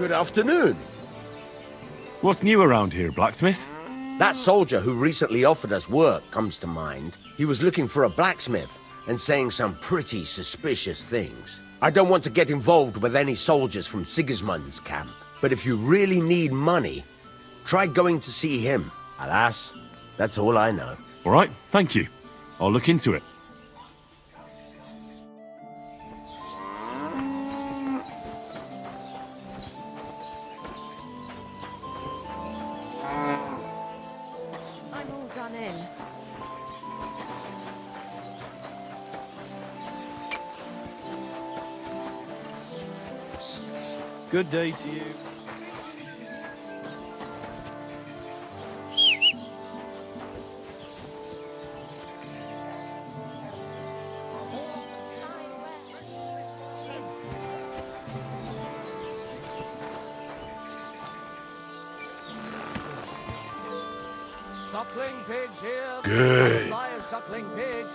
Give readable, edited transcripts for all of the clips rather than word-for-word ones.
Good afternoon. What's new around here, blacksmith? That soldier who recently offered us work comes to mind. He was looking for a blacksmith and saying some pretty suspicious things. I don't want to get involved with any soldiers from Sigismund's camp, but if you really need money, try going to see him. Alas, that's all I know. All right, thank you. I'll look into it. I'm all done in. Good day to you. Suckling pigs here. Good. Buy a suckling pig.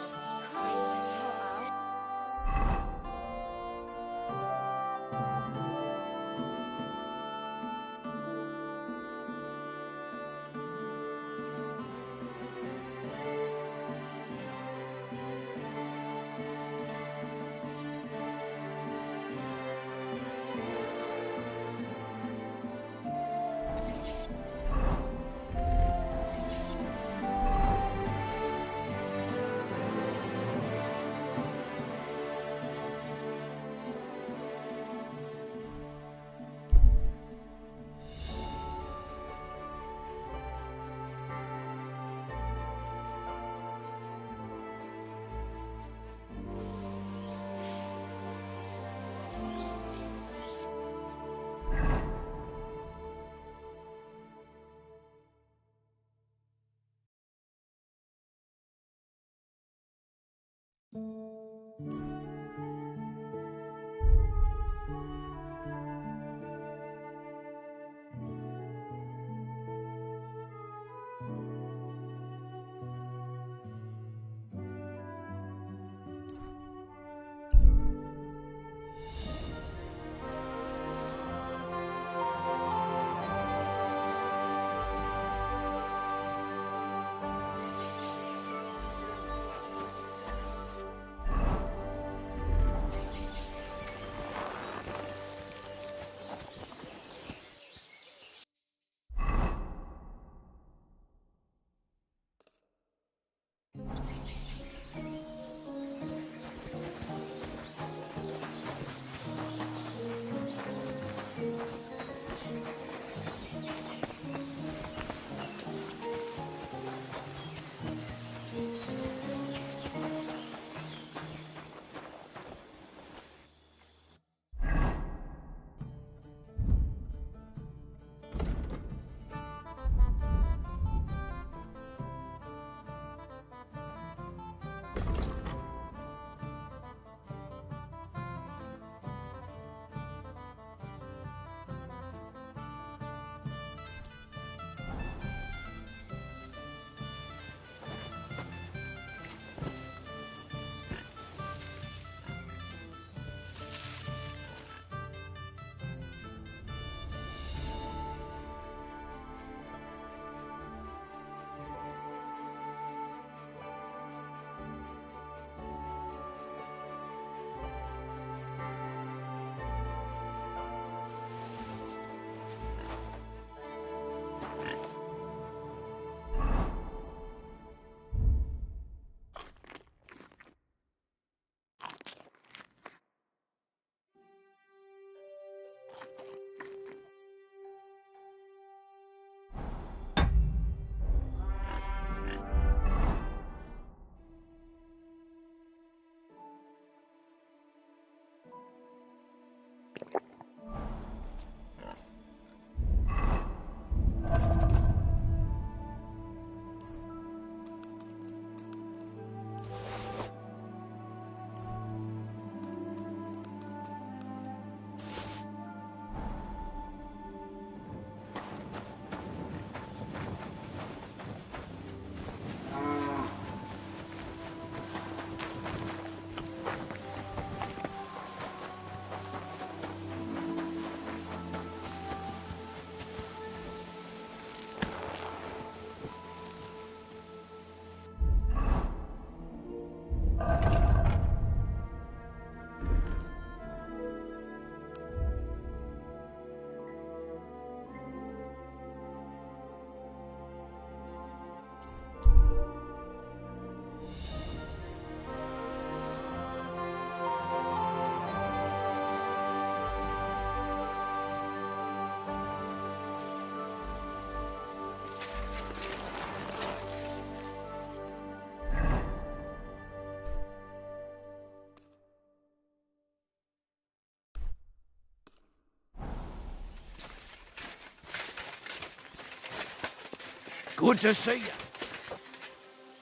Good to see you.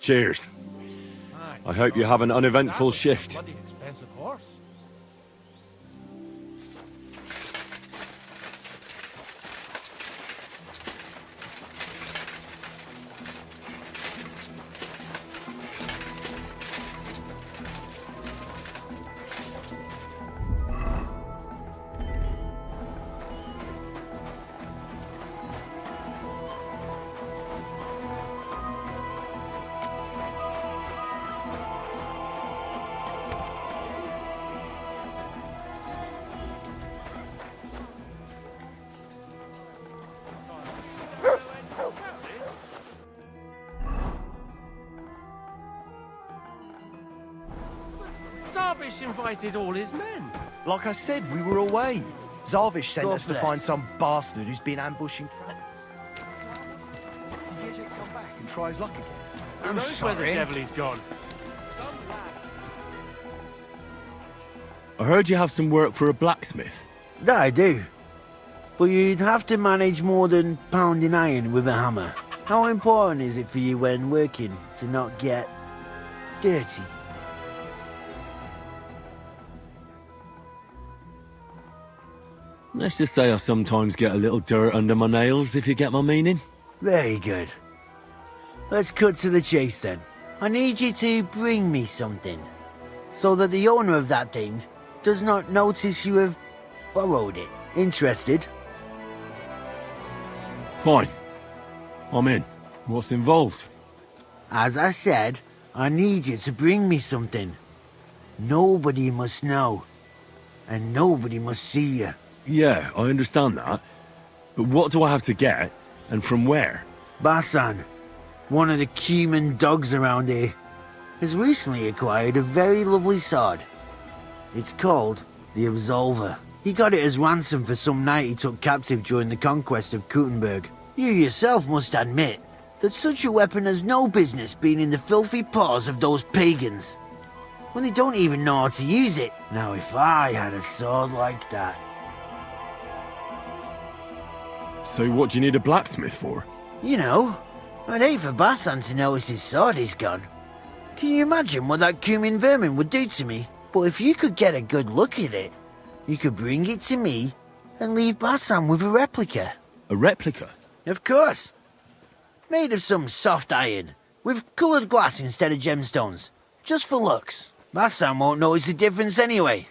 Cheers. I hope you have an uneventful shift. Bloody expensive horse. Zarvish invited all his men. Like I said, we were away. Zarvish sent God us to bless. find some bastard who's been ambushing travelers. Did you come back and try his luck again? Who knows where the devil he's gone? I heard you have some work for a blacksmith. That I do. But you'd have to manage more than pounding iron with a hammer. How important is it for you when working to not get dirty? Let's just say I sometimes get a little dirt under my nails, if you get my meaning. Very good. Let's cut to the chase then. I need you to bring me something, so that the owner of that thing does not notice you have borrowed it. Interested? Fine. I'm in. What's involved? As I said, I need you to bring me something. Nobody must know, and nobody must see you. Yeah, I understand that. But what do I have to get, and from where? Basan, one of the Cuman dogs around here, has recently acquired a very lovely sword. It's called the Absolver. He got it as ransom for some knight he took captive during the conquest of Kuttenberg. You yourself must admit that such a weapon has no business being in the filthy paws of those pagans, when they don't even know how to use it. Now if I had a sword like that... So what do you need a blacksmith for? You know, I'd hate for Basan to notice his sword is gone. Can you imagine what that Cumin vermin would do to me? But if you could get a good look at it, you could bring it to me and leave Basan with a replica. A replica? Of course. Made of some soft iron, with coloured glass instead of gemstones. Just for looks. Basan won't notice the difference anyway.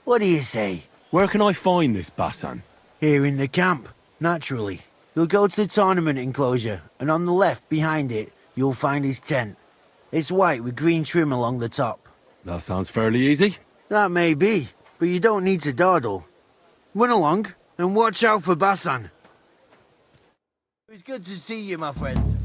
What do you say? Where can I find this Basan? Here in the camp, naturally. You'll go to the tournament enclosure, and on the left behind it, you'll find his tent. It's white with green trim along the top. That sounds fairly easy. That may be, but you don't need to dawdle. Run along, and watch out for Basan. It's good to see you, my friend.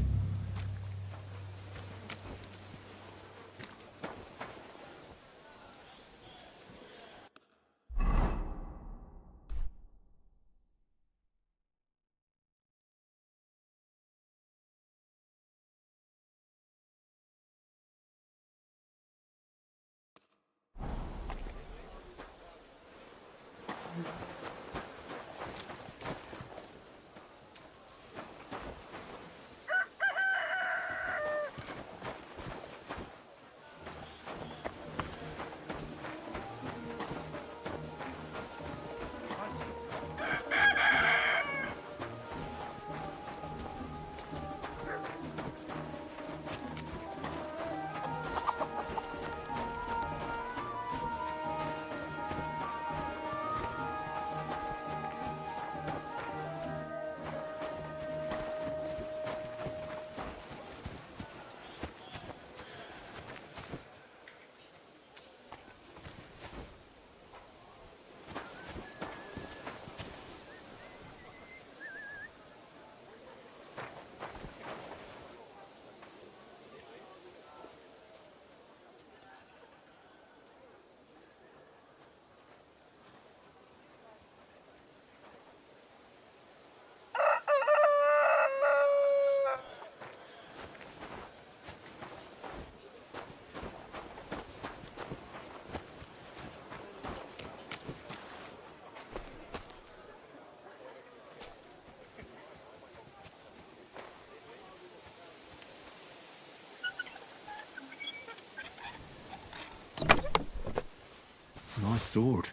Nice sword.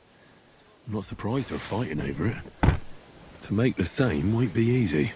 I'm not surprised they're fighting over it. To make the same won't be easy.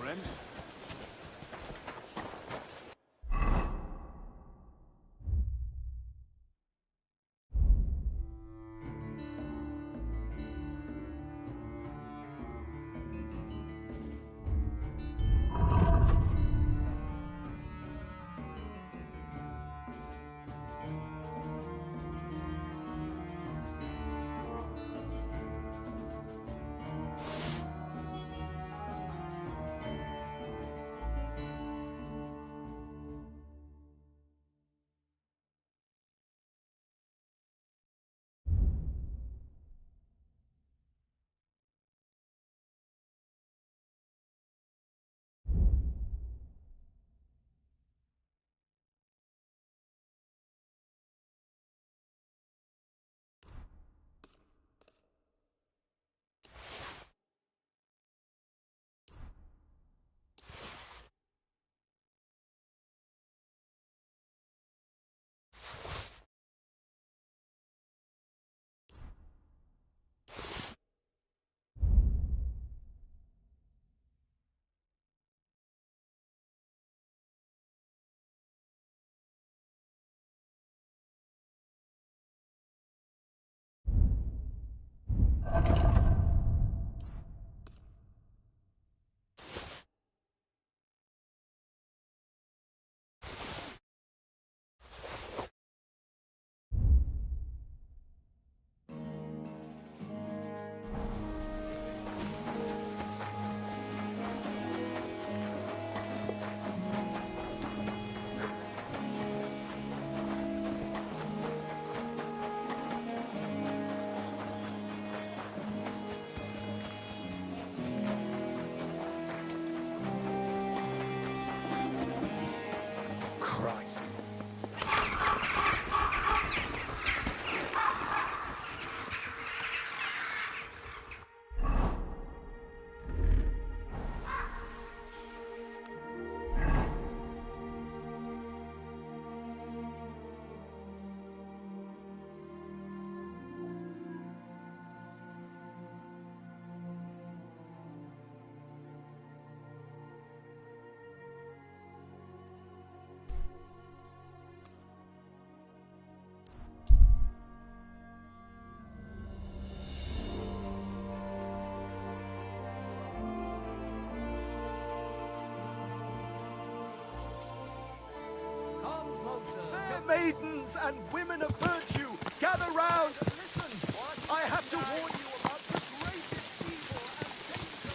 Fair maidens and women of virtue, gather round and listen. I have to warn you about the greatest evil and danger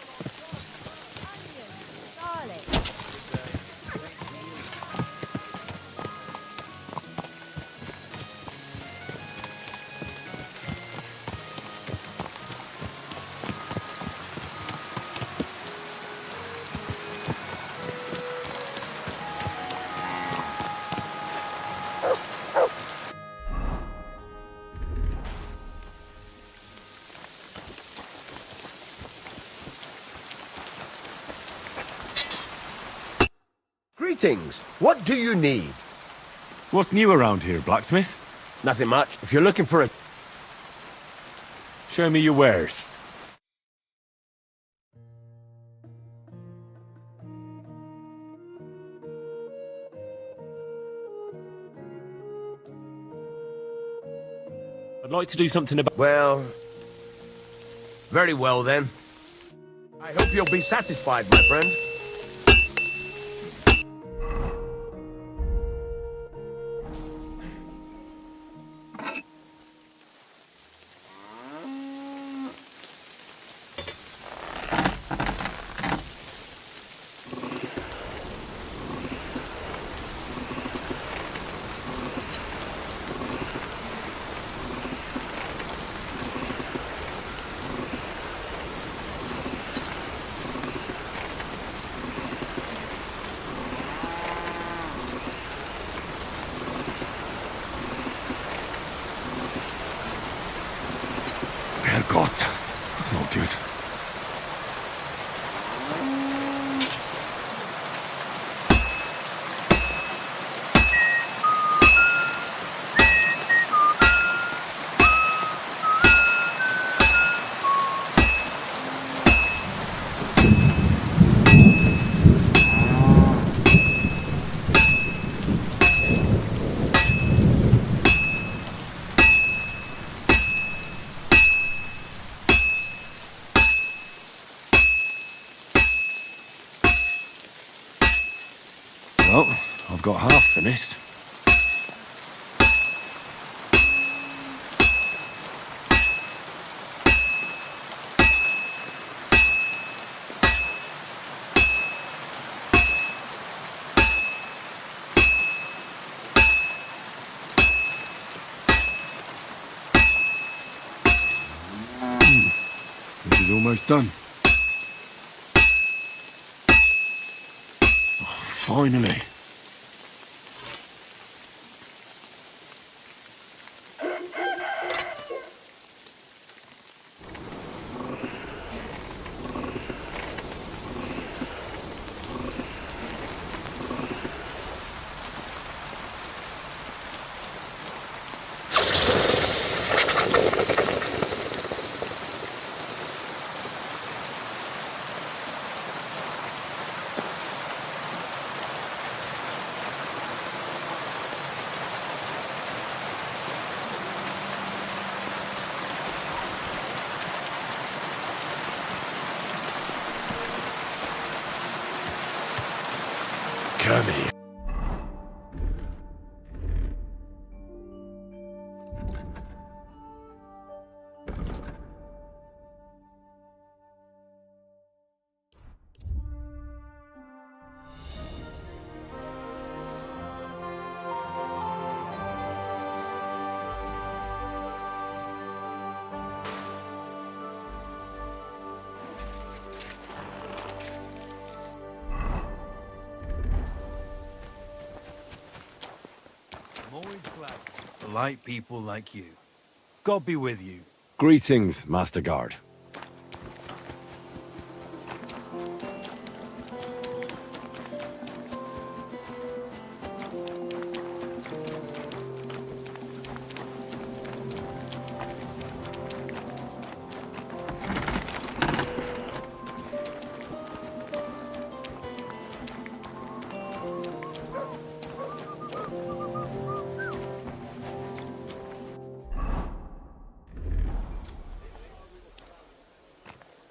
on God's Darling. Greetings. What do you need? What's new around here, blacksmith? Nothing much. If you're looking for a... Show me your wares. I'd like to do something about... Well... Very well, then. I hope you'll be satisfied, my friend. Herrgott, that's not good. got half finished. This is almost done. Oh, finally. Kirby. I'm always glad to like people like you. God be with you. Greetings, Master Guard.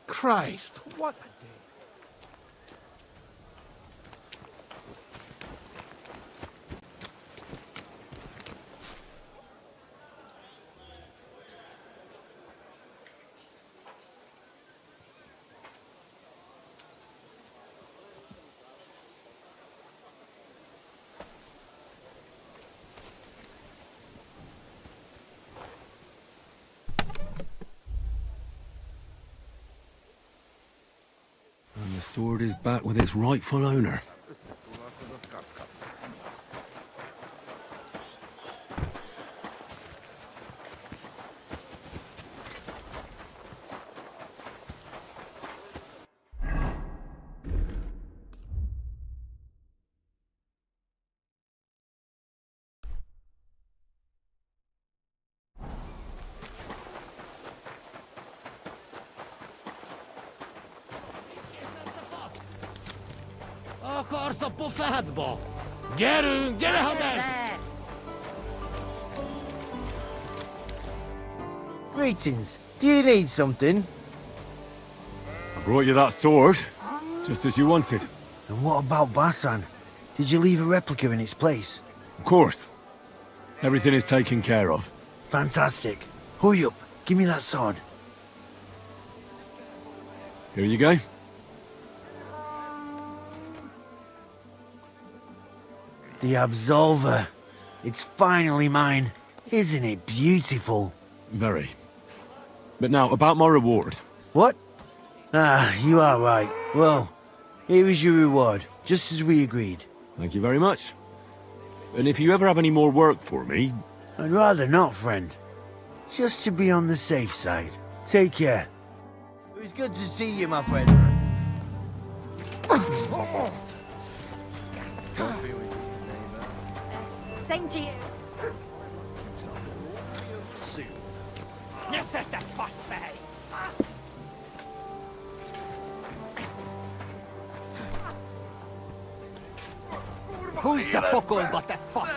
Christ, what a day. And the sword is back with its rightful owner. Greetings. Do you need something? I brought you that sword, just as you wanted. And what about Basan? Did you leave a replica in its place? Of course. Everything is taken care of. Fantastic. Hurry up. Give me that sword. Here you go. The Absolver. It's finally mine. Isn't it beautiful? Very. But now, about my reward. What? Ah, you are right. Well, here is your reward, just as we agreed. Thank you very much. And if you ever have any more work for me... I'd rather not, friend. Just to be on the safe side. Take care. It was good to see you, my friend. Same to you. Who's the fuck all but that fuss?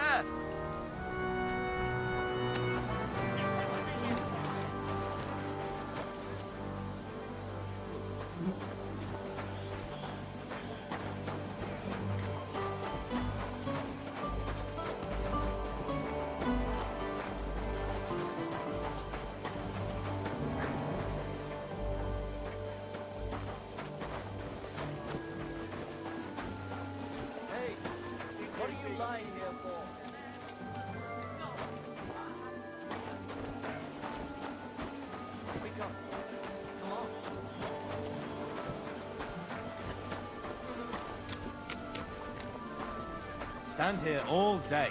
stand here all day.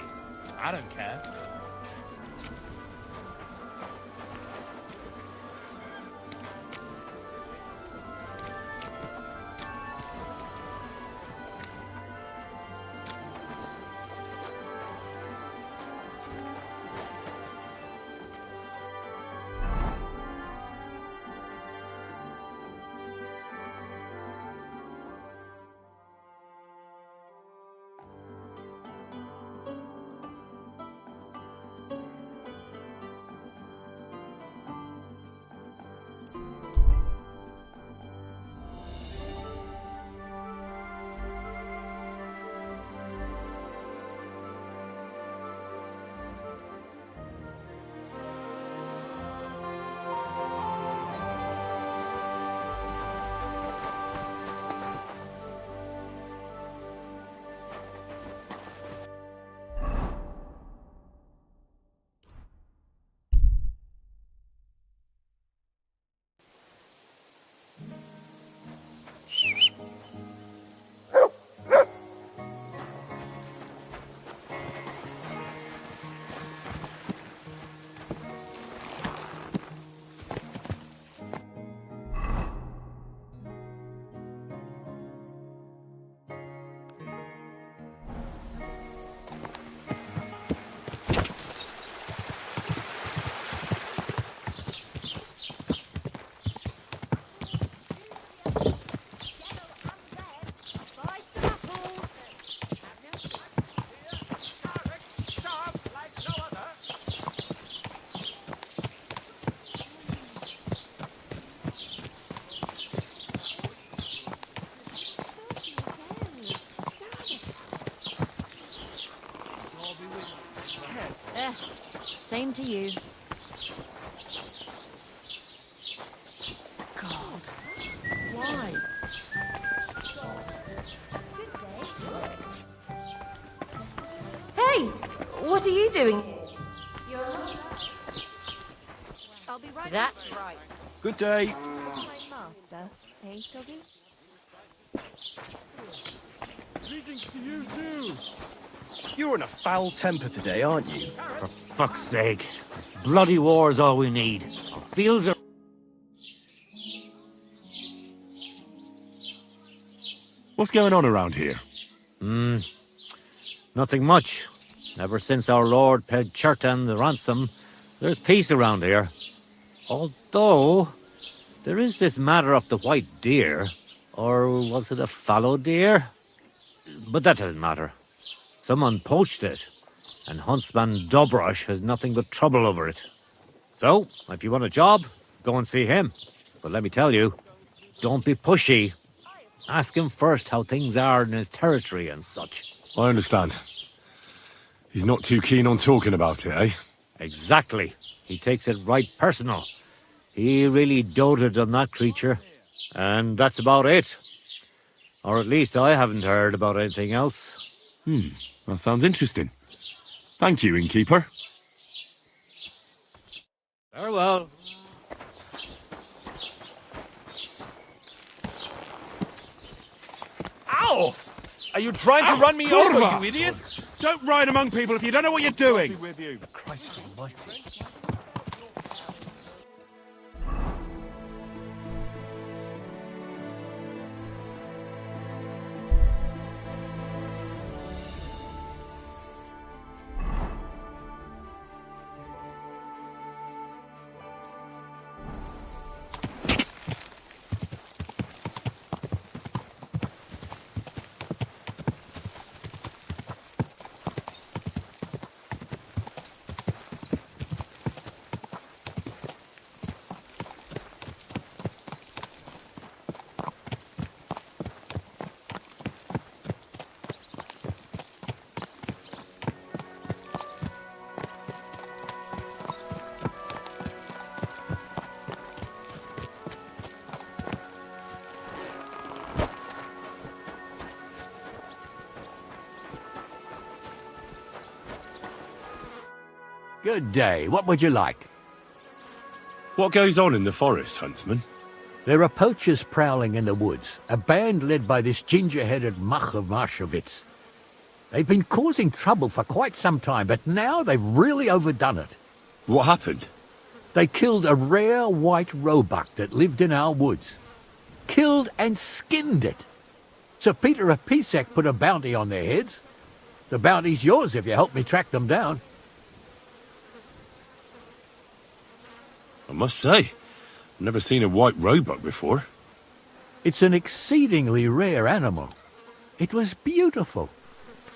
I don't care. Same to you. God, why? Hey, what are you doing here? You're not. I'll be right. That's right. Good day. My master, hey, doggy. Greetings to you too. You're in a foul temper today, aren't you? For fuck's sake. This bloody war's all we need. Our fields are... What's going on around here? Nothing much. Ever since our lord paid Chertan the ransom, there's peace around here. Although, there is this matter of the white deer. Or was it a fallow deer? But that doesn't matter. Someone poached it, and Huntsman Dobrush has nothing but trouble over it. So, if you want a job, go and see him. But let me tell you, don't be pushy. Ask him first how things are in his territory and such. I understand. He's not too keen on talking about it, eh? Exactly. He takes it right personal. He really doted on that creature. And that's about it. Or at least I haven't heard about anything else. That sounds interesting. Thank you, innkeeper. Farewell. Ow! Are you trying to run me over, you idiot? Don't ride among people if you don't know what you're doing! With you. Christ almighty. Good day. What would you like? What goes on in the forest, Huntsman? There are poachers prowling in the woods. A band led by this ginger-headed Mach of Marshowitz. They've been causing trouble for quite some time, but now they've really overdone it. What happened? They killed a rare white roebuck that lived in our woods. Killed and skinned it. Sir Peter of Pisek put a bounty on their heads. The bounty's yours if you help me track them down. I must say, I've never seen a white roebuck before. It's an exceedingly rare animal. It was beautiful.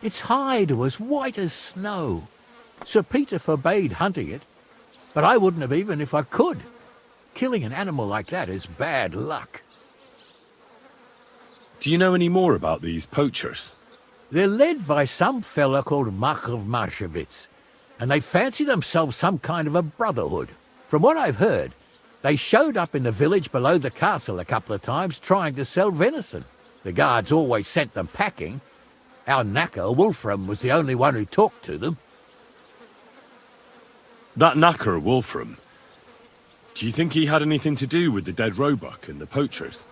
Its hide was white as snow. Sir Peter forbade hunting it, but I wouldn't have even if I could. Killing an animal like that is bad luck. Do you know any more about these poachers? They're led by some fella called Mark of Marshevitz, and they fancy themselves some kind of a brotherhood. From what I've heard, they showed up in the village below the castle a couple of times trying to sell venison. The guards always sent them packing. Our knacker, Wolfram, was the only one who talked to them. That knacker, Wolfram, do you think he had anything to do with the dead roebuck and the poachers?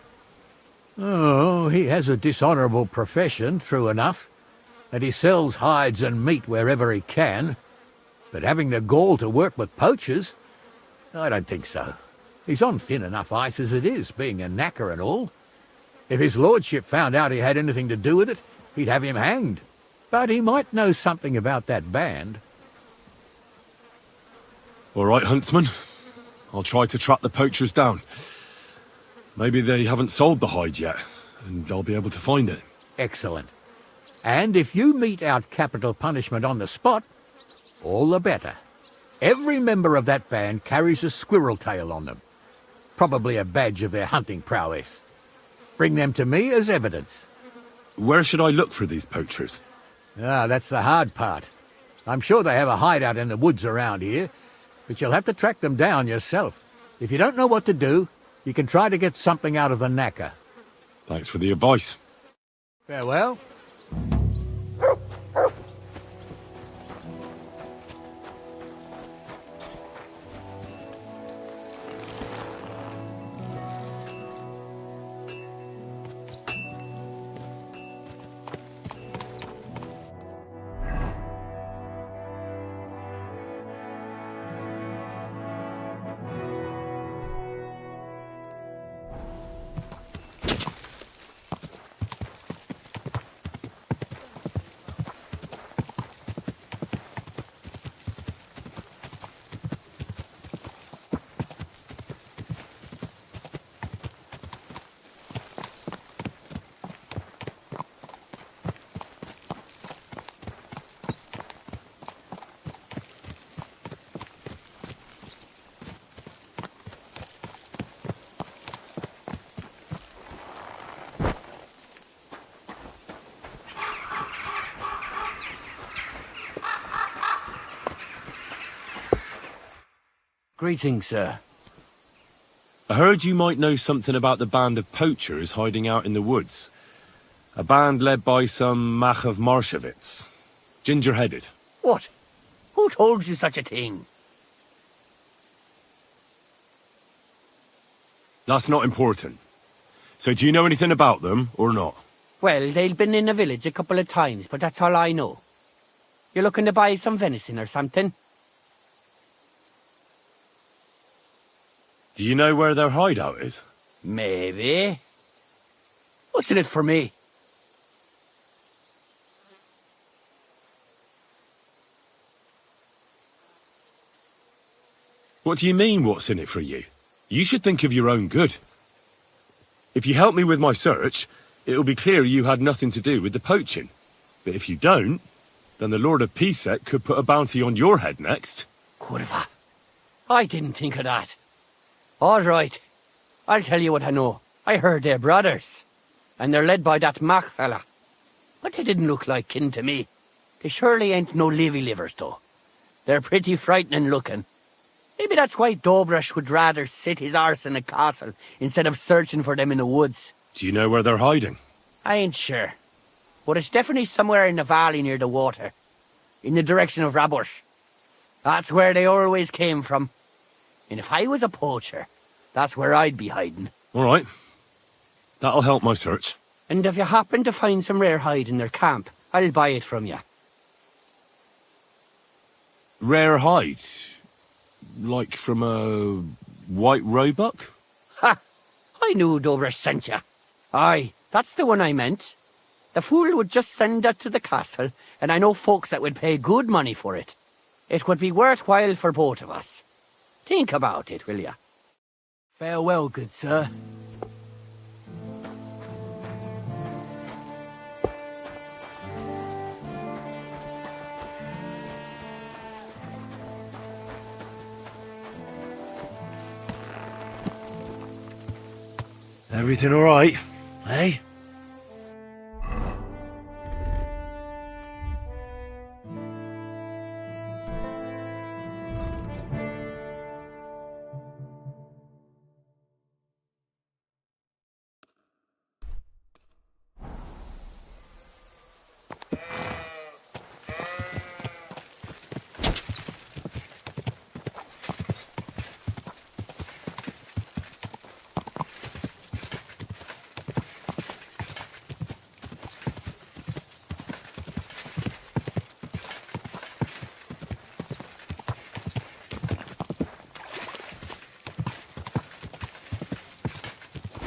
Oh, he has a dishonourable profession, true enough, and he sells hides and meat wherever he can. But having the gall to work with poachers, I don't think so. He's on thin enough ice as it is, being a knacker and all. If his lordship found out he had anything to do with it, he'd have him hanged. But he might know something about that band. All right, huntsman. I'll try to track the poachers down. Maybe they haven't sold the hide yet, and I'll be able to find it. Excellent. And if you mete out capital punishment on the spot, all the better. Every member of that band carries a squirrel tail on them. Probably a badge of their hunting prowess. Bring them to me as evidence. Where should I look for these poachers? Ah, that's the hard part. I'm sure they have a hideout in the woods around here, but you'll have to track them down yourself. If you don't know what to do, you can try to get something out of the knacker. Thanks for the advice. Farewell. Greetings, sir. I heard you might know something about the band of poachers hiding out in the woods. A band led by some Mach of Marshevitz. Ginger-headed. What? Who told you such a thing? That's not important. So do you know anything about them, or not? Well, they've been in the village a couple of times, but that's all I know. You're looking to buy some venison or something? Do you know where their hideout is? Maybe. What's in it for me? What do you mean, what's in it for you? You should think of your own good. If you help me with my search, it'll be clear you had nothing to do with the poaching. But if you don't, then the Lord of Pisek could put a bounty on your head next. Kurva. I didn't think of that. All right. I'll tell you what I know. I heard they're brothers. And they're led by that Mach fella. But they didn't look like kin to me. They surely ain't no livers, though. They're pretty frightening looking. Maybe that's why Dobrush would rather sit his arse in a castle instead of searching for them in the woods. Do you know where they're hiding? I ain't sure. But it's definitely somewhere in the valley near the water. In the direction of Rabush. That's where they always came from. And if I was a poacher, that's where I'd be hiding. All right. That'll help my search. And if you happen to find some rare hide in their camp, I'll buy it from you. Rare hide? Like from a white roebuck? Ha! I knew Dover sent you. Aye, that's the one I meant. The fool would just send that to the castle, and I know folks that would pay good money for it. It would be worthwhile for both of us. Think about it, will you? Farewell, good sir. Everything all right, eh?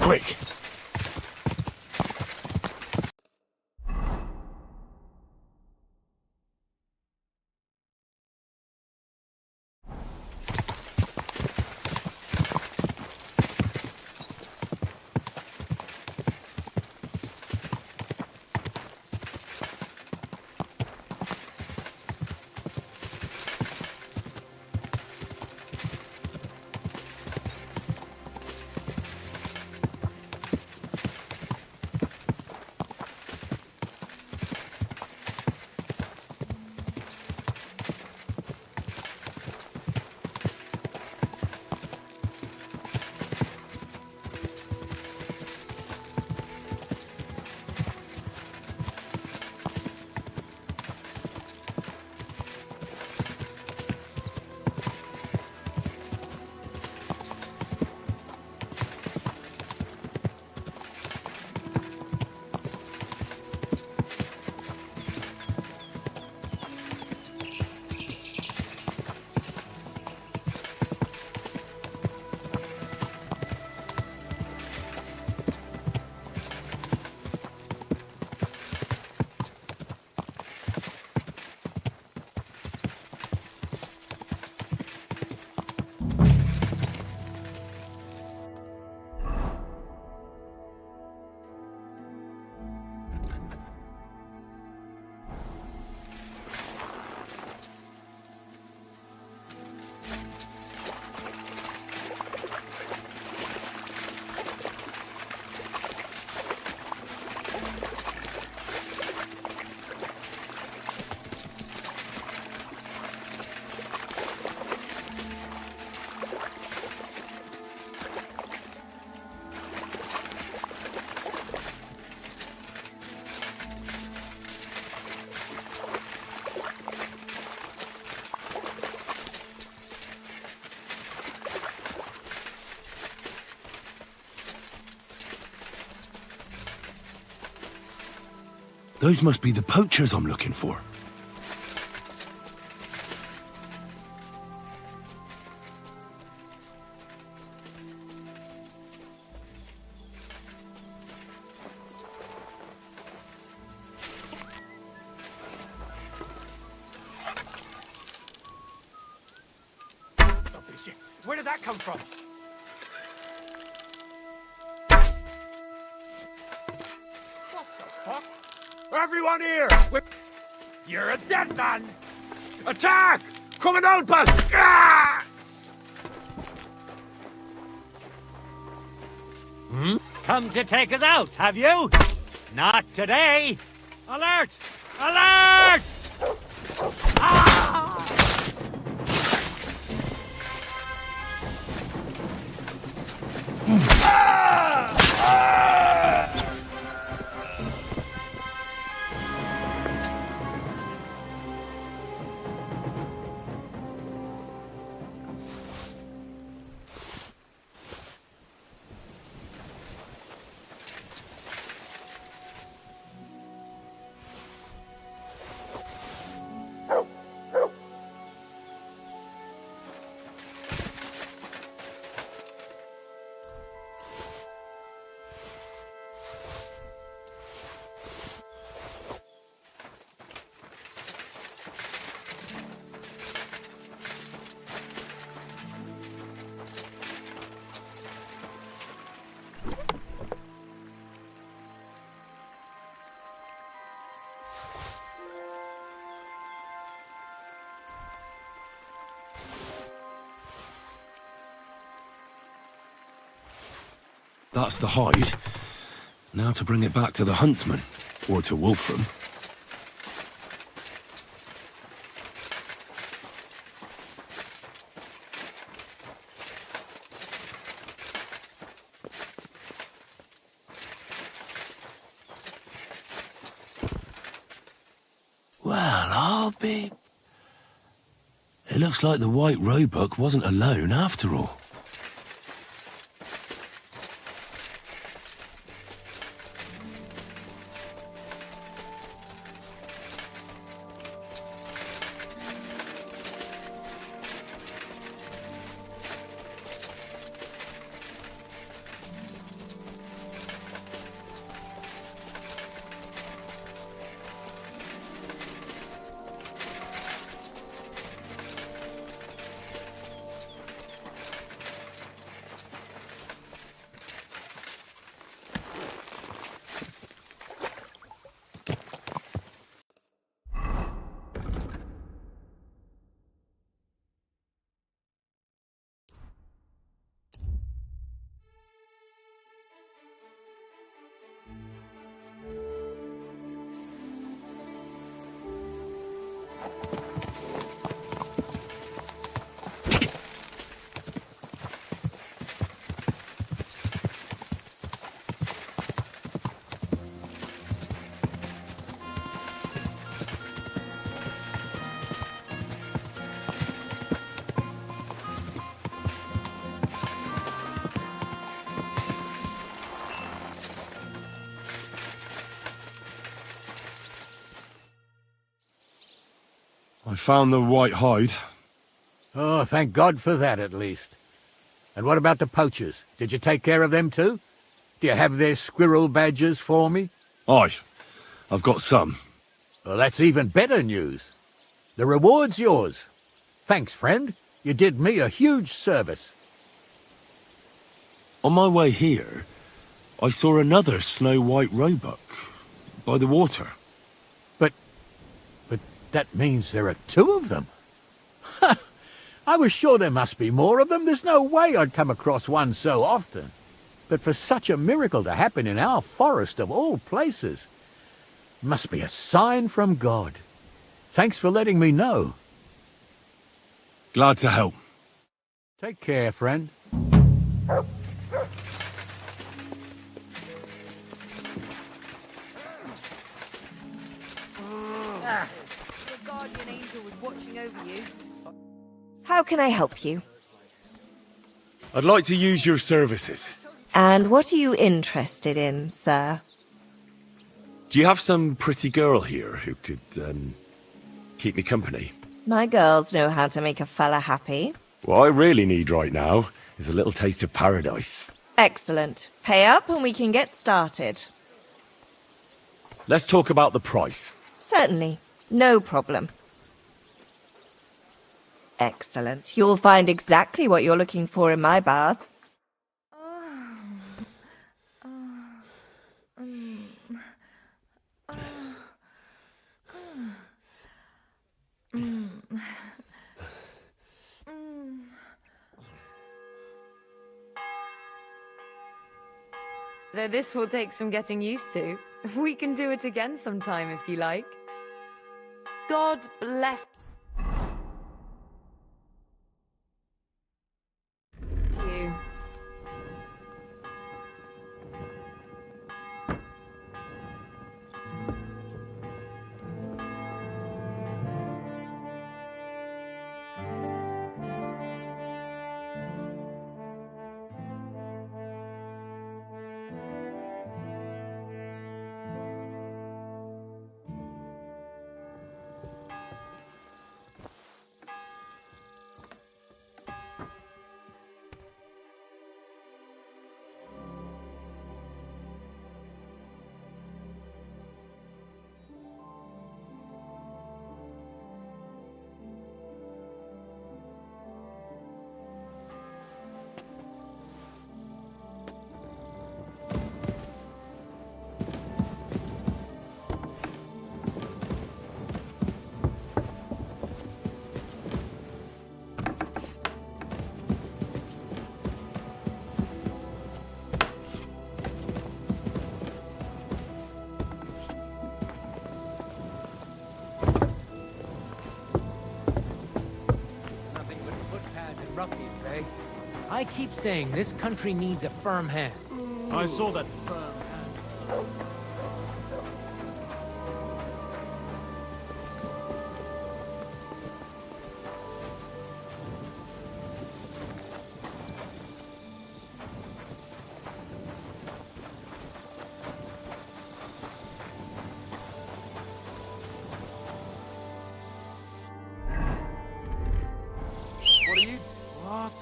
Quick! Those must be the poachers I'm looking for. Where did that come from? What the fuck? Everyone here! You're a dead man! Attack! Come and help us! Ah! Come to take us out, have you? Not today! Alert! Alert! Ah! That's the hide. Now to bring it back to the huntsman, or to Wolfram. Well, I'll be... It looks like the White Roebuck wasn't alone after all. I found the white hide. Oh, thank God for that, at least. And what about the poachers? Did you take care of them too? Do you have their squirrel badges for me? Aye, I've got some. Well, that's even better news. The reward's yours. Thanks, friend. You did me a huge service. On my way here, I saw another snow-white roebuck by the water. But that means there are two of them. Ha! I was sure there must be more of them. There's no way I'd come across one so often. But for such a miracle to happen in our forest of all places, must be a sign from God. Thanks for letting me know. Glad to help. Take care, friend. The guardian angel was watching over you. How can I help you? I'd like to use your services. And what are you interested in, sir? Do you have some pretty girl here who could, keep me company? My girls know how to make a fella happy. What I really need right now is a little taste of paradise. Excellent. Pay up and we can get started. Let's talk about the price. Certainly. No problem. Excellent. You'll find exactly what you're looking for in my bath. Though this will take some getting used to. We can do it again sometime if you like. God bless you. ruffians, eh? I keep saying this country needs a firm hand. I saw that firm hand. What are you... What?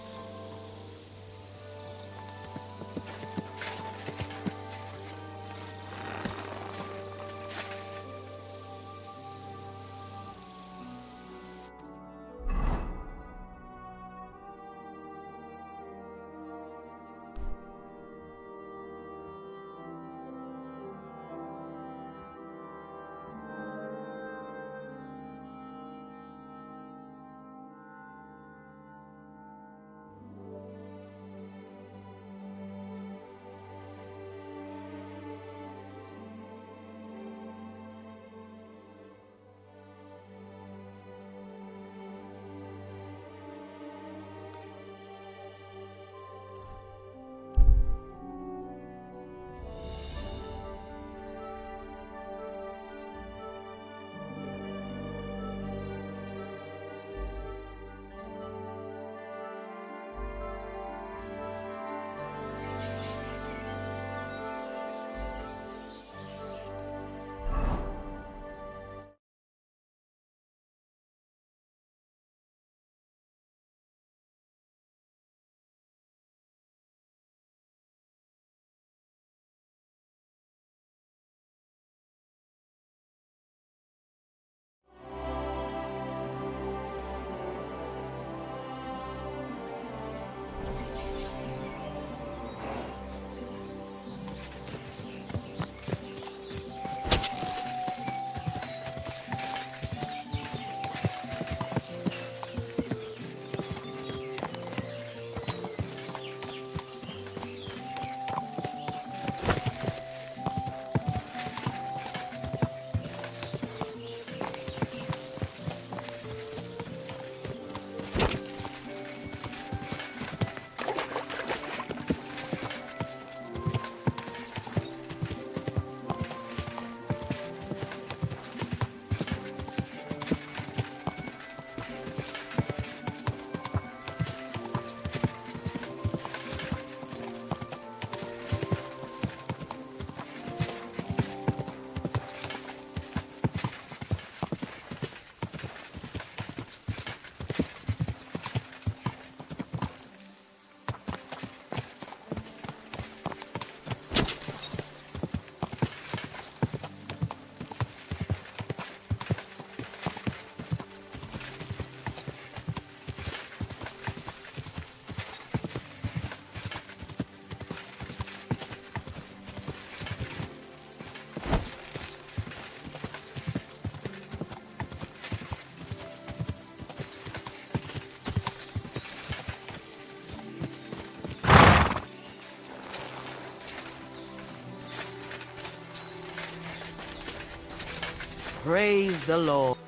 Praise the Lord.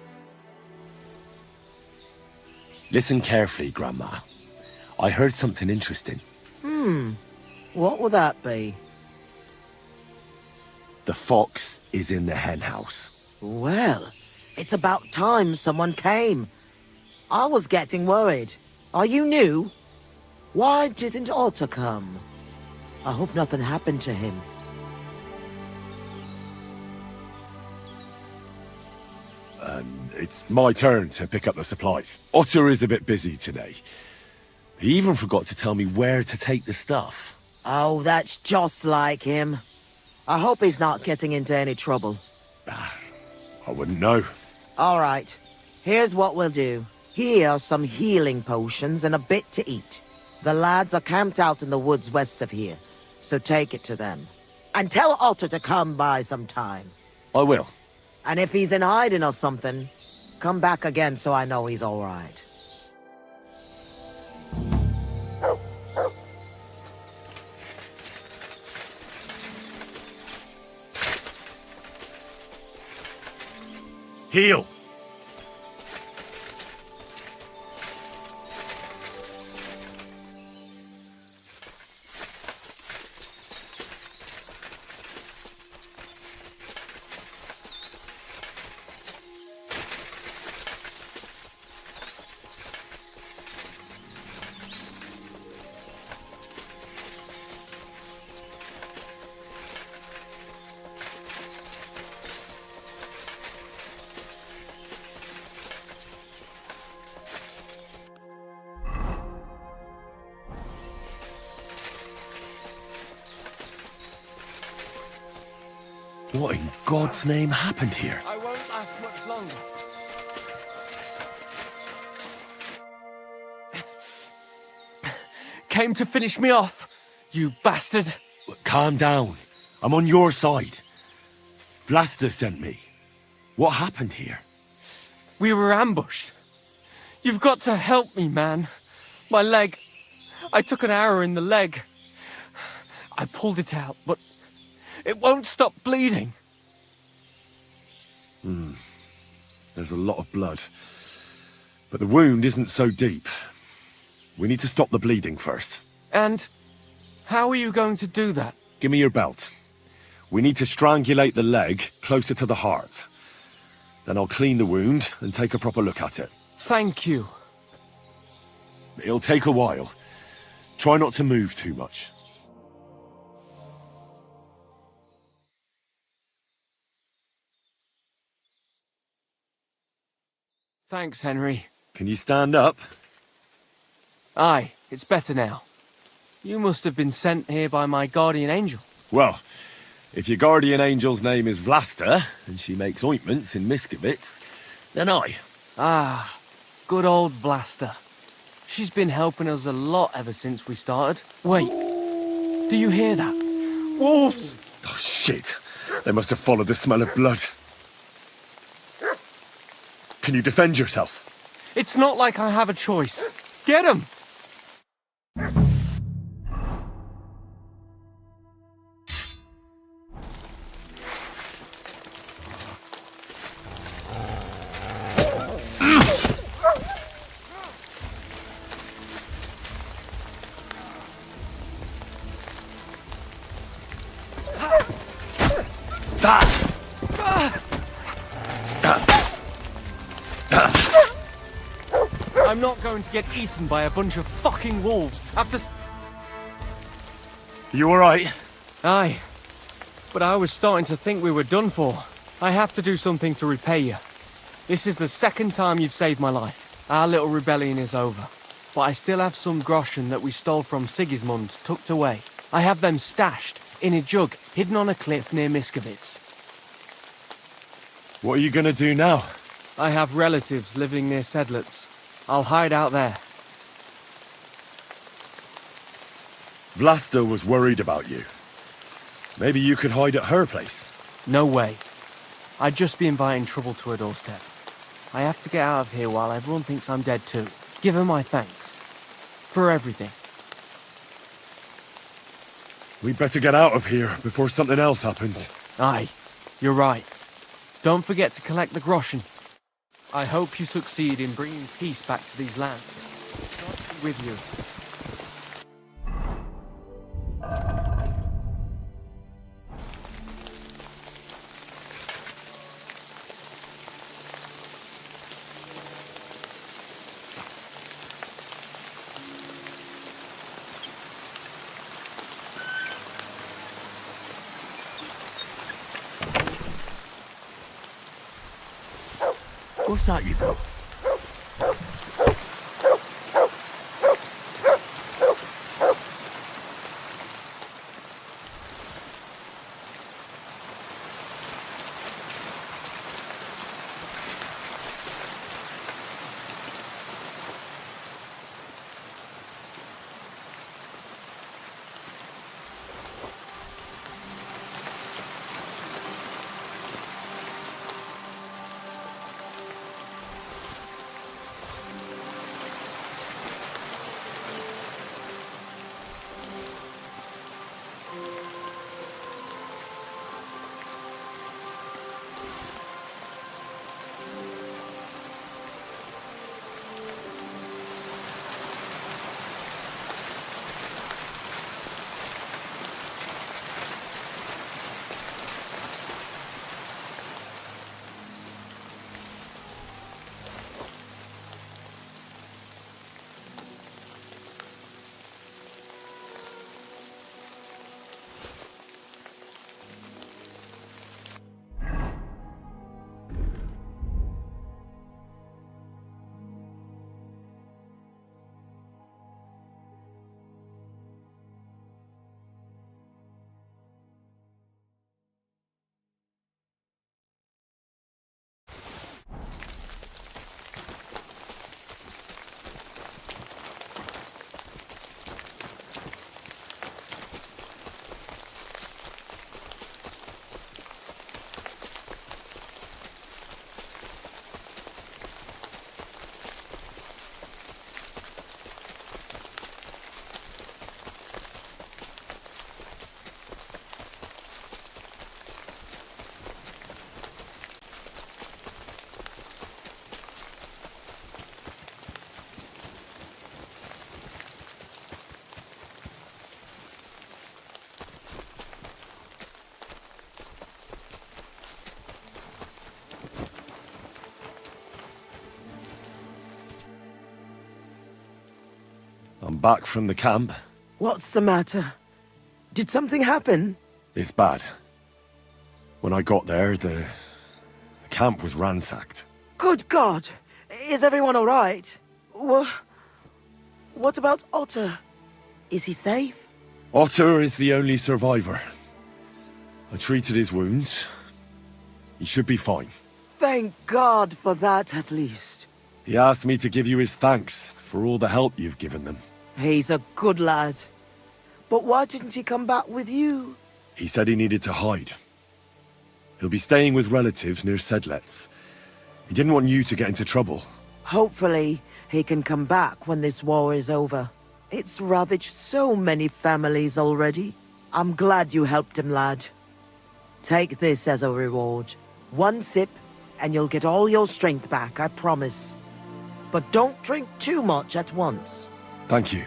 Listen carefully, Grandma. I heard something interesting. What will that be? The fox is in the hen house. Well, it's about time someone came. I was getting worried. Are you new? Why didn't Otter come? I hope nothing happened to him. It's my turn to pick up the supplies. Otter is a bit busy today. He even forgot to tell me where to take the stuff. Oh, that's just like him. I hope he's not getting into any trouble. I wouldn't know. All right. Here's what we'll do. Here are some healing potions and a bit to eat. The lads are camped out in the woods west of here, so take it to them. And tell Otter to come by sometime. I will. And if he's in hiding or something, come back again so I know he's all right. Heal! What in God's name happened here? I won't last much longer. Came to finish me off, you bastard. Calm down. I'm on your side. Vlasta sent me. What happened here? We were ambushed. You've got to help me, man. My leg. I took an arrow in the leg. I pulled it out, but it won't stop bleeding. There's a lot of blood. But the wound isn't so deep. We need to stop the bleeding first. And how are you going to do that? Give me your belt. We need to strangulate the leg closer to the heart. Then I'll clean the wound and take a proper look at it. Thank you. It'll take a while. Try not to move too much. Thanks, Henry. Can you stand up? Aye, it's better now. You must have been sent here by my guardian angel. Well, if your guardian angel's name is Vlasta, and she makes ointments in Miskovitz, then I. Ah, good old Vlasta. She's been helping us a lot ever since we started. Wait, do you hear that? Wolves! Oh, shit. They must have followed the smell of blood. Can you defend yourself? It's not like I have a choice. Get him! I'm not going to get eaten by a bunch of fucking wolves after... You alright? Aye. But I was starting to think we were done for. I have to do something to repay you. This is the second time you've saved my life. Our little rebellion is over. But I still have some groschen that we stole from Sigismund tucked away. I have them stashed in a jug hidden on a cliff near Miskovitz. What are you gonna do now? I have relatives living near Sedlitz. I'll hide out there. Vlasta was worried about you. Maybe you could hide at her place. No way. I'd just be inviting trouble to her doorstep. I have to get out of here while everyone thinks I'm dead too. Give her my thanks. For everything. We'd better get out of here before something else happens. Aye, you're right. Don't forget to collect the groschen. I hope you succeed in bringing peace back to these lands. God be with you. What's that you got? I'm back from the camp. What's the matter? Did something happen? It's bad. When I got there, the camp was ransacked. Good God! Is everyone all right? What about Otter? Is he safe? Otter is the only survivor. I treated his wounds. He should be fine. Thank God for that, at least. He asked me to give you his thanks for all the help you've given them. He's a good lad. But why didn't he come back with you? He said he needed to hide. He'll be staying with relatives near Sedlets. He didn't want you to get into trouble. Hopefully, he can come back when this war is over. It's ravaged so many families already. I'm glad you helped him, lad. Take this as a reward. 1 sip, and you'll get all your strength back, I promise. But don't drink too much at once. Thank you.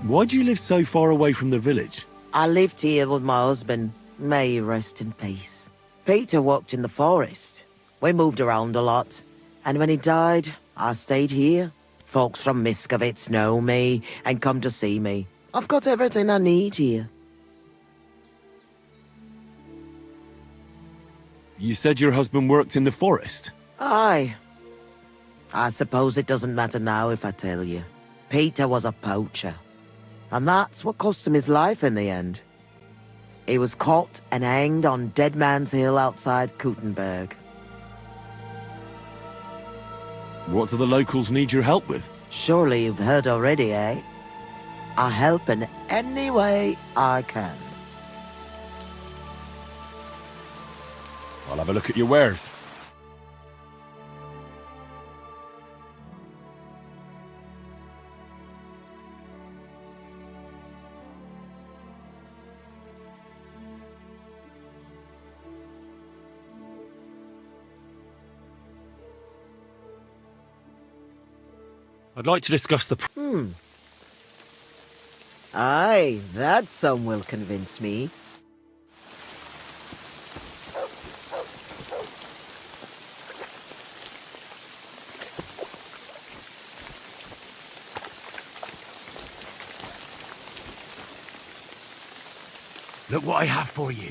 Why do you live so far away from the village? I lived here with my husband. May he rest in peace. Peter worked in the forest. We moved around a lot. And when he died, I stayed here. Folks from Miskovitz know me and come to see me. I've got everything I need here. You said your husband worked in the forest? Aye. I suppose it doesn't matter now if I tell you. Peter was a poacher. And that's what cost him his life in the end. He was caught and hanged on Dead Man's Hill outside Kuttenberg. What do the locals need your help with? Surely you've heard already, eh? I help in any way I can. I'll have a look at your wares. I'd like to discuss the... Aye, that sum will convince me. Look what I have for you.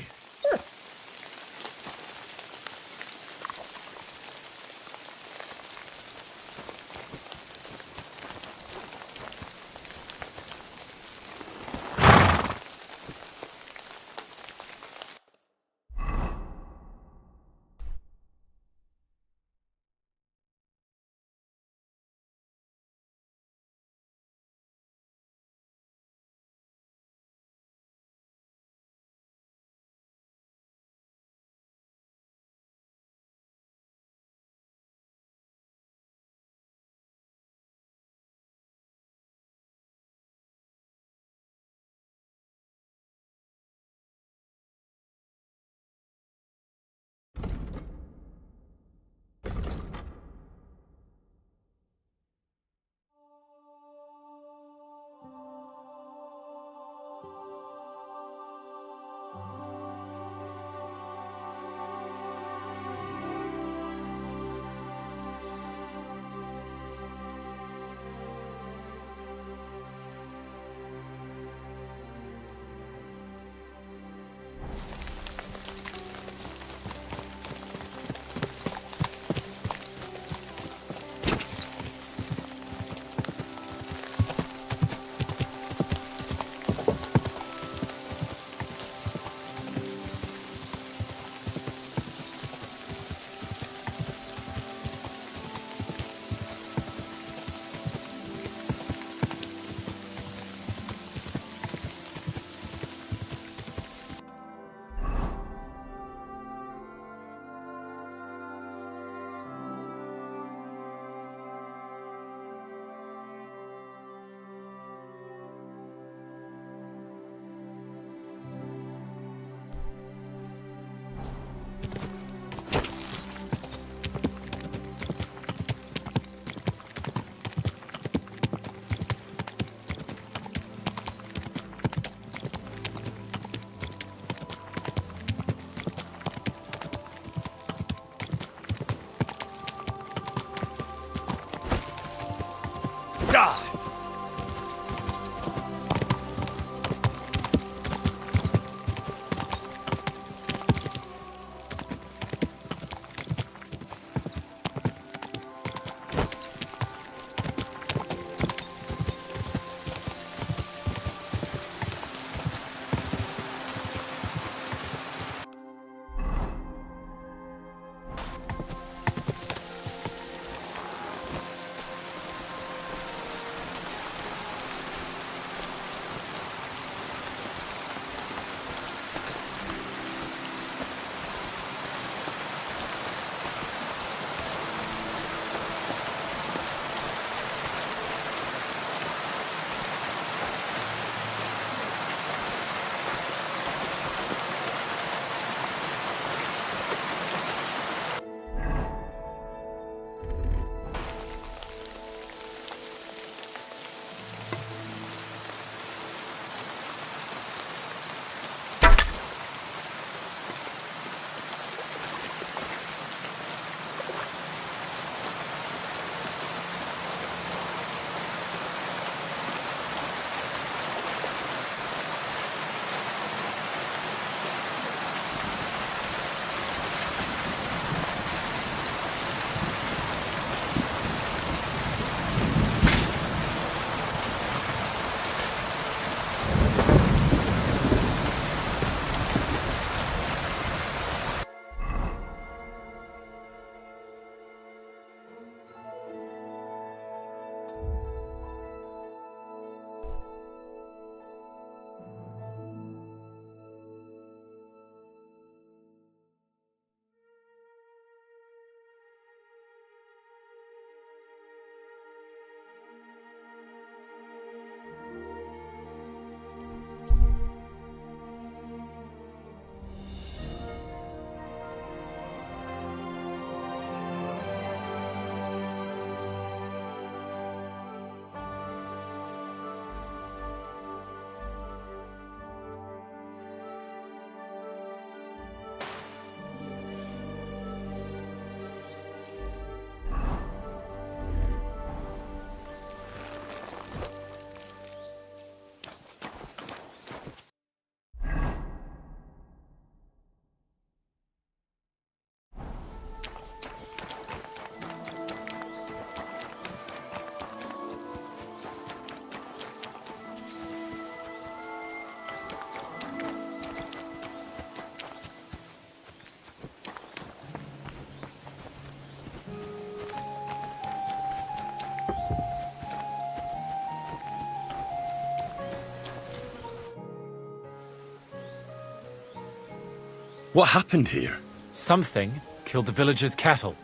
What happened here? Something killed the villagers' cattle.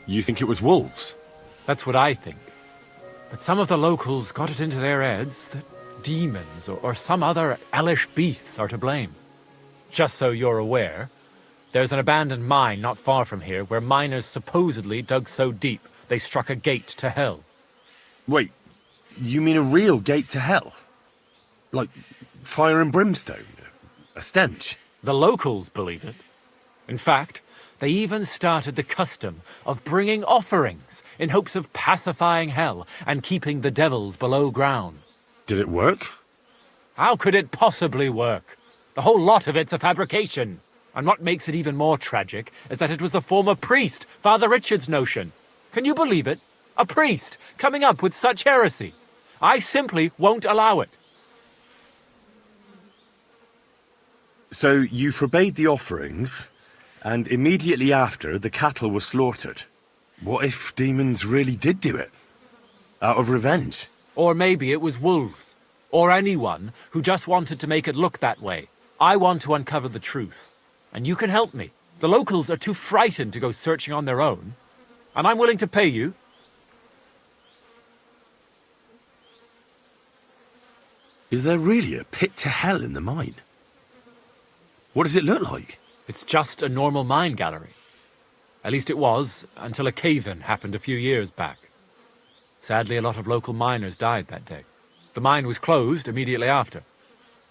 You think it was wolves? That's what I think. But some of the locals got it into their heads that demons or some other hellish beasts are to blame. Just so you're aware, there's an abandoned mine not far from here where miners supposedly dug so deep they struck a gate to hell. Wait, you mean a real gate to hell? Like fire and brimstone? A stench? The locals believe it. In fact, they even started the custom of bringing offerings in hopes of pacifying hell and keeping the devils below ground. Did it work? How could it possibly work? The whole lot of it's a fabrication. And what makes it even more tragic is that it was the former priest, Father Richard's notion. Can you believe it? A priest coming up with such heresy. I simply won't allow it. So you forbade the offerings, and immediately after, the cattle were slaughtered. What if demons really did do it? Out of revenge? Or maybe it was wolves. Or anyone who just wanted to make it look that way. I want to uncover the truth. And you can help me. The locals are too frightened to go searching on their own. And I'm willing to pay you. Is there really a pit to hell in the mine? What does it look like? It's just a normal mine gallery. At least it was, until a cave-in happened a few years back. Sadly, a lot of local miners died that day. The mine was closed immediately after.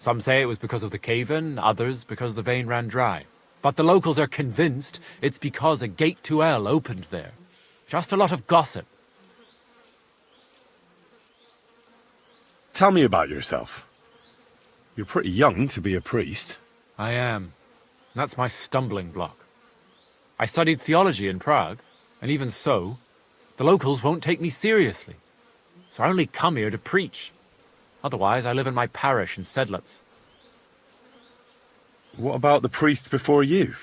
Some say it was because of the cave-in, others because the vein ran dry. But the locals are convinced it's because a gate to hell opened there. Just a lot of gossip. Tell me about yourself. You're pretty young to be a priest. I am. That's my stumbling block. I studied theology in Prague, and even so, the locals won't take me seriously. So I only come here to preach. Otherwise, I live in my parish in Sedlitz. What about the priest before you?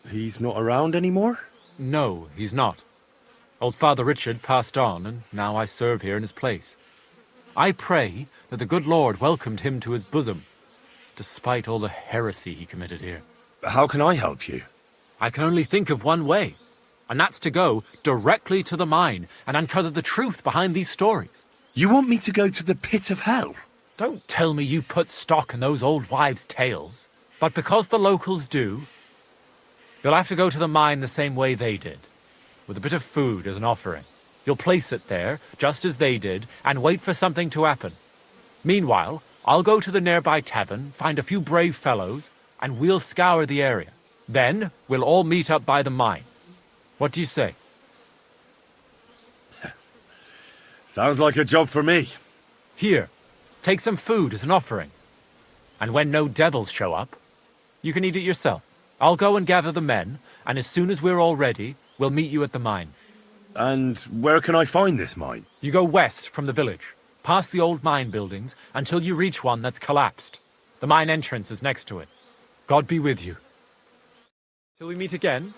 He's not around anymore? No, he's not. Old Father Richard passed on, and now I serve here in his place. I pray that the good Lord welcomed him to his bosom, despite all the heresy he committed here. How can I help you? I can only think of one way, and that's to go directly to the mine and uncover the truth behind these stories. You want me to go to the pit of hell? Don't tell me you put stock in those old wives' tales. But because the locals do, you'll have to go to the mine the same way they did, with a bit of food as an offering. You'll place it there, just as they did, and wait for something to happen. Meanwhile, I'll go to the nearby tavern, find a few brave fellows, and we'll scour the area. Then, we'll all meet up by the mine. What do you say? Sounds like a job for me. Here, take some food as an offering. And when no devils show up, you can eat it yourself. I'll go and gather the men, and as soon as we're all ready, we'll meet you at the mine. And where can I find this mine? You go west from the village, past the old mine buildings, until you reach one that's collapsed. The mine entrance is next to it. God be with you. Till we meet again.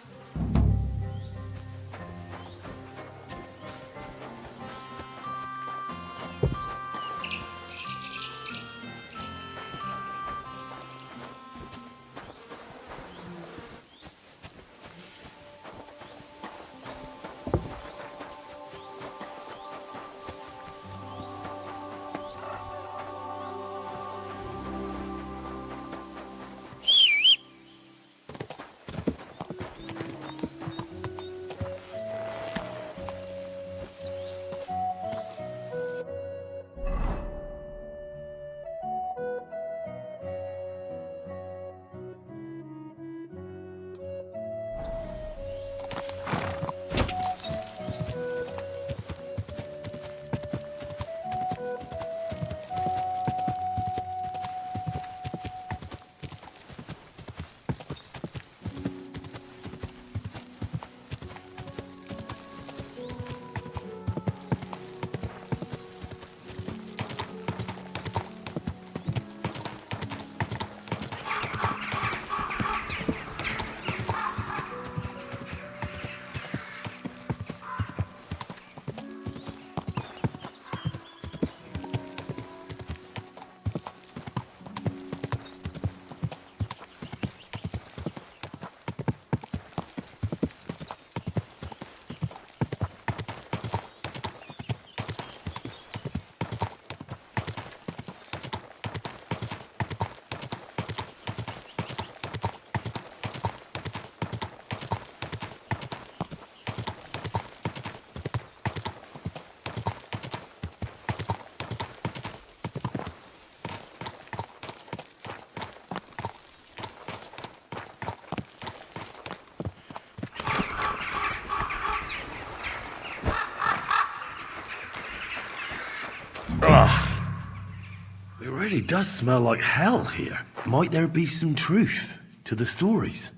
It really does smell like hell here. Might there be some truth to the stories?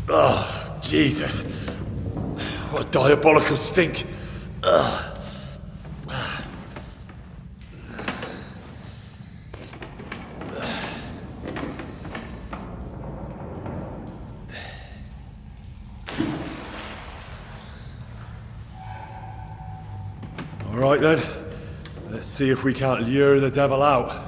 Oh, Jesus. What a diabolical stink. Ugh. All right then, let's see if we can't lure the devil out.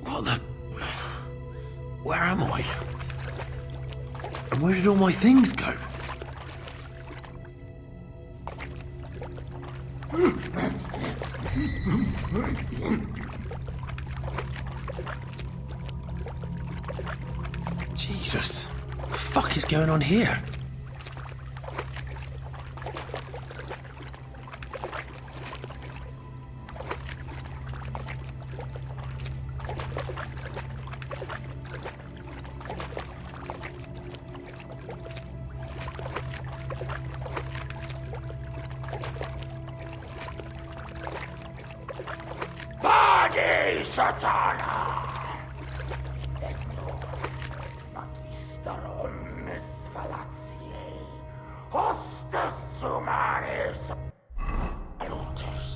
What the... Where am I? And where did all my things go? Jesus, what the fuck is going on here? Vade Satana! Magister omnes fallatiae, hostes humanis lucis.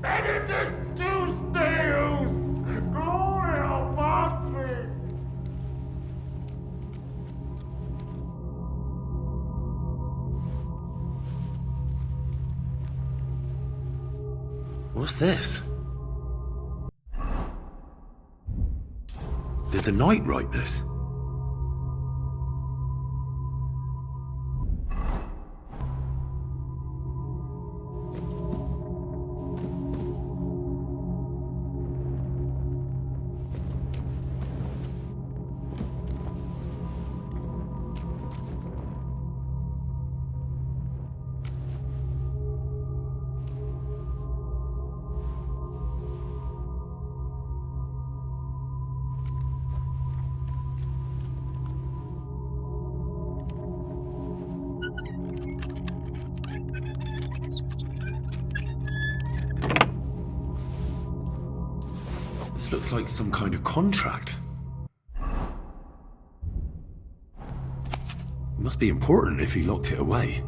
Benedictus Deus, Gloria Patri. What's this? Did the knight write this? This looks like some kind of contract. It must be important if he locked it away.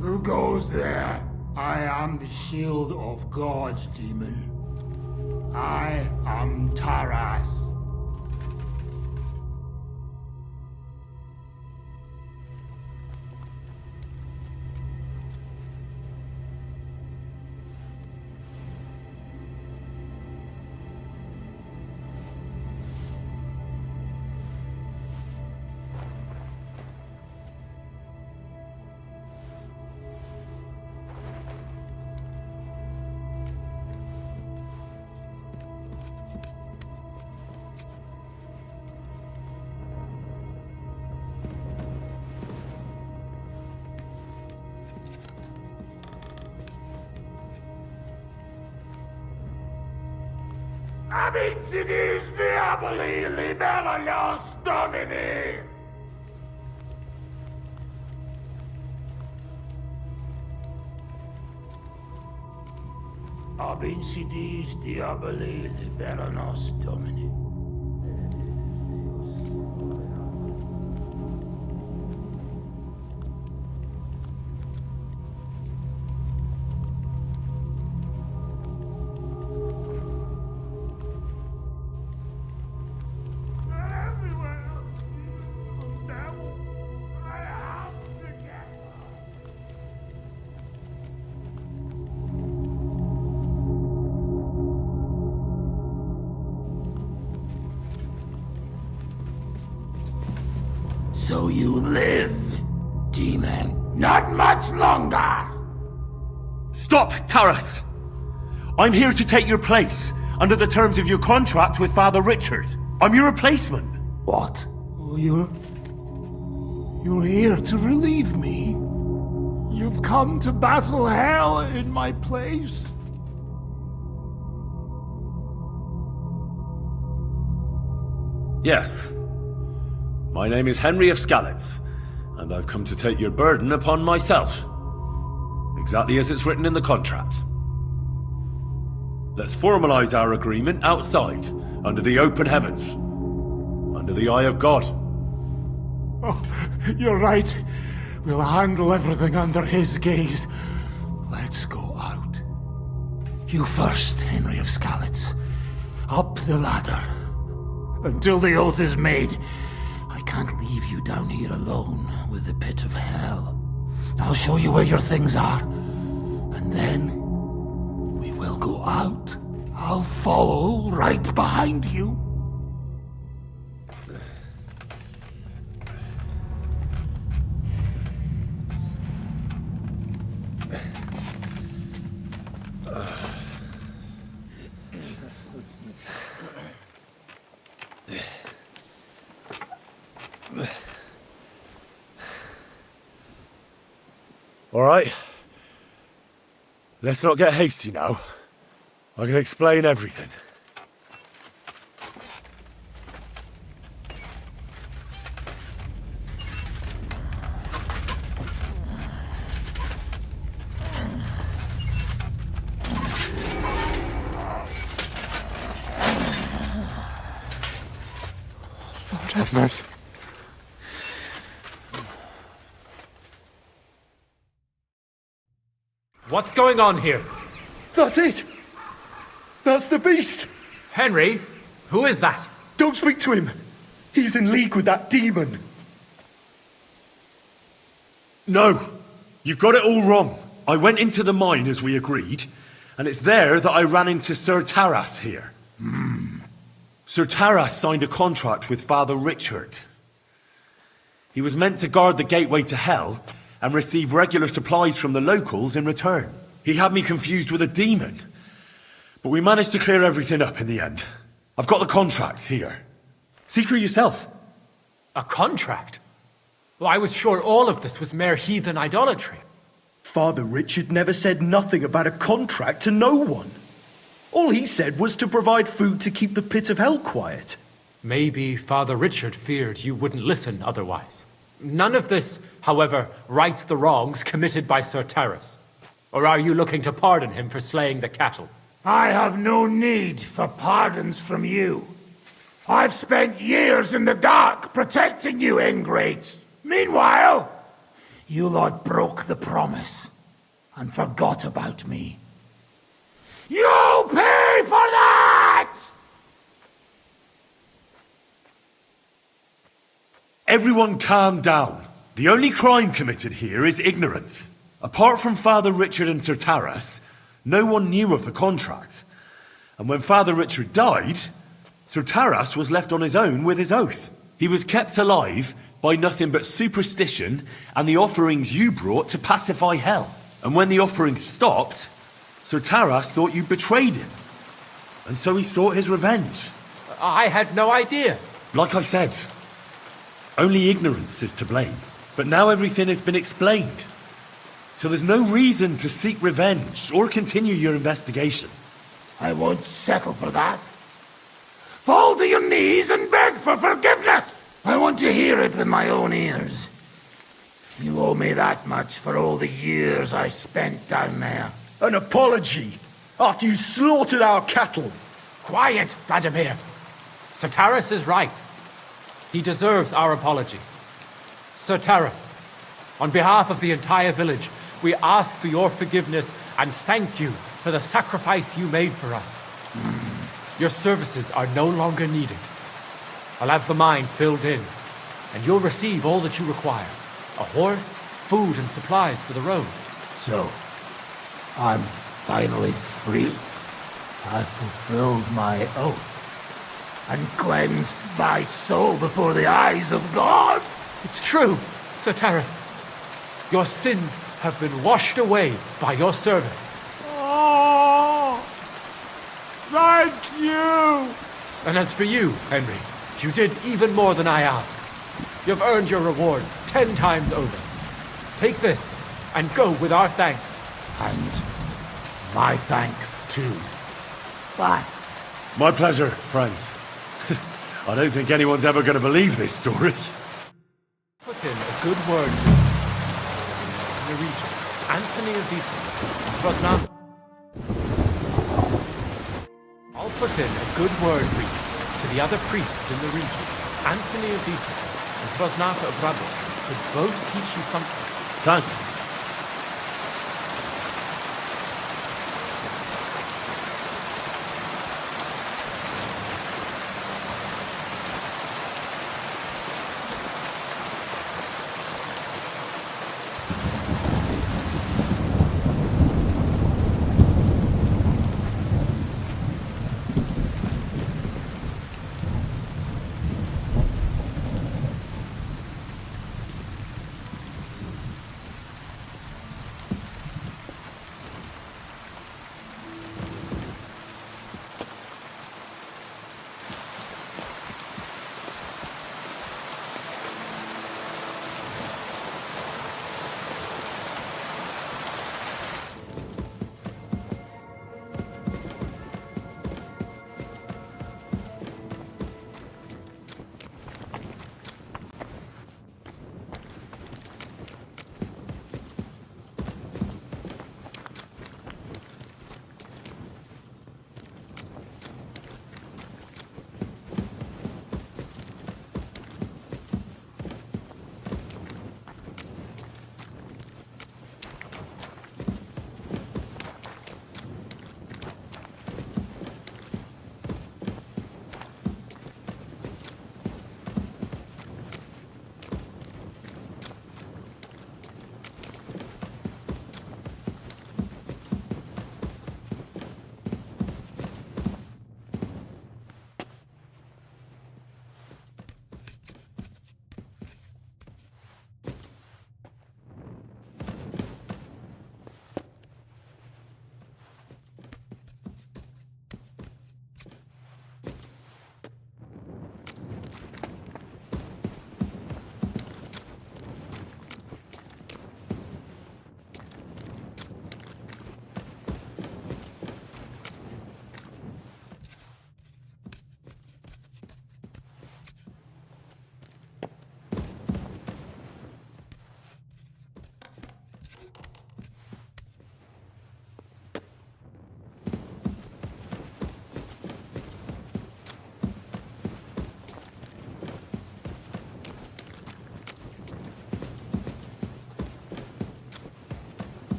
Who goes there? I am the shield of God, demon. I am Taras. Abitinis diaboli liberalos domini! Abitinis diaboli liberanos domini. So you live, demon. Not much longer. Stop, Taras! I'm here to take your place, under the terms of your contract with Father Richard. I'm your replacement. What? You're here to relieve me? You've come to battle hell in my place? Yes. My name is Henry of Skalitz, and I've come to take your burden upon myself. Exactly as it's written in the contract. Let's formalize our agreement outside, under the open heavens. Under the eye of God. Oh, you're right. We'll handle everything under his gaze. Let's go out. You first, Henry of Skalitz. Up the ladder. Until the oath is made. I can't leave you down here alone with the pit of hell. I'll show you where your things are. And then we will go out. I'll follow right behind you. All right. Let's not get hasty now. I can explain everything. Lord have mercy. What's going on here? That's it! That's the beast! Henry? Who is that? Don't speak to him! He's in league with that demon! No! You've got it all wrong. I went into the mine as we agreed, and it's there that I ran into Sir Taras here. Sir Taras signed a contract with Father Richard. He was meant to guard the gateway to hell and receive regular supplies from the locals in return. He had me confused with a demon. But we managed to clear everything up in the end. I've got the contract here. See for yourself. A contract? Well, I was sure all of this was mere heathen idolatry. Father Richard never said nothing about a contract to no one. All he said was to provide food to keep the pit of hell quiet. Maybe Father Richard feared you wouldn't listen otherwise. None of this, however, rights the wrongs committed by Sir Taras. Or are you looking to pardon him for slaying the cattle? I have no need for pardons from you. I've spent years in the dark protecting you, ingrates. Meanwhile, you lot broke the promise and forgot about me. You'll pay for that! Everyone calm down. The only crime committed here is ignorance. Apart from Father Richard and Sir Taras, no one knew of the contract. And when Father Richard died, Sir Taras was left on his own with his oath. He was kept alive by nothing but superstition and the offerings you brought to pacify hell. And when the offerings stopped, Sir Taras thought you betrayed him. And so he sought his revenge. I had no idea. Like I said, only ignorance is to blame. But now everything has been explained. So there's no reason to seek revenge or continue your investigation. I won't settle for that. Fall to your knees and beg for forgiveness! I want to hear it with my own ears. You owe me that much for all the years I spent down there. An apology? After you slaughtered our cattle? Quiet, Vladimir. Sir Taras is right. He deserves our apology. Sir Taras, on behalf of the entire village, we ask for your forgiveness and thank you for the sacrifice you made for us. Your services are no longer needed. I'll have the mine filled in, and you'll receive all that you require. A horse, food, and supplies for the road. So, I'm finally free. I've fulfilled my oath and cleansed my soul before the eyes of God. It's true, Sir Taras. Your sins have been washed away by your service. Oh, thank you. And as for you, Henry, you did even more than I asked. You've earned your reward 10 times over. Take this and go with our thanks. And my thanks too. Bye. My pleasure, friends. I don't think anyone's ever going to believe this story. Put in a good word in the region. Anthony of Decent. Trosna. I'll put in a good word for you to the other priests in the region. Anthony of Decent and Trosnata of Rabble could both teach you something. Thanks.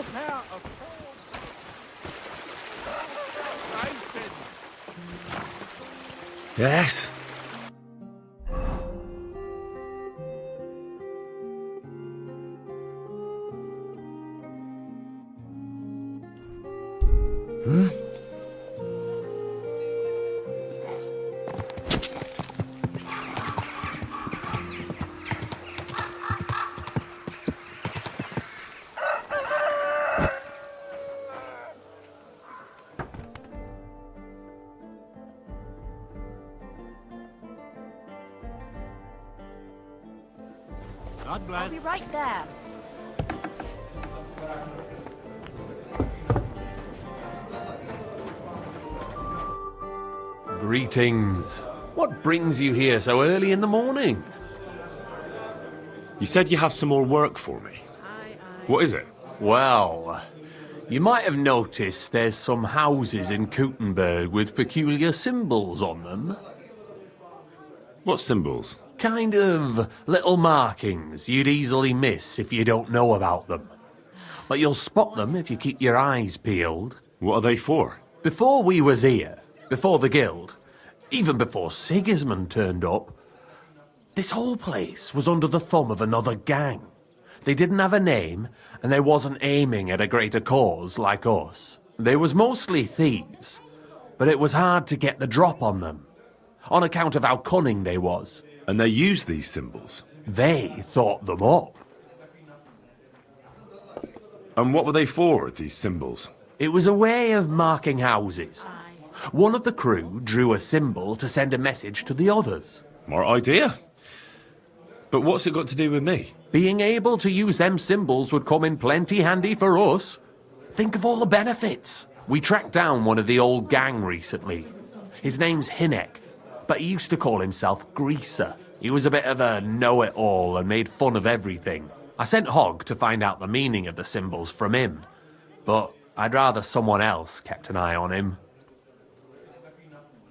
help? Yes? Huh? God bless. I'll be right there. Greetings. What brings you here so early in the morning? You said you have some more work for me. What is it? Well, you might have noticed there's some houses in Kuttenberg with peculiar symbols on them. What symbols? Kind of little markings you'd easily miss if you don't know about them. But you'll spot them if you keep your eyes peeled. What are they for? Before we was here, before the guild, even before Sigismund turned up, this whole place was under the thumb of another gang. They didn't have a name, and they wasn't aiming at a greater cause like us. They was mostly thieves, but it was hard to get the drop on them, on account of how cunning they was. And they used these symbols? They thought them up. And what were they for, these symbols? It was a way of marking houses. One of the crew drew a symbol to send a message to the others. More idea. But what's it got to do with me? Being able to use them symbols would come in plenty handy for us. Think of all the benefits. We tracked down one of the old gang recently. His name's Hinek, but he used to call himself Greaser. He was a bit of a know-it-all and made fun of everything. I sent Hogg to find out the meaning of the symbols from him, but I'd rather someone else kept an eye on him.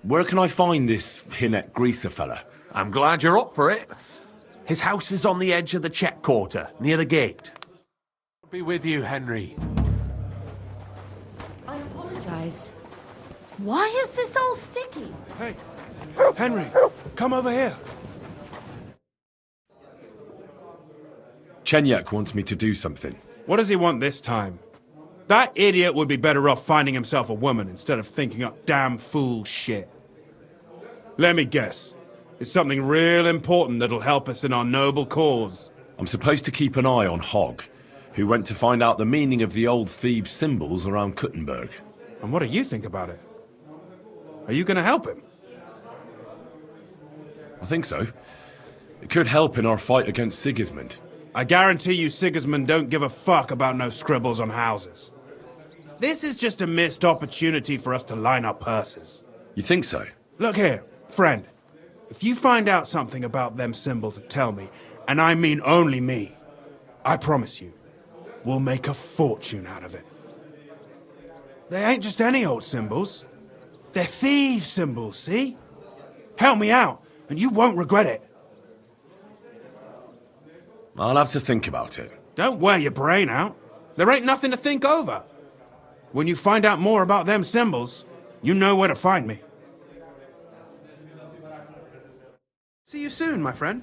Where can I find this Hinek Greaser fella? I'm glad you're up for it. His house is on the edge of the check quarter, near the gate. I'll be with you, Henry. I apologize. Why is this all sticky? Hey, Henry, come over here. Chenyak wants me to do something. What does he want this time? That idiot would be better off finding himself a woman instead of thinking up damn fool shit. Let me guess. It's something real important that'll help us in our noble cause. I'm supposed to keep an eye on Hogg, who went to find out the meaning of the old thieves' symbols around Kuttenberg. And what do you think about it? Are you gonna help him? I think so. It could help in our fight against Sigismund. I guarantee you Sigismund don't give a fuck about no scribbles on houses. This is just a missed opportunity for us to line our purses. You think so? Look here, friend. If you find out something about them symbols, tell me, and I mean only me. I promise you, we'll make a fortune out of it. They ain't just any old symbols. They're thieves' symbols, see? Help me out, and you won't regret it. I'll have to think about it. Don't wear your brain out. There ain't nothing to think over. When you find out more about them symbols, you know where to find me. See you soon, my friend.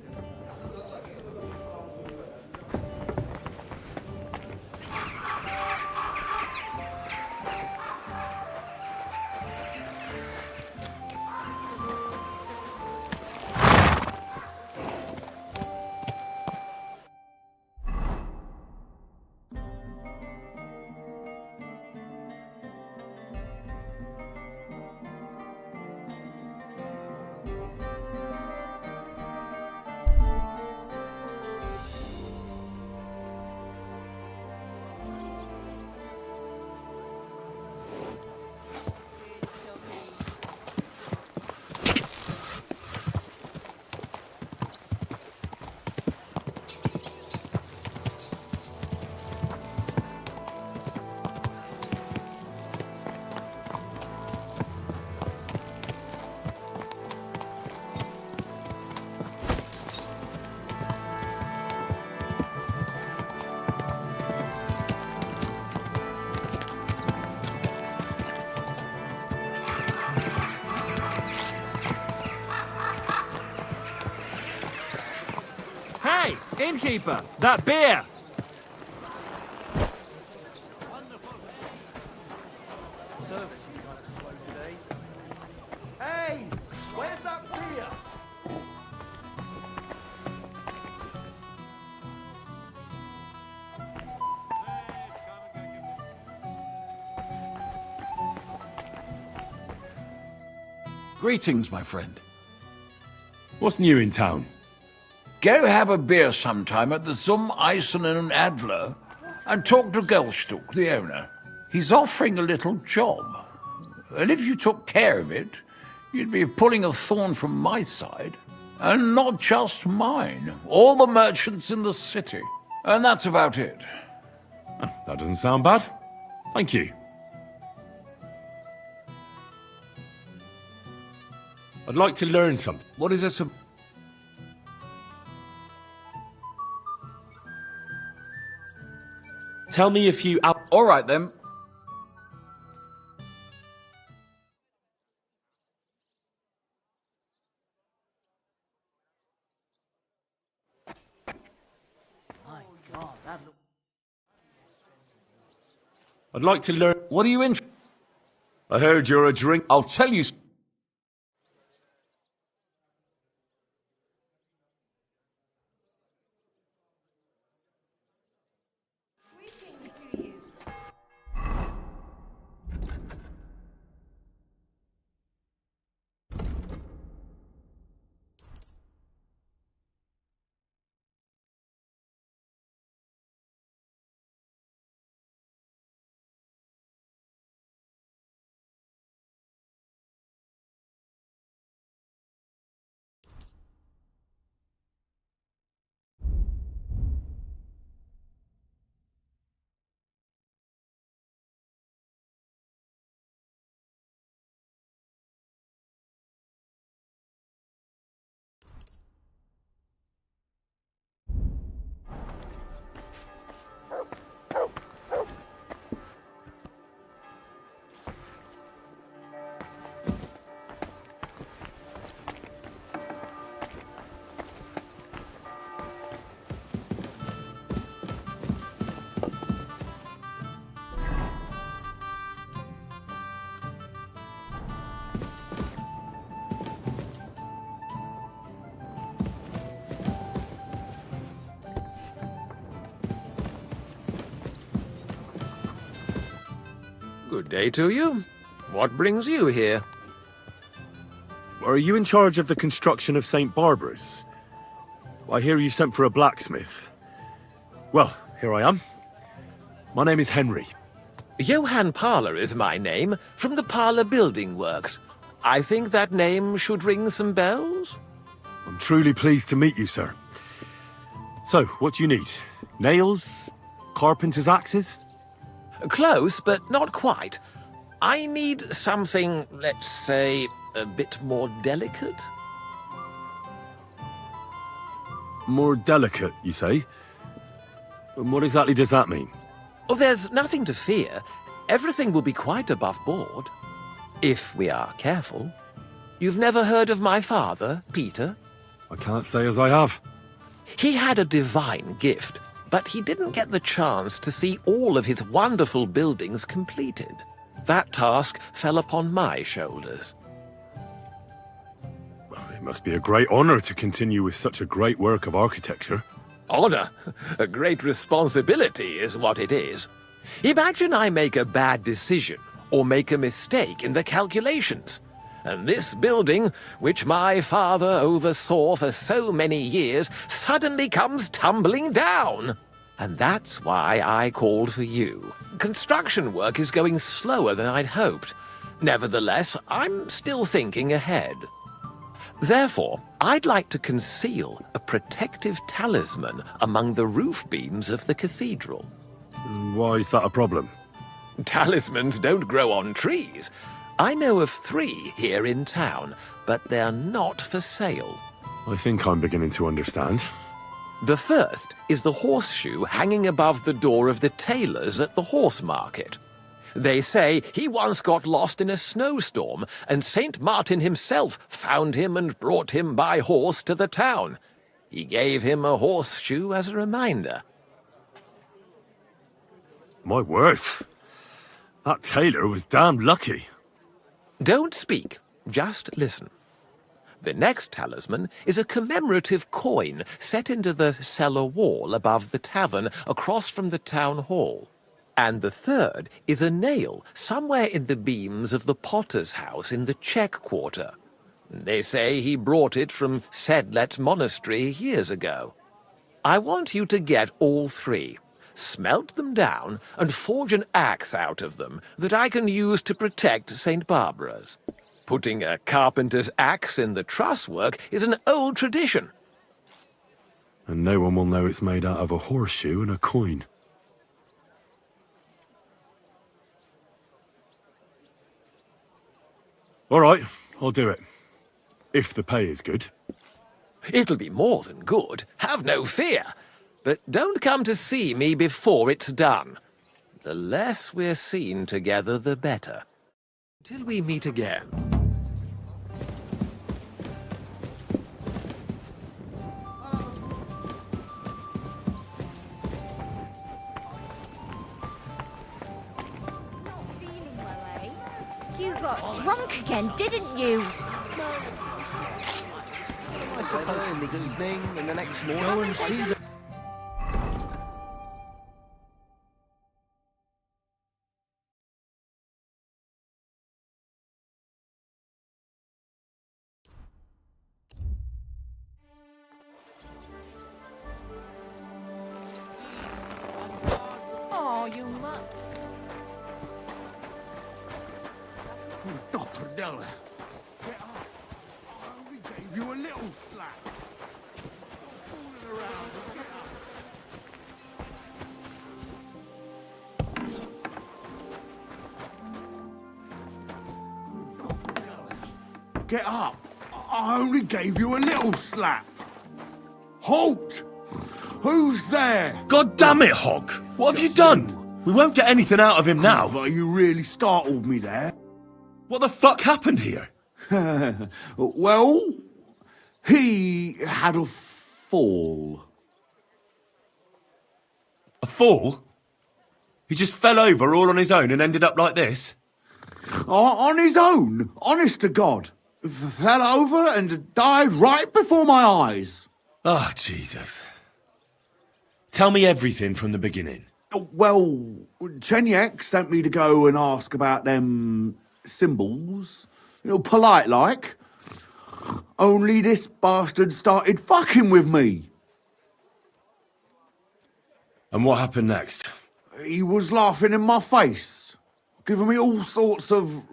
Innkeeper, that beer! Service is kind of slow today. Hey, where's that beer? Greetings, my friend. What's new in town? Go have a beer sometime at the Zum Eisen and Adler and talk to Gelstuck, the owner. He's offering a little job. And if you took care of it, you'd be pulling a thorn from my side. And not just mine. All the merchants in the city. And that's about it. That doesn't sound bad. Thank you. I'd like to learn something. What is this? Tell me if you... All right, then. I'd like to learn... What are you in? I heard you're a drink... I'll tell you... Good day to you. What brings you here? Are you in charge of the construction of St. Barbara's? I hear you sent for a blacksmith. Well, here I am. My name is Henry. Johann Parler is my name, from the Parler Building Works. I think that name should ring some bells? I'm truly pleased to meet you, sir. So, what do you need? Nails? Carpenter's axes? Close, but not quite. I need something, let's say, a bit more delicate. More delicate, you say? And what exactly does that mean? Oh, there's nothing to fear. Everything will be quite above board. If we are careful. You've never heard of my father, Peter? I can't say as I have. He had a divine gift, but he didn't get the chance to see all of his wonderful buildings completed. That task fell upon my shoulders. Well, it must be a great honor to continue with such a great work of architecture. Honor? A great responsibility is what it is. Imagine I make a bad decision or make a mistake in the calculations. And this building, which my father oversaw for so many years, suddenly comes tumbling down. And that's why I called for you. Construction work is going slower than I'd hoped. Nevertheless, I'm still thinking ahead. Therefore, I'd like to conceal a protective talisman among the roof beams of the cathedral. Why is that a problem? Talismans don't grow on trees. I know of 3 here in town, but they're not for sale. I think I'm beginning to understand. The first is the horseshoe hanging above the door of the tailor's at the horse market. They say he once got lost in a snowstorm, and St. Martin himself found him and brought him by horse to the town. He gave him a horseshoe as a reminder. My word. That tailor was damn lucky. Don't speak, just listen. The next talisman is a commemorative coin set into the cellar wall above the tavern across from the town hall. And the third is a nail somewhere in the beams of the potter's house in the Czech quarter. They say he brought it from Sedlet Monastery years ago. I want you to get all three, smelt them down, and forge an axe out of them that I can use to protect St. Barbara's. Putting a carpenter's axe in the truss work is an old tradition. And no one will know it's made out of a horseshoe and a coin. All right, I'll do it. If the pay is good. It'll be more than good, have no fear. But don't come to see me before it's done. The less we're seen together, the better. Till we meet again. You got drunk again, didn't you? I suppose in the evening and the next morning. Go and see the... Oh, you mutt. Dopperdella. Get up. I only gave you a little slap. Fooling around. Get up. Get up. I only gave you a little slap. Halt! Who's there? God damn it, Hog! What have you done? We won't get anything out of him now. You really startled me there. What the fuck happened here? Well, he had a fall. A fall? He just fell over all on his own and ended up like this? On his own, honest to God. Fell over and died right before my eyes. Oh, Jesus. Tell me everything from the beginning. Well, Chenyek sent me to go and ask about them symbols, polite like. Only this bastard started fucking with me. And what happened next? He was laughing in my face, giving me all sorts of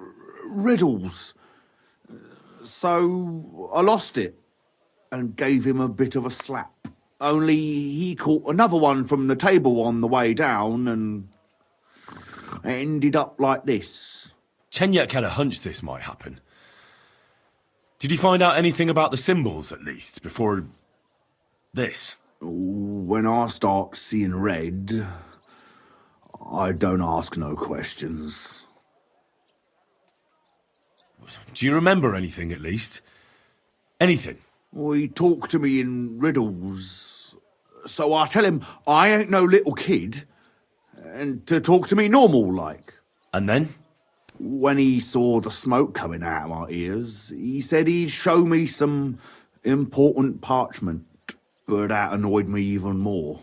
riddles. So I lost it and gave him a bit of a slap. Only he caught another one from the table on the way down and it ended up like this. Chenyek had a hunch this might happen. Did you find out anything about the symbols, at least, before this? When I start seeing red, I don't ask no questions. Do you remember anything, at least? Anything? Well, he talked to me in riddles. So I tell him I ain't no little kid, and to talk to me normal like. And then? When he saw the smoke coming out of my ears, he said he'd show me some important parchment, but that annoyed me even more.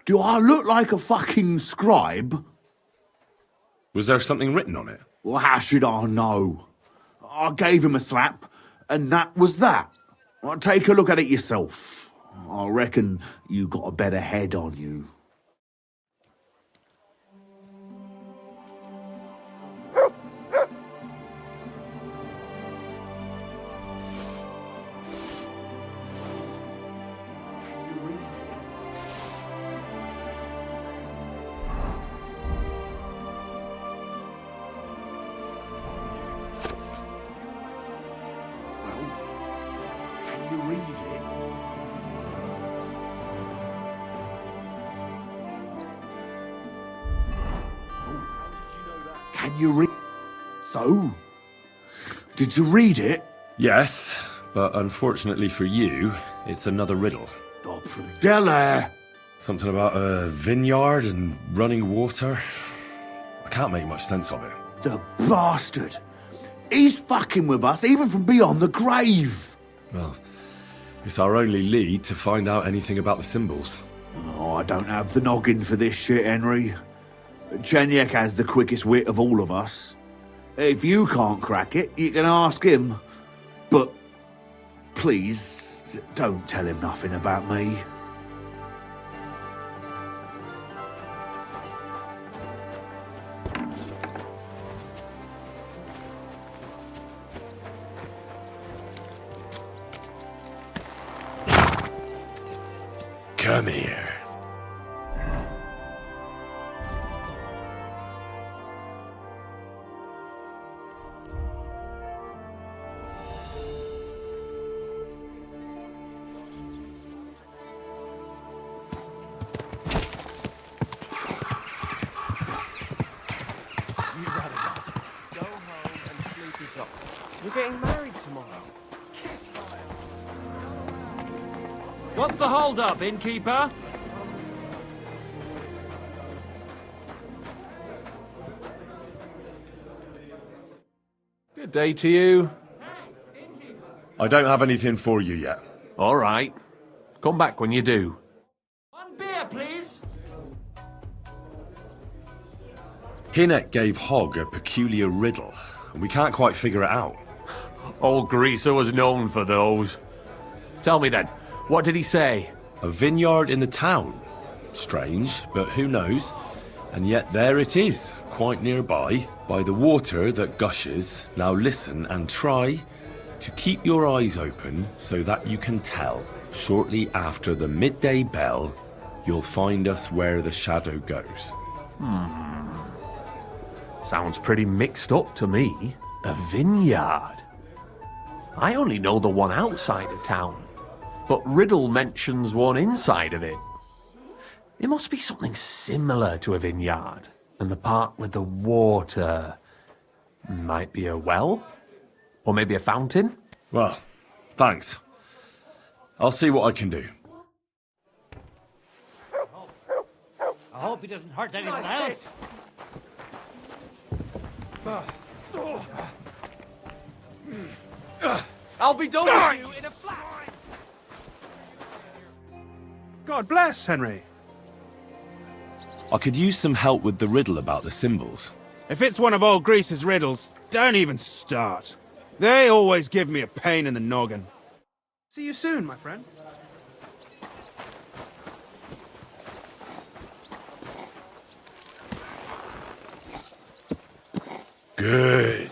Do I look like a fucking scribe? Was there something written on it? Well, how should I know? I gave him a slap, and that was that. Take a look at it yourself. I reckon you got a better head on you. Can you read? So, did you read it? Yes, but unfortunately for you, It's another riddle. Oh, Della! Something about a vineyard and running water. I can't make much sense of it. The bastard! He's fucking with us, even from beyond the grave! Well, it's our only lead to find out anything about the symbols. Oh, I don't have the noggin for this shit, Henry. Chenyek has the quickest wit of all of us. If you can't crack it, you can ask him. But please, don't tell him nothing about me. Come here. You're getting married tomorrow. What's the hold-up, innkeeper? Good day to you. I don't have anything for you yet. All right. Come back when you do. One beer, please. Hinek gave Hogg a peculiar riddle, and we can't quite figure it out. Old Greaser was known for those. Tell me then, what did he say? A vineyard in the town. Strange, but who knows? And yet there it is, quite nearby, by the water that gushes. Now listen and try to keep your eyes open so that you can tell. Shortly after the midday bell, you'll find us where the shadow goes. Sounds pretty mixed up to me. A vineyard. I only know the one outside of town, but Riddle mentions one inside of it. It must be something similar to a vineyard, and the part with the water might be a well? Or maybe a fountain? Well, thanks. I'll see what I can do. I hope he doesn't hurt anyone else. I'll be done with you in a flash. God bless, Henry. I could use some help with the riddle about the symbols. If it's one of old Grease's riddles, don't even start. They always give me a pain in the noggin. See you soon, my friend. Good.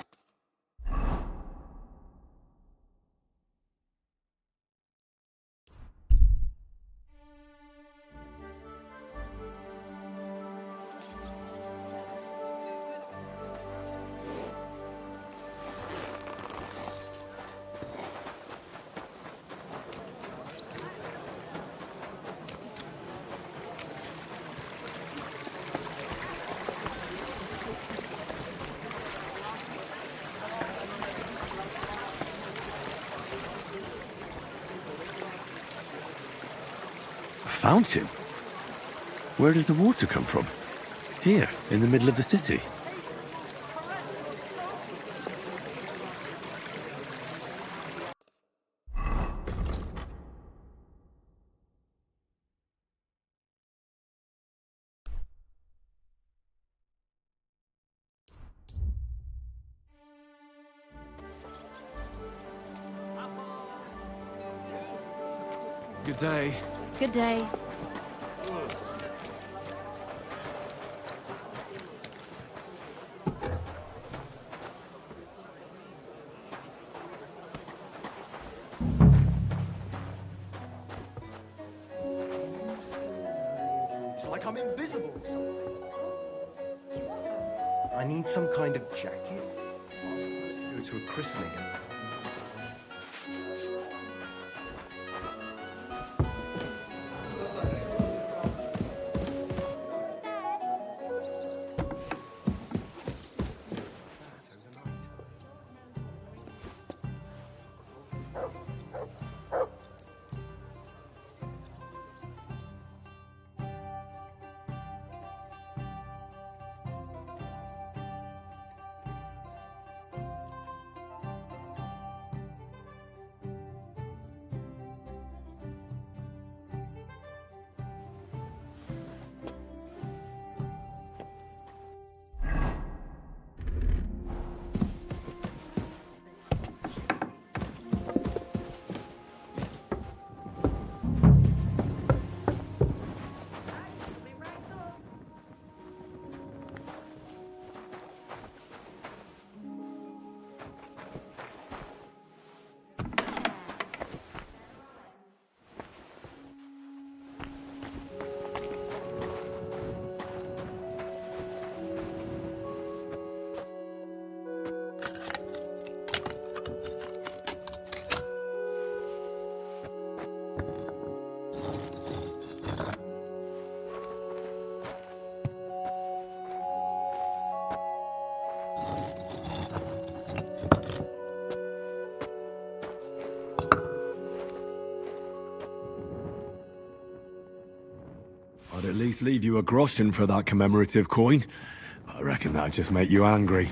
Fountain? Where does the water come from? Here, in the middle of the city. Good day. Good day. It's like I'm invisible. I need some kind of jacket. Go to a christening. just leave you a groschen for that commemorative coin. I reckon that'd just make you angry.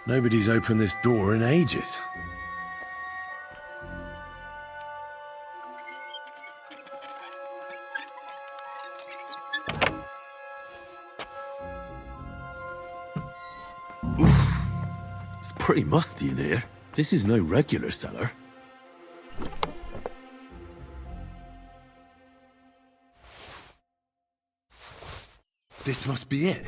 Nobody's opened this door in ages. Oof. It's pretty musty in here. This is no regular cellar. This must be it.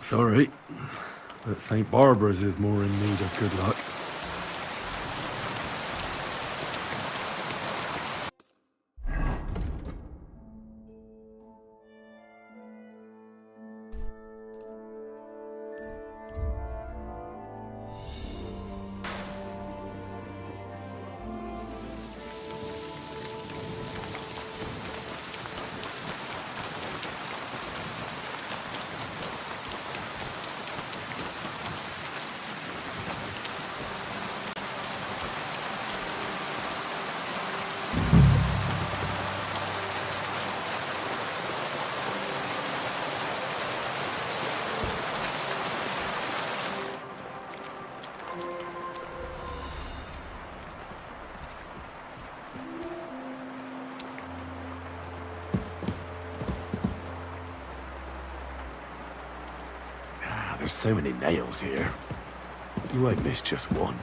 Sorry, but St. Barbara's is more in need of good luck. There's so many nails here. You won't miss just one.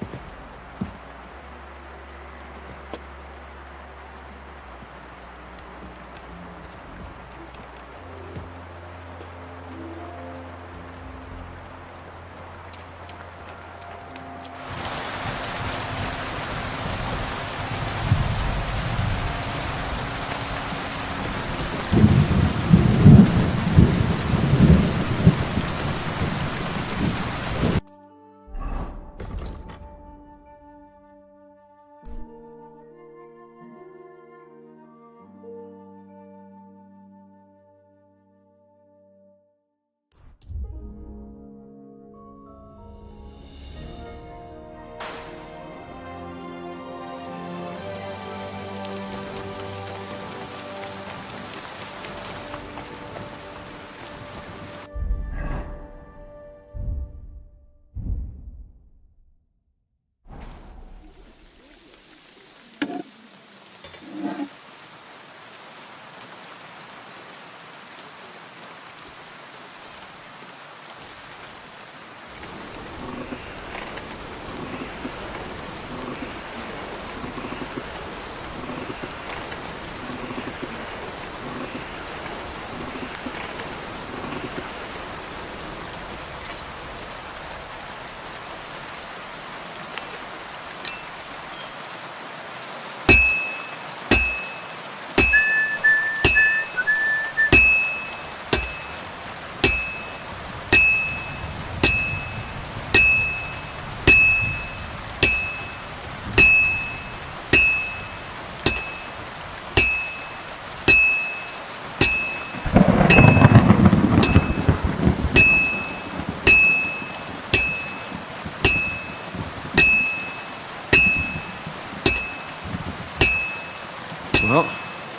Well,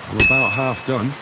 I'm about half done.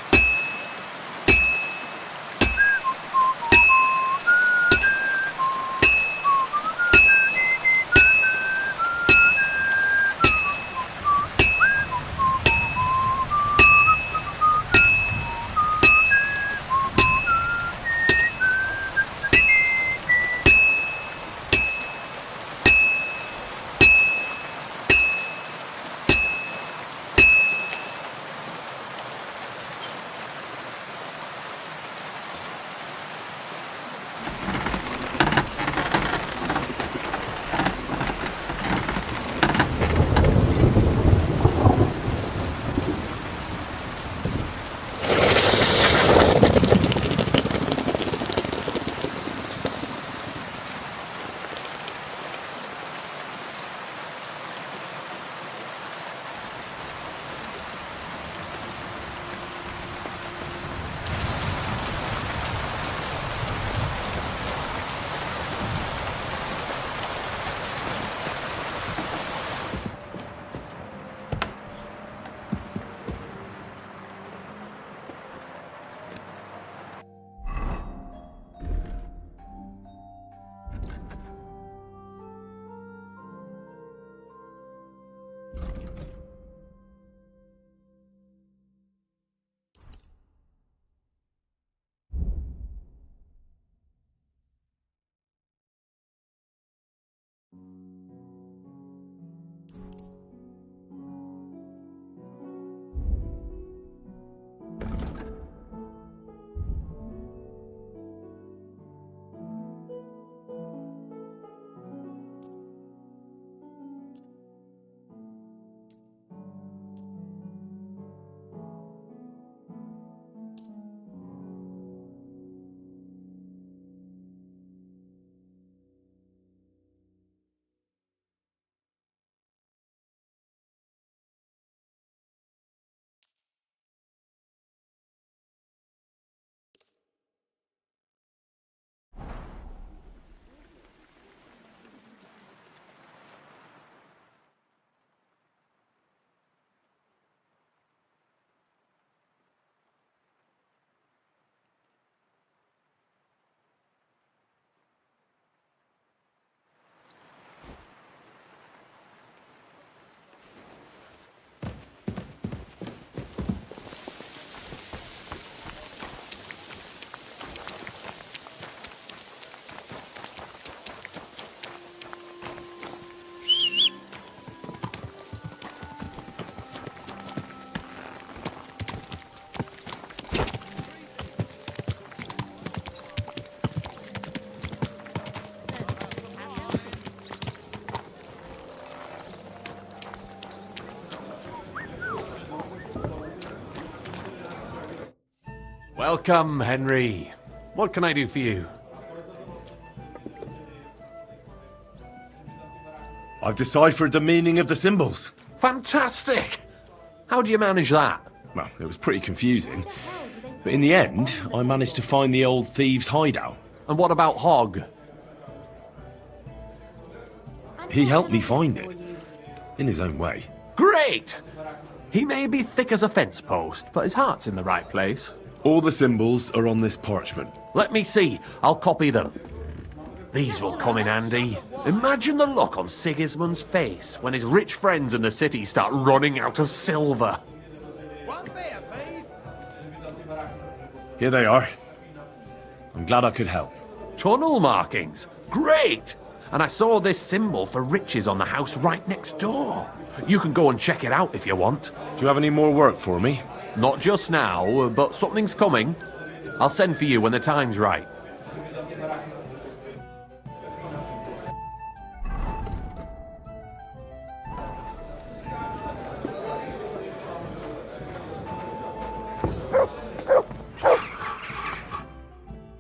Welcome, Henry. What can I do for you? I've deciphered the meaning of the symbols. Fantastic! How do you manage that? Well, it was pretty confusing. But in the end, I managed to find the old thieves' hideout. And what about Hogg? He helped me find it. In his own way. Great! He may be thick as a fence post, but his heart's in the right place. All the symbols are on this parchment. Let me see. I'll copy them. These will come in handy. Imagine the look on Sigismund's face when his rich friends in the city start running out of silver. Here they are. I'm glad I could help. Tunnel markings. Great! And I saw this symbol for riches on the house right next door. You can go and check it out if you want. Do you have any more work for me? Not just now, but something's coming. I'll send for you when the time's right.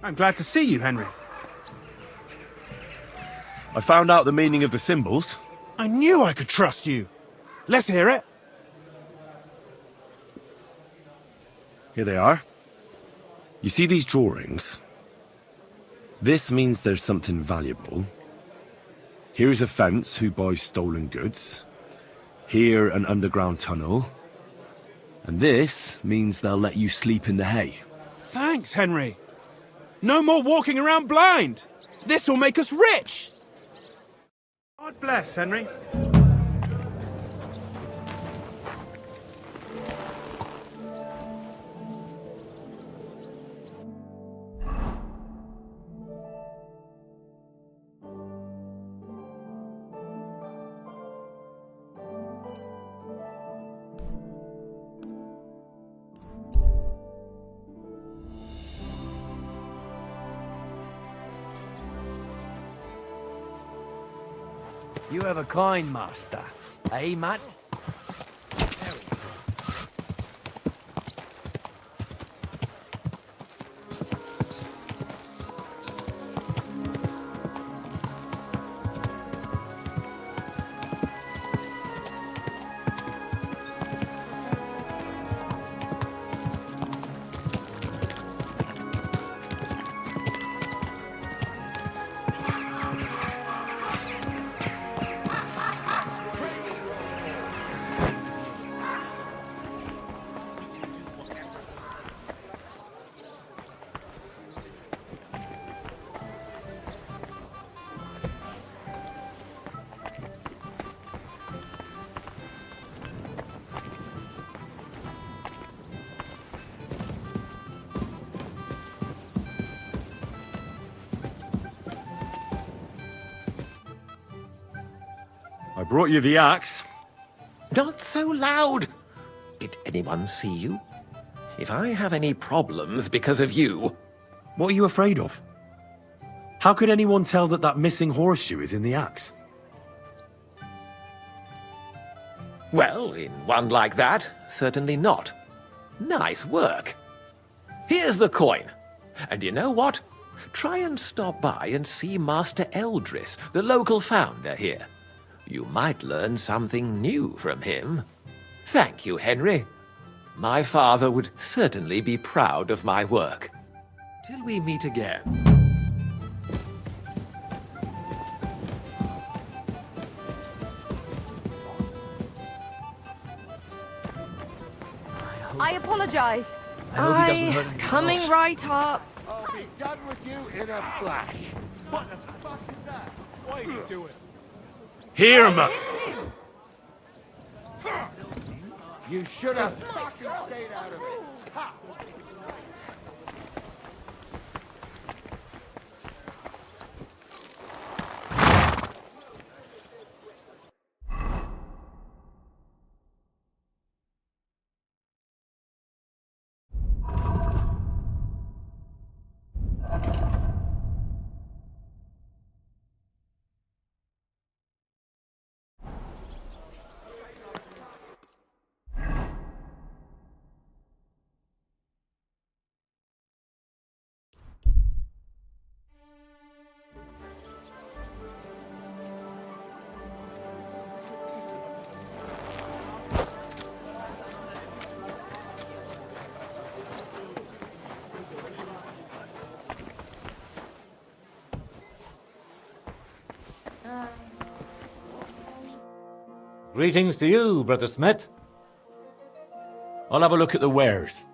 I'm glad to see you, Henry. I found out the meaning of the symbols. I knew I could trust you. Let's hear it. Here they are. You see these drawings? This means there's something valuable. Here's a fence who buys stolen goods. Here, an underground tunnel. And this means they'll let you sleep in the hay. Thanks, Henry. No more walking around blind. This will make us rich. God bless, Henry. You have a kind master, eh, Matt? I brought you the axe. Not so loud! Did anyone see you? If I have any problems because of you... What are you afraid of? How could anyone tell that that missing horseshoe is in the axe? Well, in one like that, certainly not. Nice work. Here's the coin. And you know what? Try and stop by and see Master Eldris, the local founder here. You might learn something new from him. Thank you, Henry. My father would certainly be proud of my work. Till we meet again. I apologize. I hope he doesn't hurt anyone coming else. right up. I'll be done with you in a flash. What the fuck is that? Why are you doing? Here, Matt! You should have fucking stayed out of it. Ha! Greetings to you, Brother Smith. I'll have a look at the wares.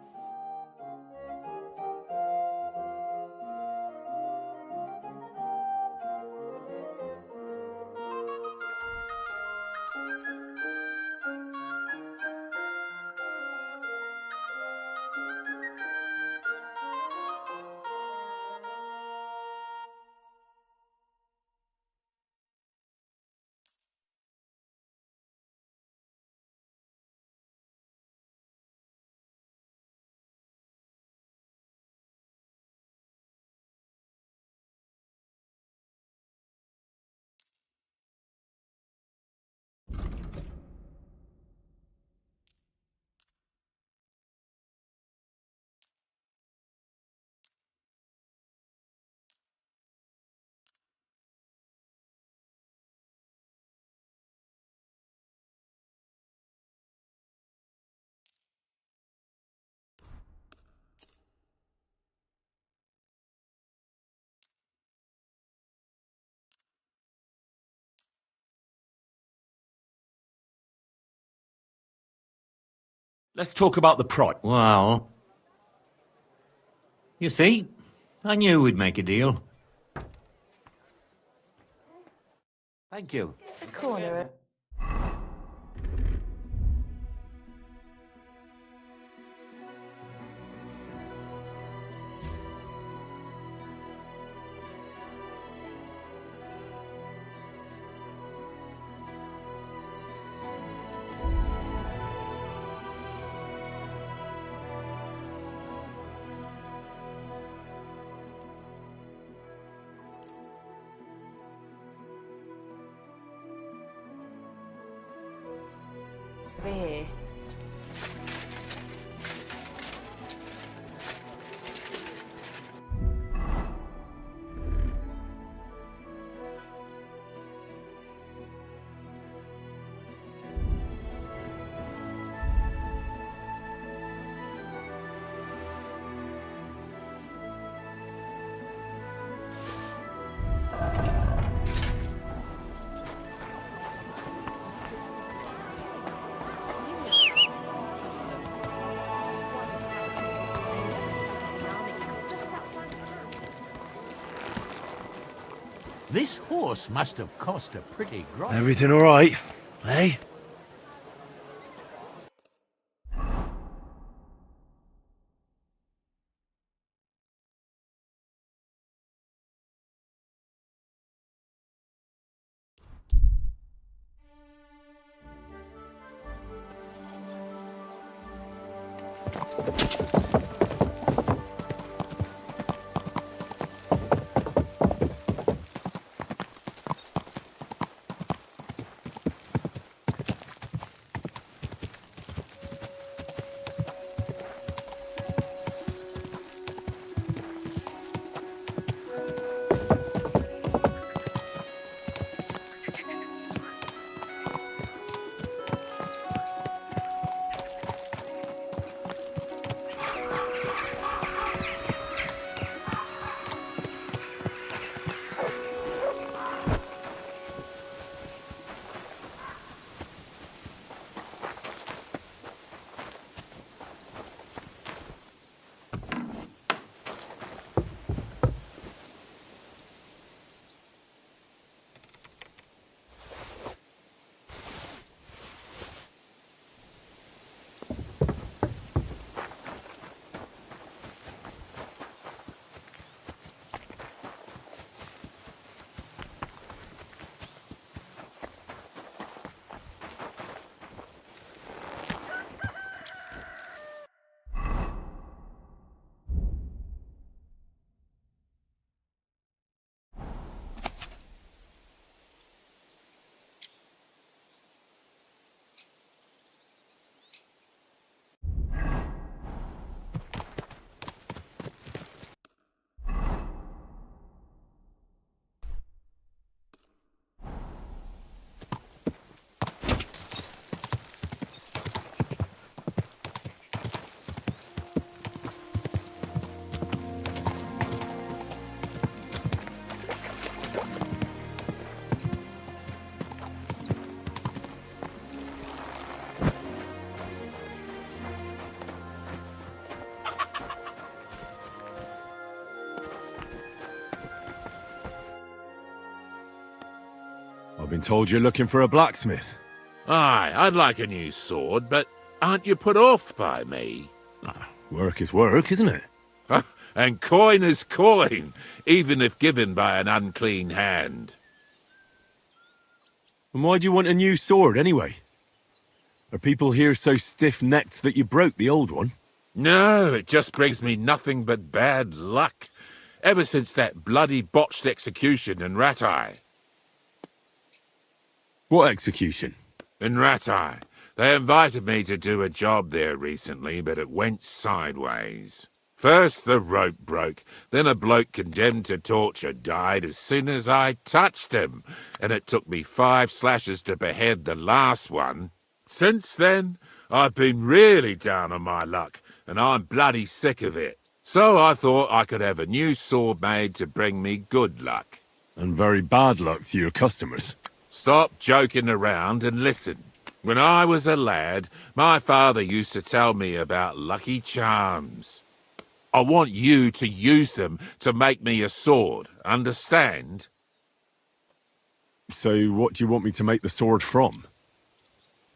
Let's talk about the price. Well, you see, I knew we'd make a deal. Thank you. The corner. Over here. This horse must have cost a pretty grot. Everything all right, eh? been told you're looking for a blacksmith. Aye, I'd like a new sword, but aren't you put off by me? Work is work, isn't it? And coin is coin, even if given by an unclean hand. And why do you want a new sword, anyway? Are people here so stiff-necked that you broke the old one? No, it just brings me nothing but bad luck. Ever since that bloody botched execution in Ratai. What execution? In Ratai. They invited me to do a job there recently, but it went sideways. First the rope broke, then a bloke condemned to torture died as soon as I touched him, and it took me 5 slashes to behead the last one. Since then, I've been really down on my luck, and I'm bloody sick of it. So I thought I could have a new sword made to bring me good luck. And very bad luck to your customers. Stop joking around and listen. When I was a lad, my father used to tell me about lucky charms. I want you to use them to make me a sword, understand? So what do you want me to make the sword from?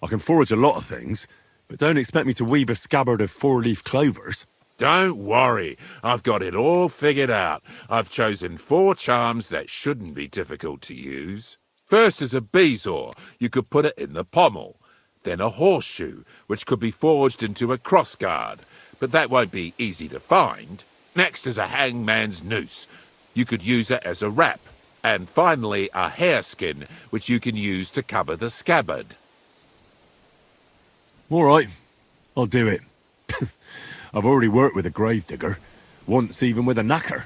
I can forge a lot of things, but don't expect me to weave a scabbard of 4-leaf clovers. Don't worry, I've got it all figured out. I've chosen 4 charms that shouldn't be difficult to use. First is a bezoar, you could put it in the pommel. Then a horseshoe, which could be forged into a crossguard, but that won't be easy to find. Next is a hangman's noose. You could use it as a wrap. And finally, a hareskin, which you can use to cover the scabbard. All right, I'll do it. I've already worked with a gravedigger, once even with a knacker.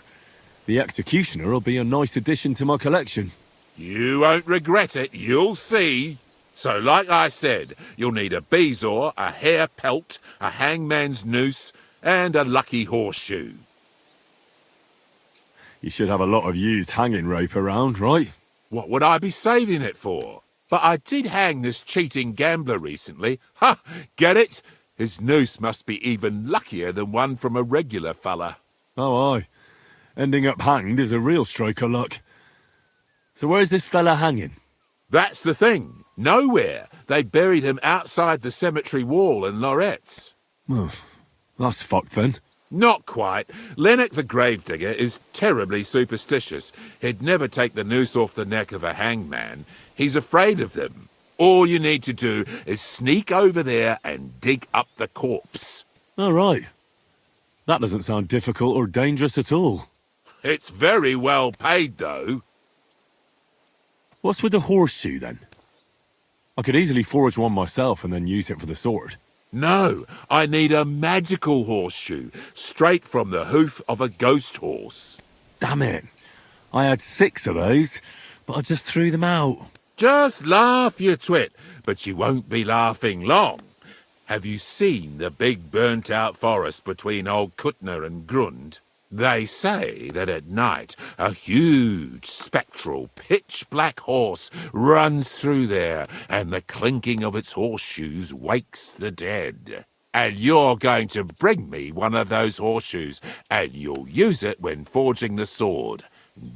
The executioner will be a nice addition to my collection. You won't regret it, you'll see. So like I said, you'll need a bezoar, a hair pelt, a hangman's noose, and a lucky horseshoe. You should have a lot of used hanging rope around, right? What would I be saving it for? But I did hang this cheating gambler recently. Ha! Get it? His noose must be even luckier than one from a regular fella. Oh, aye. Ending up hanged is a real stroke of luck. So where's this fella hanging? That's the thing. Nowhere. They buried him outside the cemetery wall in Loretz. Oh, that's fucked then. Not quite. Lennox the gravedigger is terribly superstitious. He'd never take the noose off the neck of a hangman. He's afraid of them. All you need to do is sneak over there and dig up the corpse. All right. That doesn't sound difficult or dangerous at all. It's very well paid, though. What's with the horseshoe, then? I could easily forge one myself and then use it for the sword. No, I need a magical horseshoe, straight from the hoof of a ghost horse. Damn it. I had 6 of those, but I just threw them out. Just laugh, you twit, but you won't be laughing long. Have you seen the big burnt-out forest between old Kuttner and Grund? They say that at night a huge, spectral, pitch-black horse runs through there, and the clinking of its horseshoes wakes the dead. And you're going to bring me one of those horseshoes, and you'll use it when forging the sword.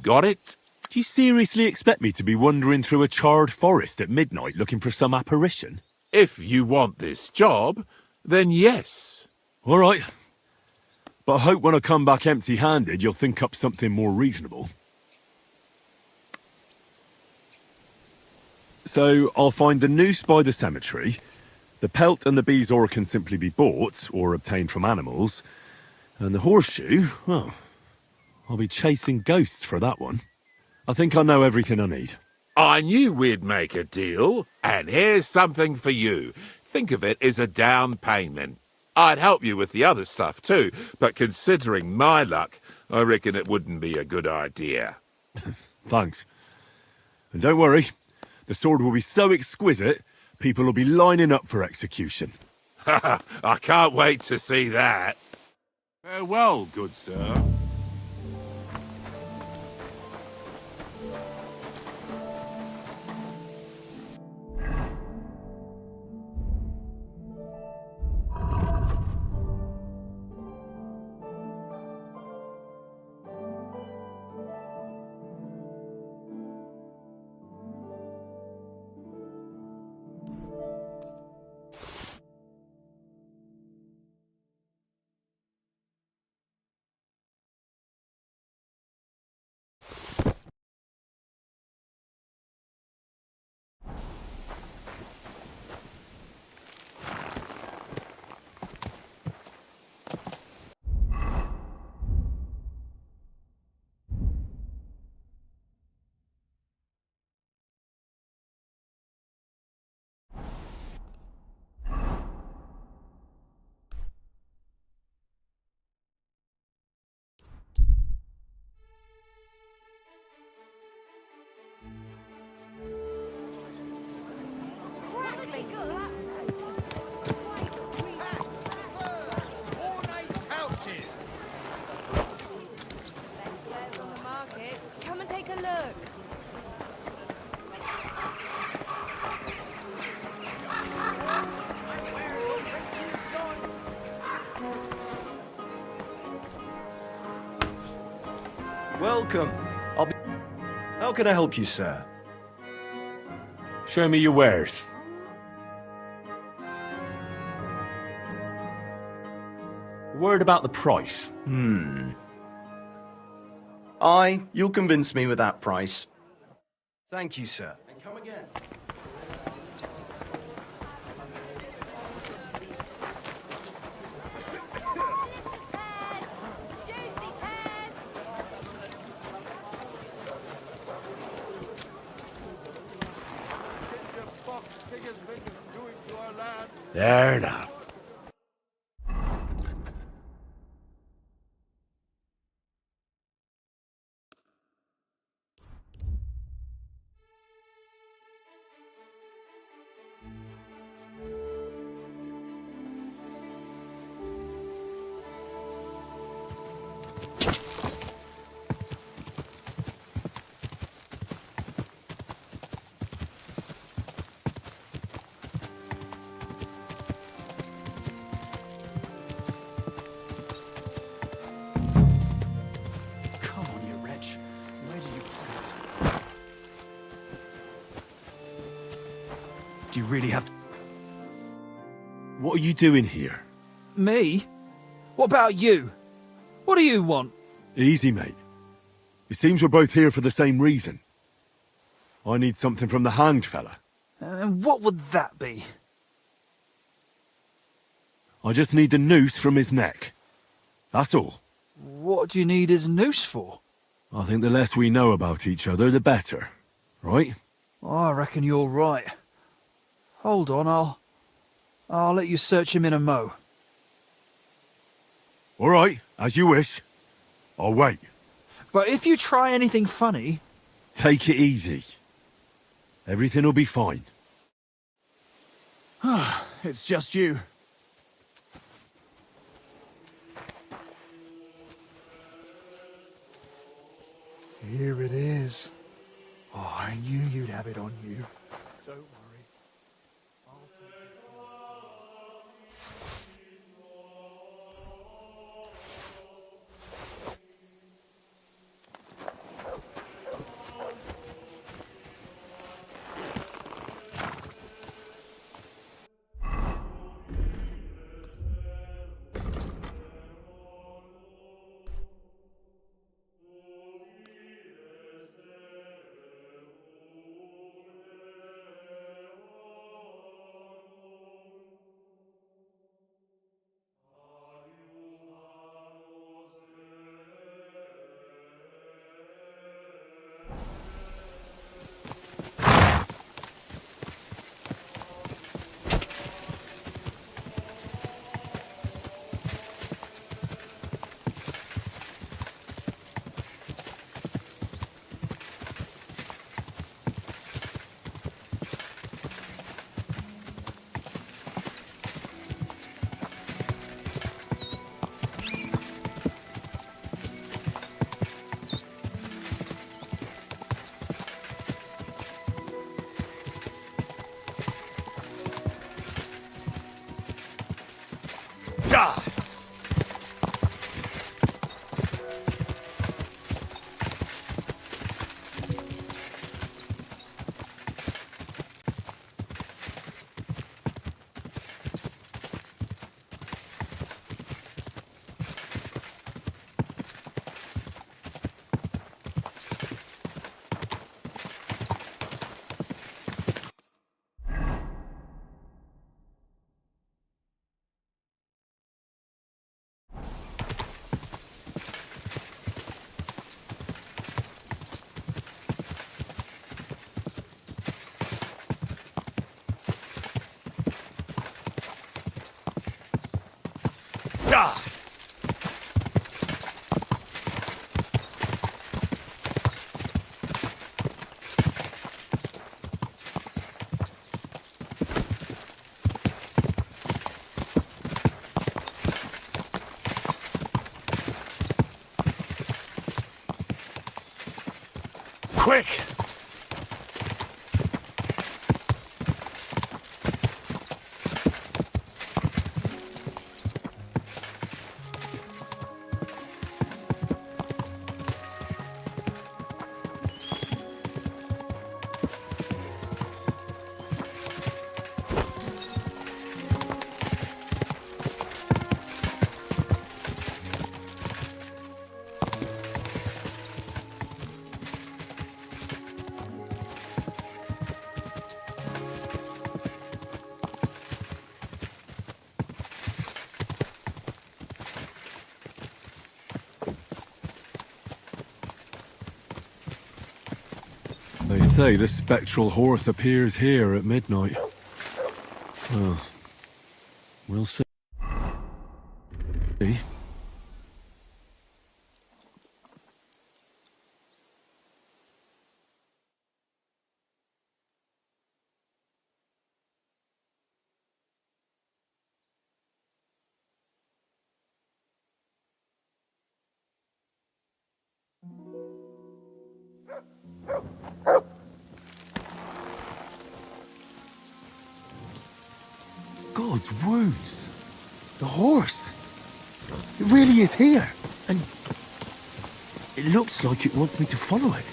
Got it? Do you seriously expect me to be wandering through a charred forest at midnight looking for some apparition? If you want this job, then yes. All right. But I hope when I come back empty-handed, you'll think up something more reasonable. So, I'll find the noose by the cemetery. The pelt and the bezoar can simply be bought, or obtained from animals. And the horseshoe, well, I'll be chasing ghosts for that one. I think I know everything I need. I knew we'd make a deal, and here's something for you. Think of it as a down payment. I'd help you with the other stuff too, but considering my luck, I reckon it wouldn't be a good idea. Thanks. And don't worry, the sword will be so exquisite, people will be lining up for execution. I can't wait to see that. Farewell, good sir. Welcome. How can I help you, sir? Show me your wares. Word about the price. Aye, you'll convince me with that price. Thank you, sir. And come again. There now. Come on, you wretch. Where did you put it? Do you really have to... What are you doing here? Me? What about you? What do you want? Easy, mate. It seems we're both here for the same reason. I need something from the hanged fella. And what would that be? I just need the noose from his neck. That's all. What do you need his noose for? I think the less we know about each other, the better. Right? I reckon you're right. Hold on, I'll let you search him in a mo. All right, as you wish. I'll wait. But if you try anything funny... Take it easy. Everything'll be fine. It's just you. Here it is. Oh, I knew you'd have it on you. Don't worry. Quick! They say the spectral horse appears here at midnight. Well, we'll see. God's wounds! The horse! It really is here! And it looks like it wants me to follow it.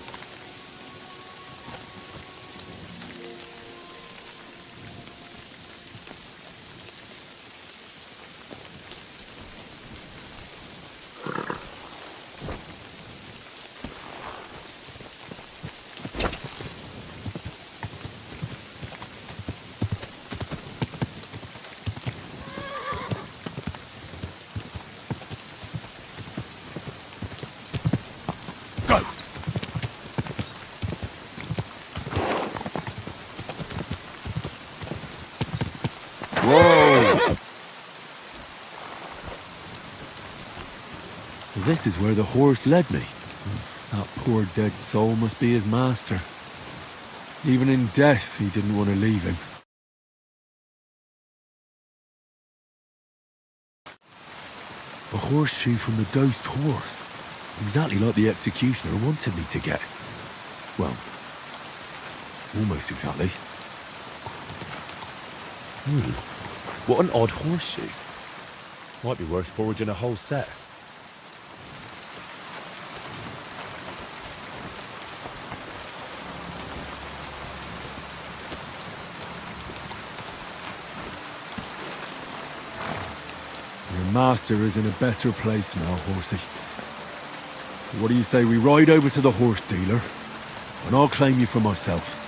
Whoa! So this is where the horse led me. That poor dead soul must be his master. Even in death, he didn't want to leave him. A horseshoe from the ghost horse. Exactly like the executioner wanted me to get. Well, almost exactly. What an odd horseshoe. Might be worth foraging a whole set. Your master is in a better place now, horsey. What do you say we ride over to the horse dealer, and I'll claim you for myself?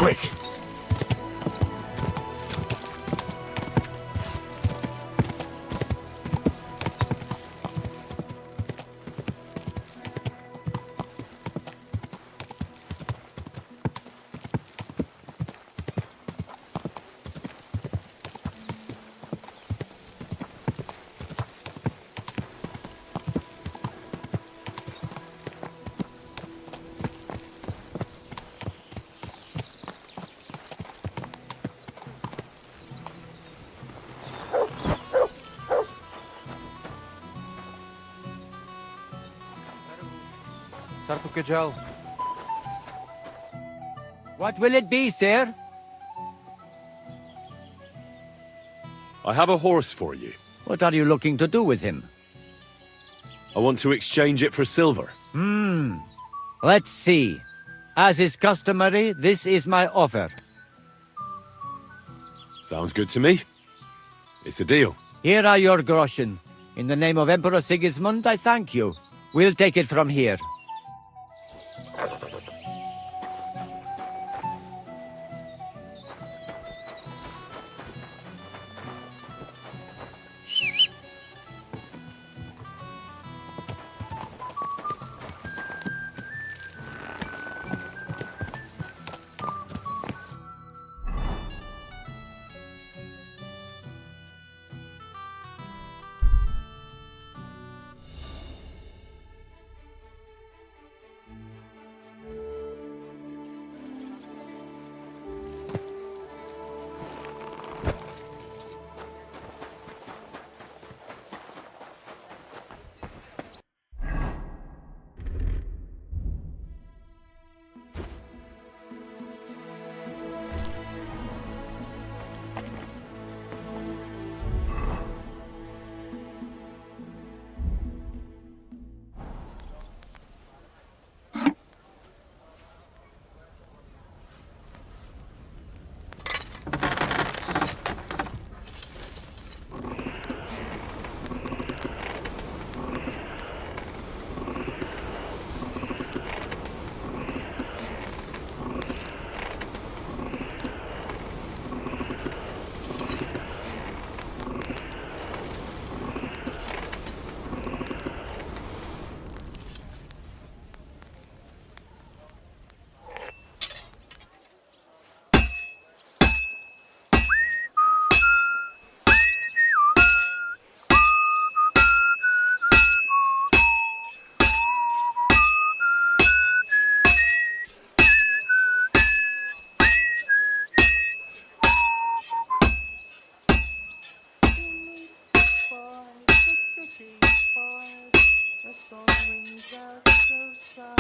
quick. What will it be, sir? I have a horse for you. What are you looking to do with him? I want to exchange it for silver. Let's see. As is customary, this is my offer. Sounds good to me. It's a deal. Here are your groschen. In the name of Emperor Sigismund, I thank you. We'll take it from here.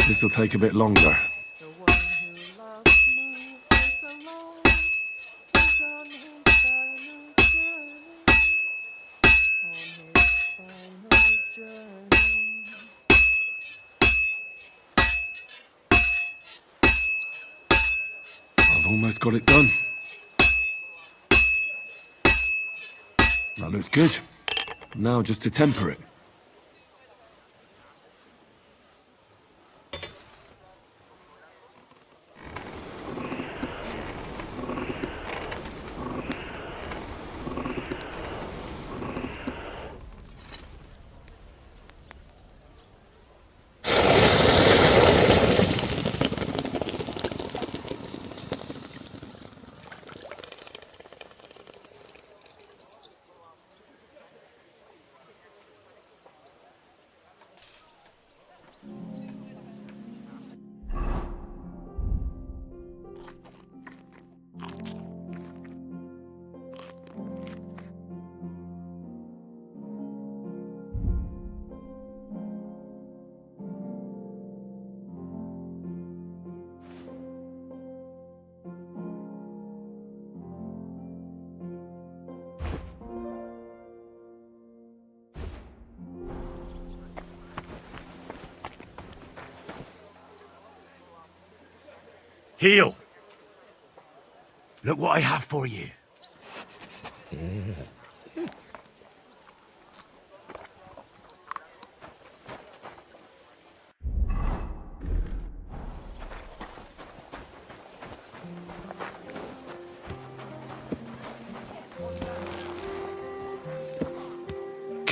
This'll take a bit longer. I've almost got it done. That looks good. Now just to temper it. Heel! Look what I have for you.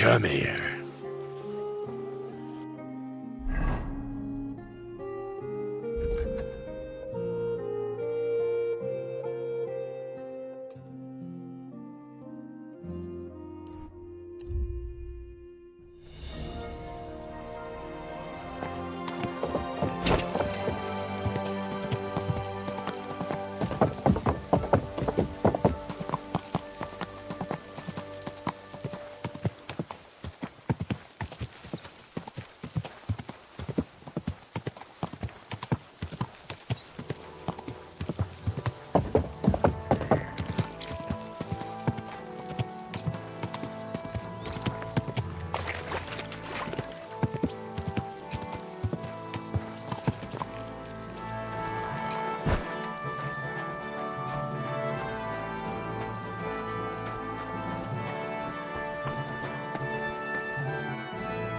Come here.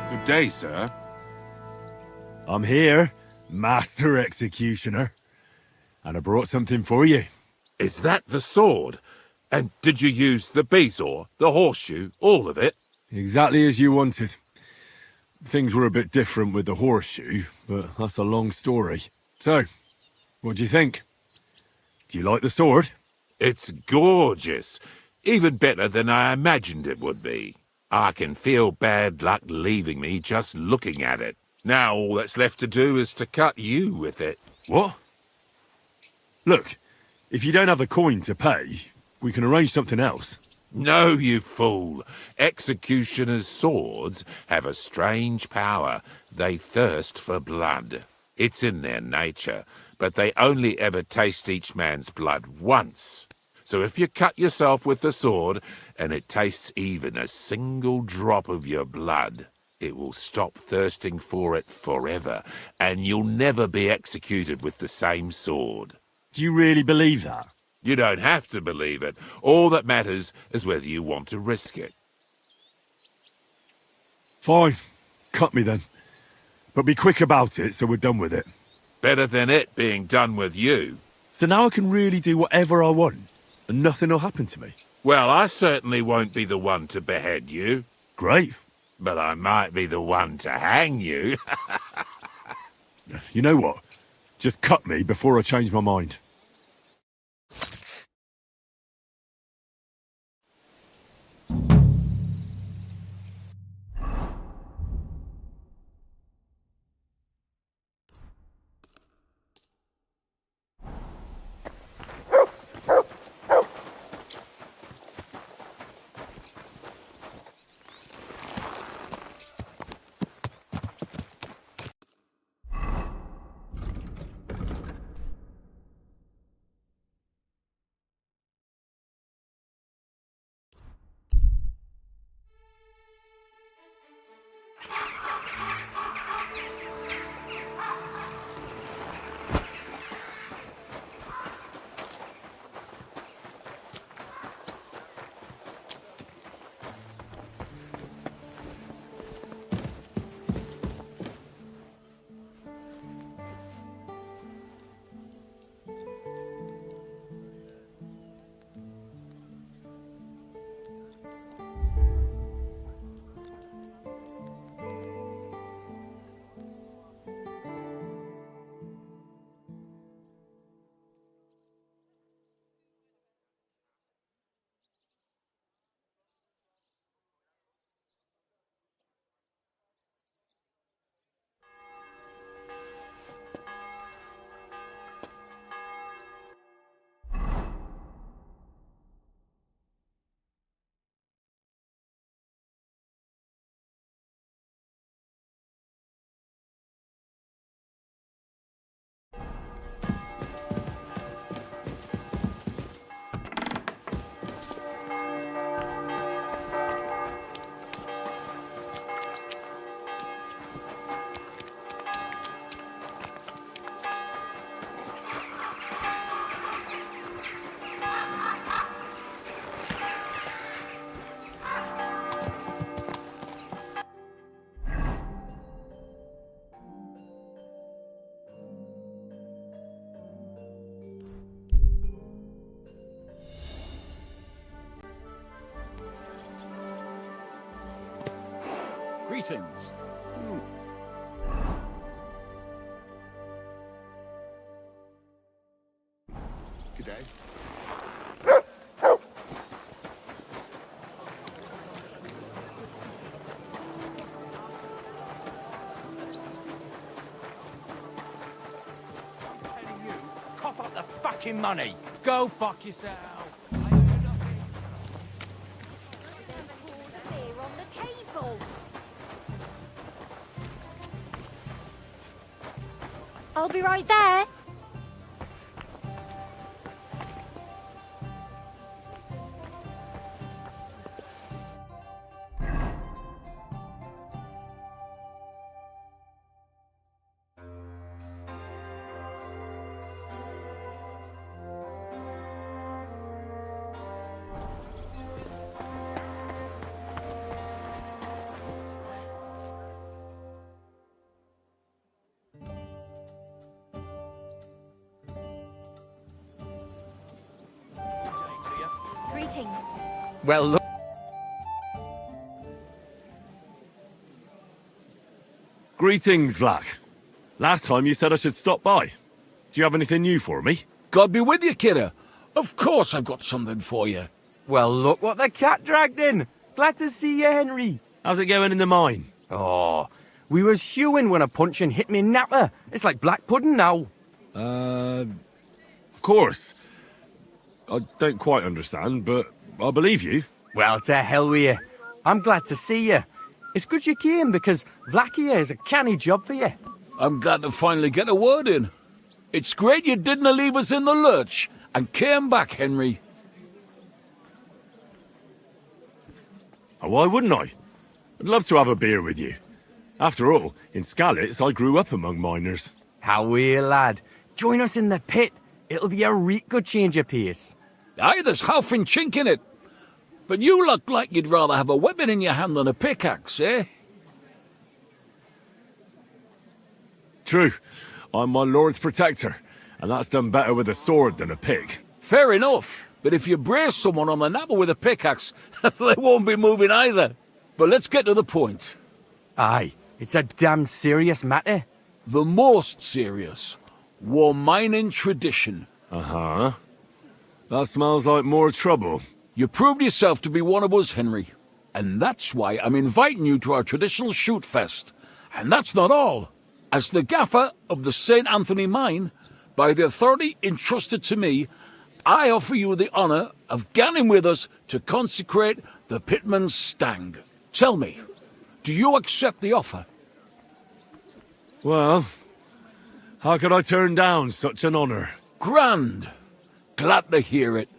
Good day, sir. I'm here, Master Executioner. And I brought something for you. Is that the sword? And did you use the bezoar, the horseshoe, all of it? Exactly as you wanted. Things were a bit different with the horseshoe, but that's a long story. So, what do you think? Do you like the sword? It's gorgeous. Even better than I imagined it would be. I can feel bad luck leaving me just looking at it. Now all that's left to do is to cut you with it. What? Look, if you don't have the coin to pay, we can arrange something else. No, you fool. Executioners' swords have a strange power. They thirst for blood. It's in their nature, but they only ever taste each man's blood once. So if you cut yourself with the sword, and it tastes even a single drop of your blood, it will stop thirsting for it forever, and you'll never be executed with the same sword. Do you really believe that? You don't have to believe it. All that matters is whether you want to risk it. Fine. Cut me then. But be quick about it so we're done with it. Better than it being done with you. So now I can really do whatever I want, and nothing will happen to me. Well, I certainly won't be the one to behead you. Great. But I might be the one to hang you. You know what? Just cut me before I change my mind. Greetings. Good day. Cough up the fucking money. Go fuck yourself. I'll be right there. Greetings. Well, look. Greetings, Vlak. Last time you said I should stop by. Do you have anything new for me? God be with you, kidder. Of course I've got something for you. Well, look what the cat dragged in. Glad to see you, Henry. How's it going in the mine? Oh, we was hewing when a puncheon hit me napper. It's like black pudding now. Of course. I don't quite understand, but I believe you. Well, to hell with you. I'm glad to see you. It's good you came, because Vlak here is a canny job for you. I'm glad to finally get a word in. It's great you didn't leave us in the lurch and came back, Henry. Oh, why wouldn't I? I'd love to have a beer with you. After all, in Skalitz, I grew up among miners. How are you, lad? Join us in the pit. It'll be a reet good change of pace. Aye, there's half and chink in it. But you look like you'd rather have a weapon in your hand than a pickaxe, eh? True. I'm my lord's protector, and that's done better with a sword than a pick. Fair enough. But if you brace someone on the napper with a pickaxe, they won't be moving either. But let's get to the point. Aye, it's a damn serious matter. The most serious. War mining tradition. Uh-huh. That smells like more trouble. You proved yourself to be one of us, Henry. And that's why I'm inviting you to our traditional shoot fest. And that's not all. As the gaffer of the St. Anthony mine, by the authority entrusted to me, I offer you the honour of ganning with us to consecrate the Pitman's Stang. Tell me, do you accept the offer? Well, how could I turn down such an honour? Grand. Glad to hear it.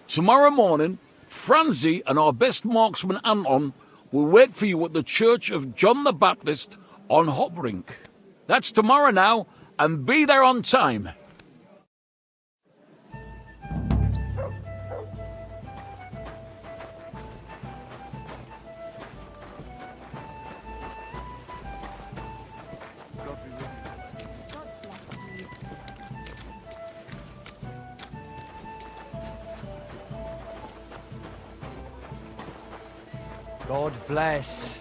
Tomorrow morning, Franzi and our best marksman Anton will wait for you at the Church of John the Baptist on Hoprink. That's tomorrow now, and be there on time. God bless.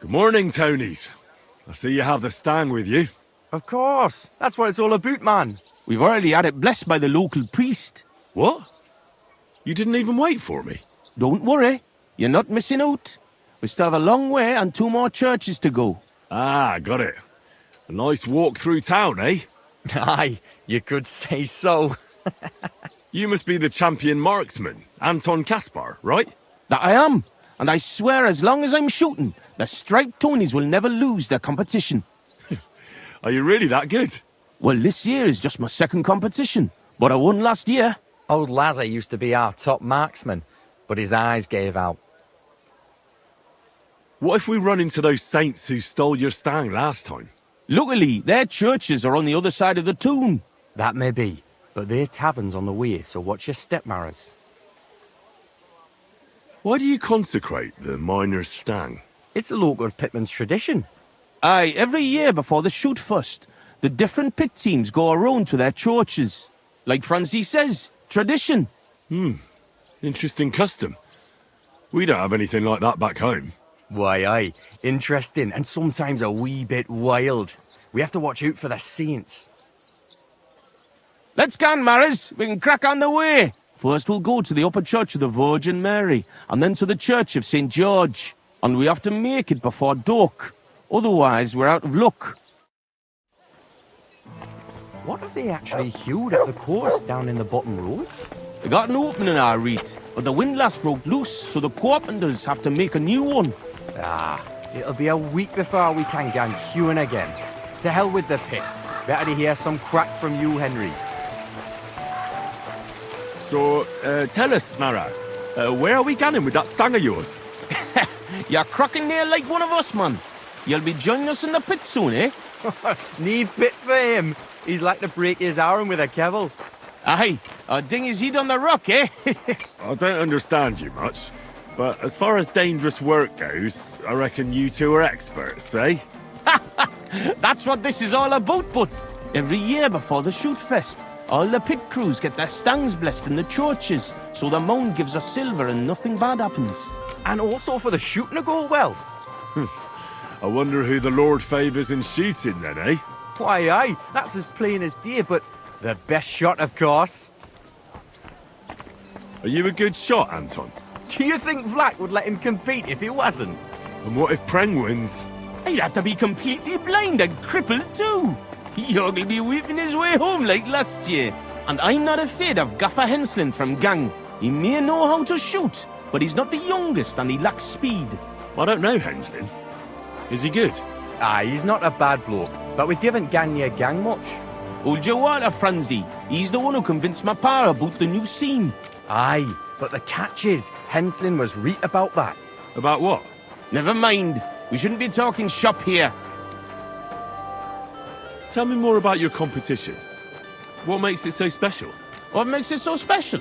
Good morning, Tonys. I see you have the stang with you. Of course. That's what it's all about, man. We've already had it blessed by the local priest. What? You didn't even wait for me? Don't worry. You're not missing out. We still have a long way and 2 more churches to go. Ah, got it. A nice walk through town, eh? Aye, you could say so. You must be the champion marksman, Anton Kaspar, right? That I am. And I swear as long as I'm shooting, the striped Tonys will never lose their competition. Are you really that good? Well, this year is just my 2nd competition, but I won last year. Old Lazar used to be our top marksman, but his eyes gave out. What if we run into those saints who stole your stang last time? Luckily, their churches are on the other side of the town. That may be, but their tavern's on the way, so watch your step, Maras. Why do you consecrate the miner's stang? It's a local pitman's tradition. Aye, every year before the shoot first, the different pit teams go around to their churches. Like Francis says, tradition. Interesting custom. We don't have anything like that back home. Why, aye. Interesting, and sometimes a wee bit wild. We have to watch out for the saints. Let's go, Maras. We can crack on the way. First we'll go to the upper church of the Virgin Mary, and then to the church of St. George. And we have to make it before dark. Otherwise, we're out of luck. What have they actually hewed at the course down in the bottom road? They got an opening, I read, but the windlass broke loose, so the carpenters have to make a new one. Ah, it'll be a week before we can gang hewing again. To hell with the pit. Better to hear some crack from you, Henry. So, tell us, Mara, where are we going with that stang of yours? You're cracking there like one of us, man. You'll be joining us in the pit soon, eh? Need pit for him. He's like to break his arm with a kebble. Aye, or ding his head on the rock, eh? I don't understand you much, but as far as dangerous work goes, I reckon you two are experts, eh? That's what this is all about, but every year before the shoot fest, all the pit crews get their stangs blessed in the churches, so the mound gives us silver and nothing bad happens. And also for the shooting to go well. I wonder who the Lord favours in shooting then, eh? Why, aye, that's as plain as day, but the best shot, of course. Are you a good shot, Anton? Do you think Vlad would let him compete if he wasn't? And what if Preng wins? He'd have to be completely blind and crippled too. He'll be weeping his way home like last year. And I'm not afraid of Gaffer Henslin from Gang. He may know how to shoot, but he's not the youngest and he lacks speed. I don't know Henslin. Is he good? Aye, he's not a bad bloke, but we didn't gang near Gang much. Hold your water, Franzi. He's the one who convinced my pa about the new scene. Aye, but the catch is, Henslin was right about that. About what? Never mind. We shouldn't be talking shop here. Tell me more about your competition. What makes it so special? What makes it so special?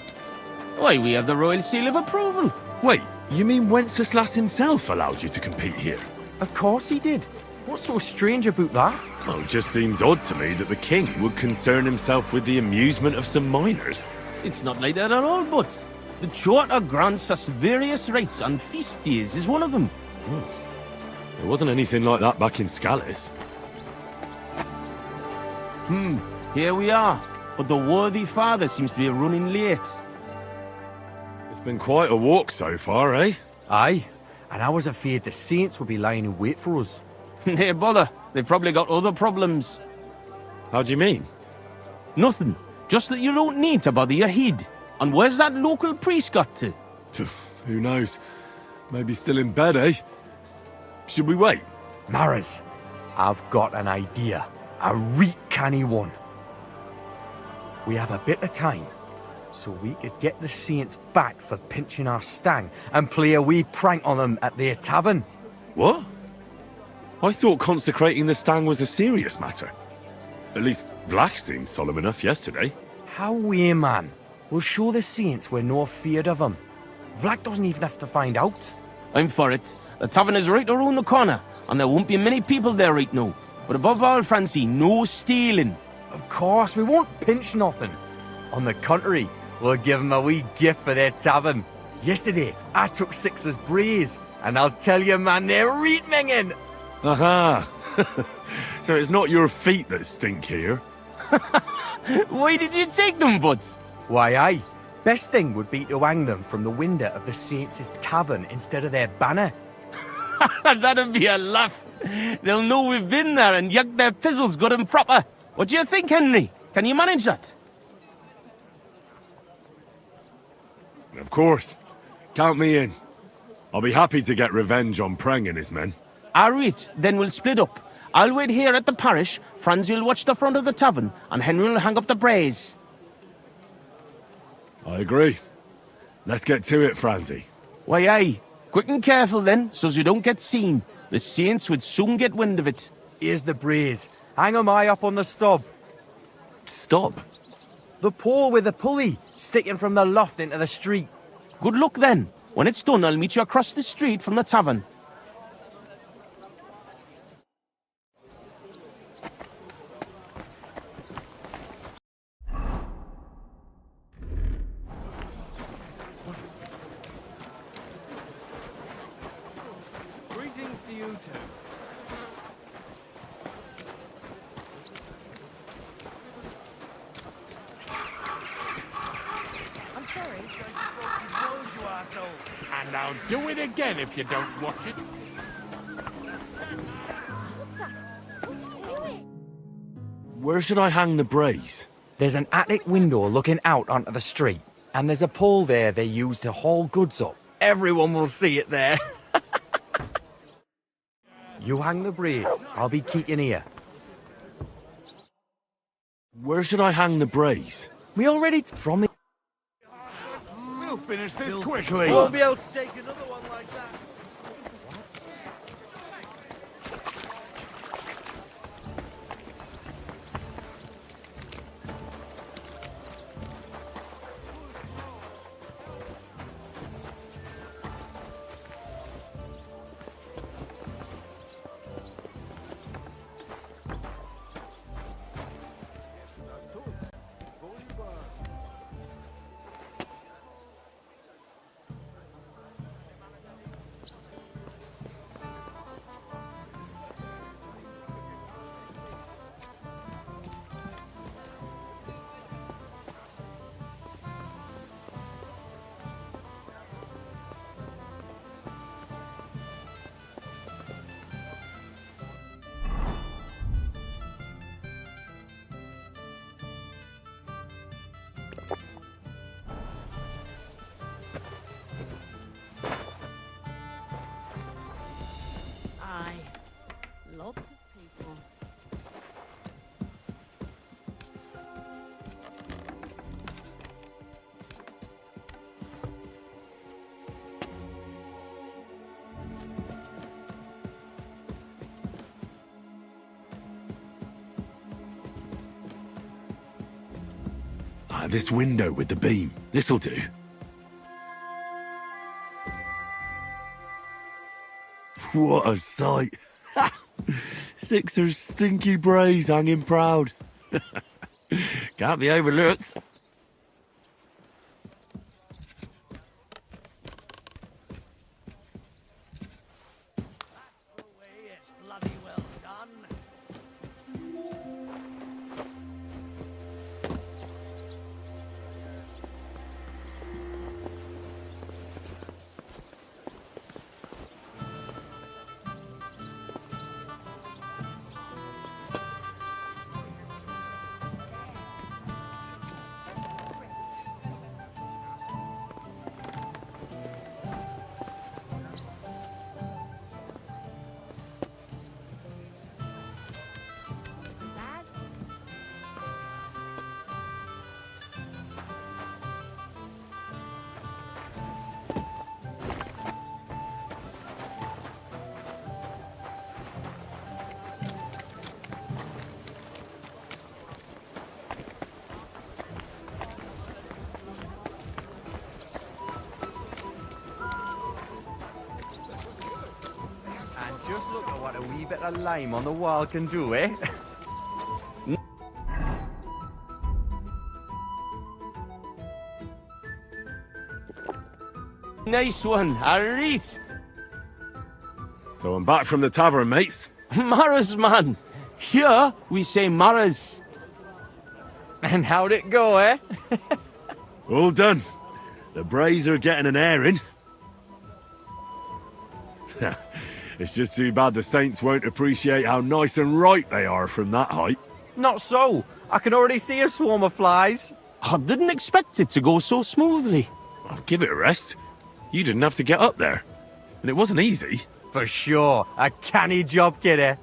Why, we have the royal seal of approval. Wait, you mean Wenceslas himself allowed you to compete here? Of course he did. What's so strange about that? Well, it just seems odd to me that the king would concern himself with the amusement of some miners. It's not like that at all, but the charter grants us various rights, and feast days is one of them. There wasn't anything like that back in Scallis. Here we are, but the worthy father seems to be running late. It's been quite a walk so far, eh? Aye, and I was afraid the saints would be lying in wait for us. Hey, bother. They've probably got other problems. How do you mean? Nothing. Just that you don't need to bother your head. And where's that local priest got to? Who knows? Maybe still in bed, eh? Should we wait? Maras, I've got an idea. A reet canny one. We have a bit of time, so we could get the saints back for pinching our stang and play a wee prank on them at their tavern. What? I thought consecrating the stang was a serious matter. At least Vlach seemed solemn enough yesterday. How we, man? We'll show the saints we're no feared of them. Vlach doesn't even have to find out. I'm for it. The tavern is right around the corner, and there won't be many people there right now. But above all, Francie, no stealing. Of course, we won't pinch nothing. On the contrary, we'll give them a wee gift for their tavern. Yesterday, I took 6 as braes, And I'll tell you, man, they're reet-minging. Aha! So it's not your feet that stink here? Why did you take them, buds? Why, aye. Best thing would be to hang them from the window of the Saints' tavern instead of their banner. That'd be a laugh. They'll know we've been there and yuck their pizzles good and proper. What do you think, Henry? Can you manage that? Of course. Count me in. I'll be happy to get revenge on Preng and his men. All right, then we'll split up. I'll wait here at the parish, Franz will watch the front of the tavern, and Henry will hang up the braes. I agree. Let's get to it, Franzi. Why, aye. Quick and careful then, so's you don't get seen. The Saints would soon get wind of it. Here's the braes. Hang 'em high up on the stub. Stub? The pole with the pulley, sticking from the loft into the street. Good luck then. When it's done, I'll meet you across the street from the tavern. Greetings to you too. I'm sorry. You asshole. And I'll do it again if you don't watch it. Where should I hang the brace? There's an attic window looking out onto the street, and there's a pole there they use to haul goods up. Everyone will see it there. You hang the brace. I'll be keeping here. Where should I hang the brace? We already from it. We'll finish this quickly. Won't be able to take another one like that. Aye. Lots of people. This window with the beam. This'll do. What a sight. Sixer's stinky braes hanging proud. Can't be overlooked. Just look at what a wee bit of lime on the wall can do, eh? Nice one, alright. So I'm back from the tavern, mates. Maras, man. Here we say Maras. And how'd it go, eh? All done. The Brays are getting an airing. It's just too bad the Saints won't appreciate how nice and right they are from that height. Not so. I can already see a swarm of flies. I didn't expect it to go so smoothly. I'll give it a rest. You didn't have to get up there. And it wasn't easy. For sure. A canny job, kidder.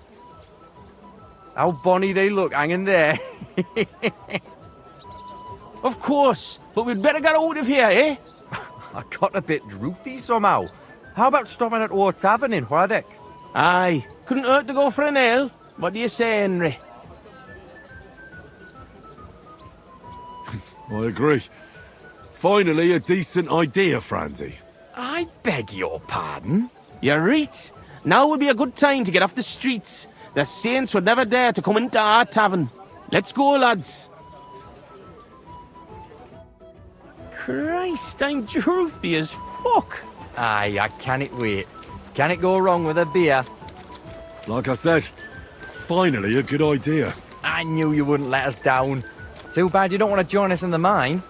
How bonny they look hanging there. Of course, but we'd better get out of here, eh? I got a bit droopy somehow. How about stopping at our tavern in Hradek? Aye, couldn't hurt to go for an ale. What do you say, Henry? I agree. Finally, a decent idea, Franzi. I beg your pardon? You're right. Now would be a good time to get off the streets. The Saints would never dare to come into our tavern. Let's go, lads. Christ, I'm droopy as fuck. Aye, I can't wait. Can it go wrong with a beer? Like I said, finally a good idea. I knew you wouldn't let us down. Too bad you don't want to join us in the mine.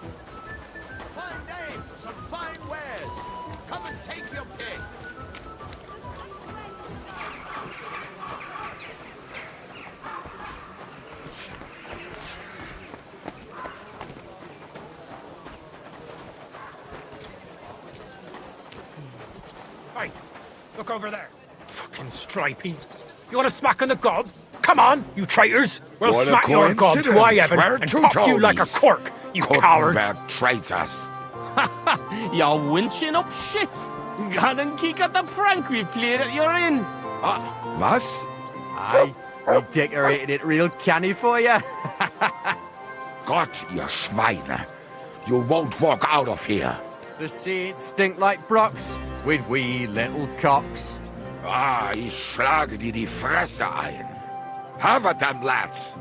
Hey, look over there. Fucking stripies. You want a smack on the gob? Come on, you traitors. We'll What a smack your gob to I Evan We're and two pop you like a Tonys. cork, you cowards. Kuttenberg traitors. You're winching up shit. Gone and kick at the prank we played at your inn. Was? Aye, we decorated it real canny for you. Gott, ihr Schweine. You won't walk out of here. The Saints stink like brocks with wee little cocks. Ich schlage dir die Fresse ein. Have at them, lads.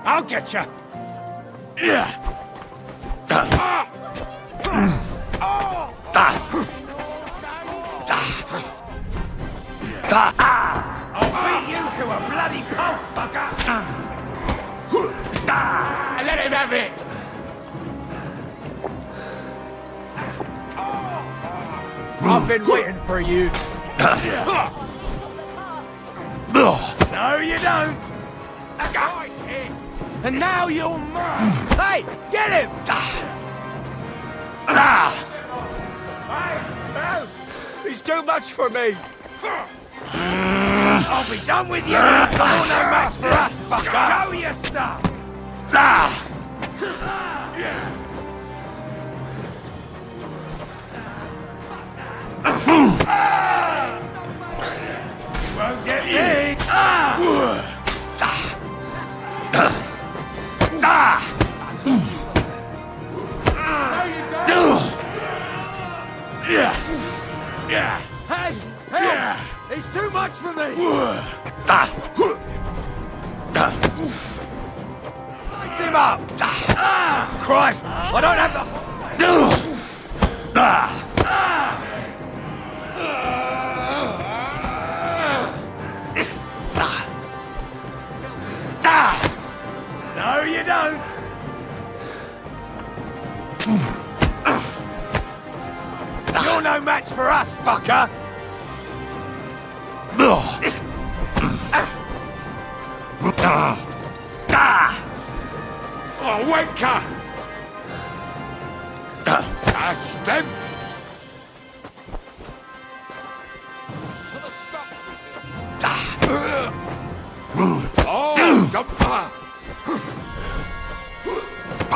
I'll get you. I'll beat you to a bloody pulp, fucker! Let him have it. I've been waiting for you. No, you don't! And now you'll murder. Hey, get him! He's too much for me. I'll be done with you! You're no match for us, fucker! Show your stuff! Won't get me! Hey, help! He's too much for me. Light him up! Christ! I don't have the... No, you don't! You're no match for us, fucker! Oh, Wenka! Das stimmt!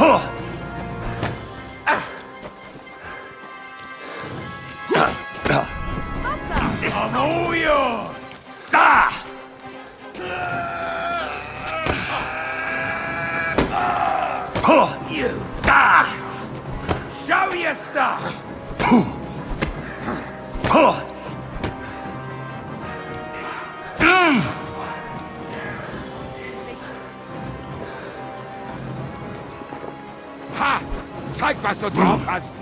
Oh, I'm all yours! You fuck! Show your stuff! Ha! Zeig, was du drauf hast!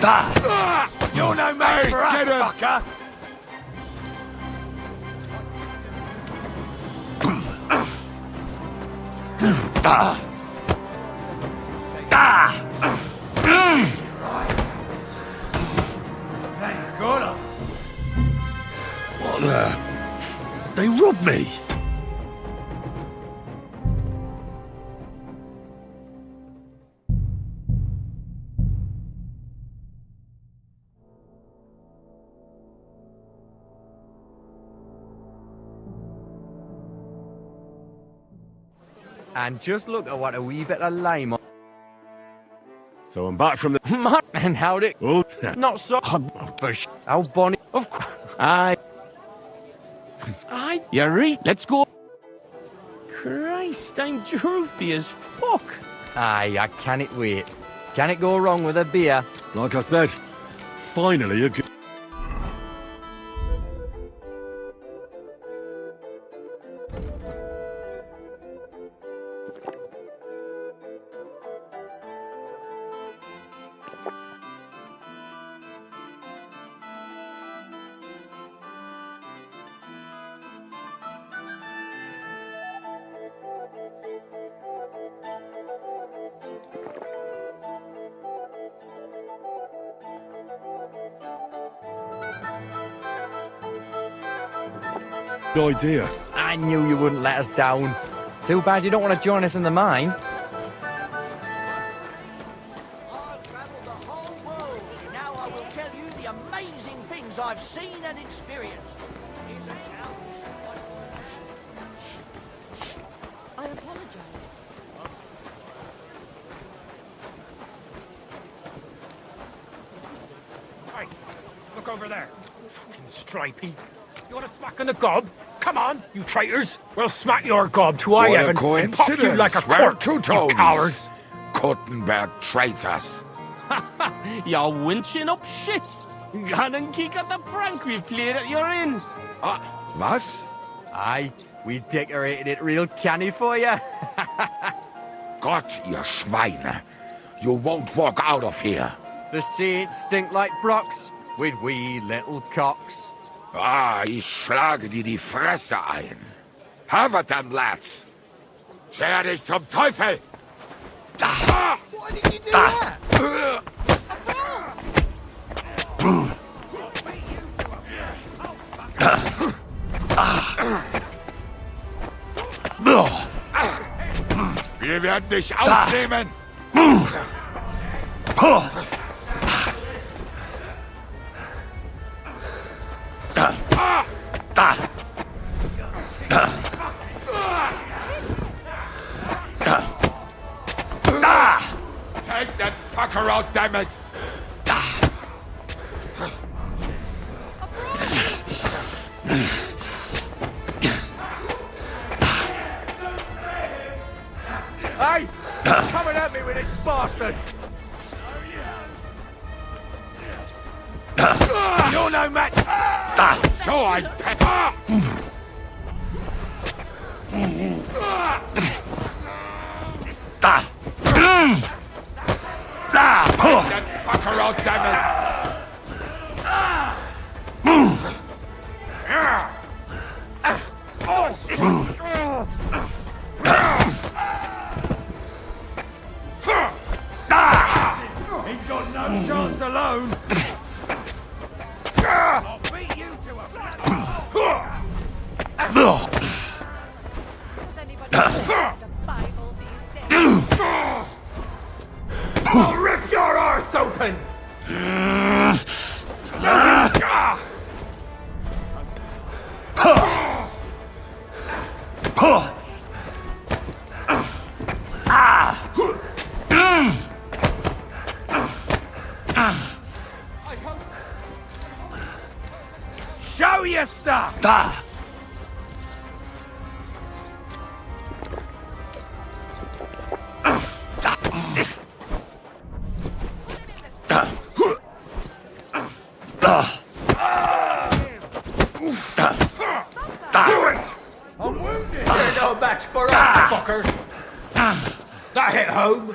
You're no match for us, fucker! Thank God. What the? They robbed me. And just look at what a wee bit of lime. So I'm back from the... And how'd it... Oh, Not so... How bonny... Of course... Aye. You're right. Let's go. Christ, I'm droopy as fuck. Aye, I can't wait. Can it go wrong with a beer? like I said, finally a good... idea. I knew you wouldn't let us down. Too bad you don't want to join us in the mine. I've traveled the whole world. Now I will tell you the amazing things I've seen and experienced. In the south. I apologize. Hey, look over there. Fucking stripies. You want a smack on the gob? Come on, you traitors. We'll smack your gob to I heaven and pop you like a cork, you cowards. Kottenberg traitors. You're winching up shit. Gone and kick at the prank we've played at your inn. Was? Aye, we decorated it real canny for you. Gott, ihr Schweine. You won't walk out of here. The saints stink like brocks with wee little cocks. Ich schlage dir die Fresse ein. Havertam, lads. Scher dich zum Teufel! Why did you do that? Wir werden dich aufnehmen! Take that fucker out, damn it! Hey! Coming at me with this bastard! You're no match! So ein Pepper! Take that fucker out, damn it! He's got no chance alone! I'll beat you to a I'll rip your arse open! Show your stuff! I'm wounded! You're no match for us, fucker! That hit home!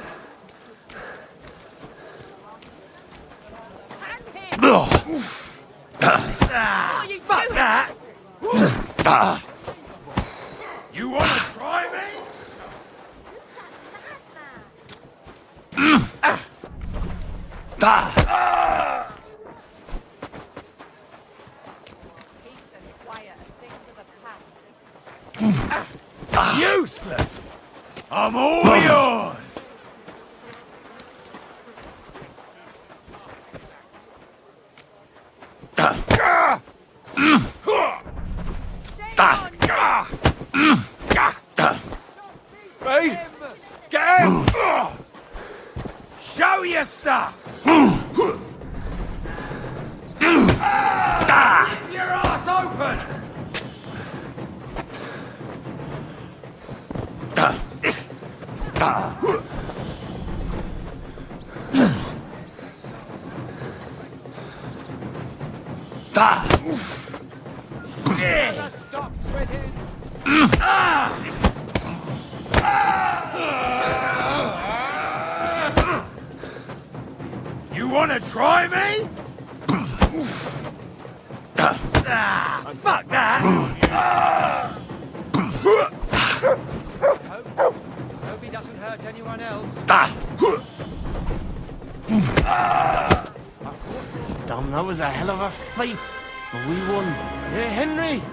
Fuck that! You wanna try me? Useless! I'm all yours! Hey! Get him! Show your stuff! Your ass open! Shit! Stop sweating. You wanna try me? Fuck that! Hope he doesn't hurt anyone else. Damn, that was a hell of a fight. But we won. Hey, Henry!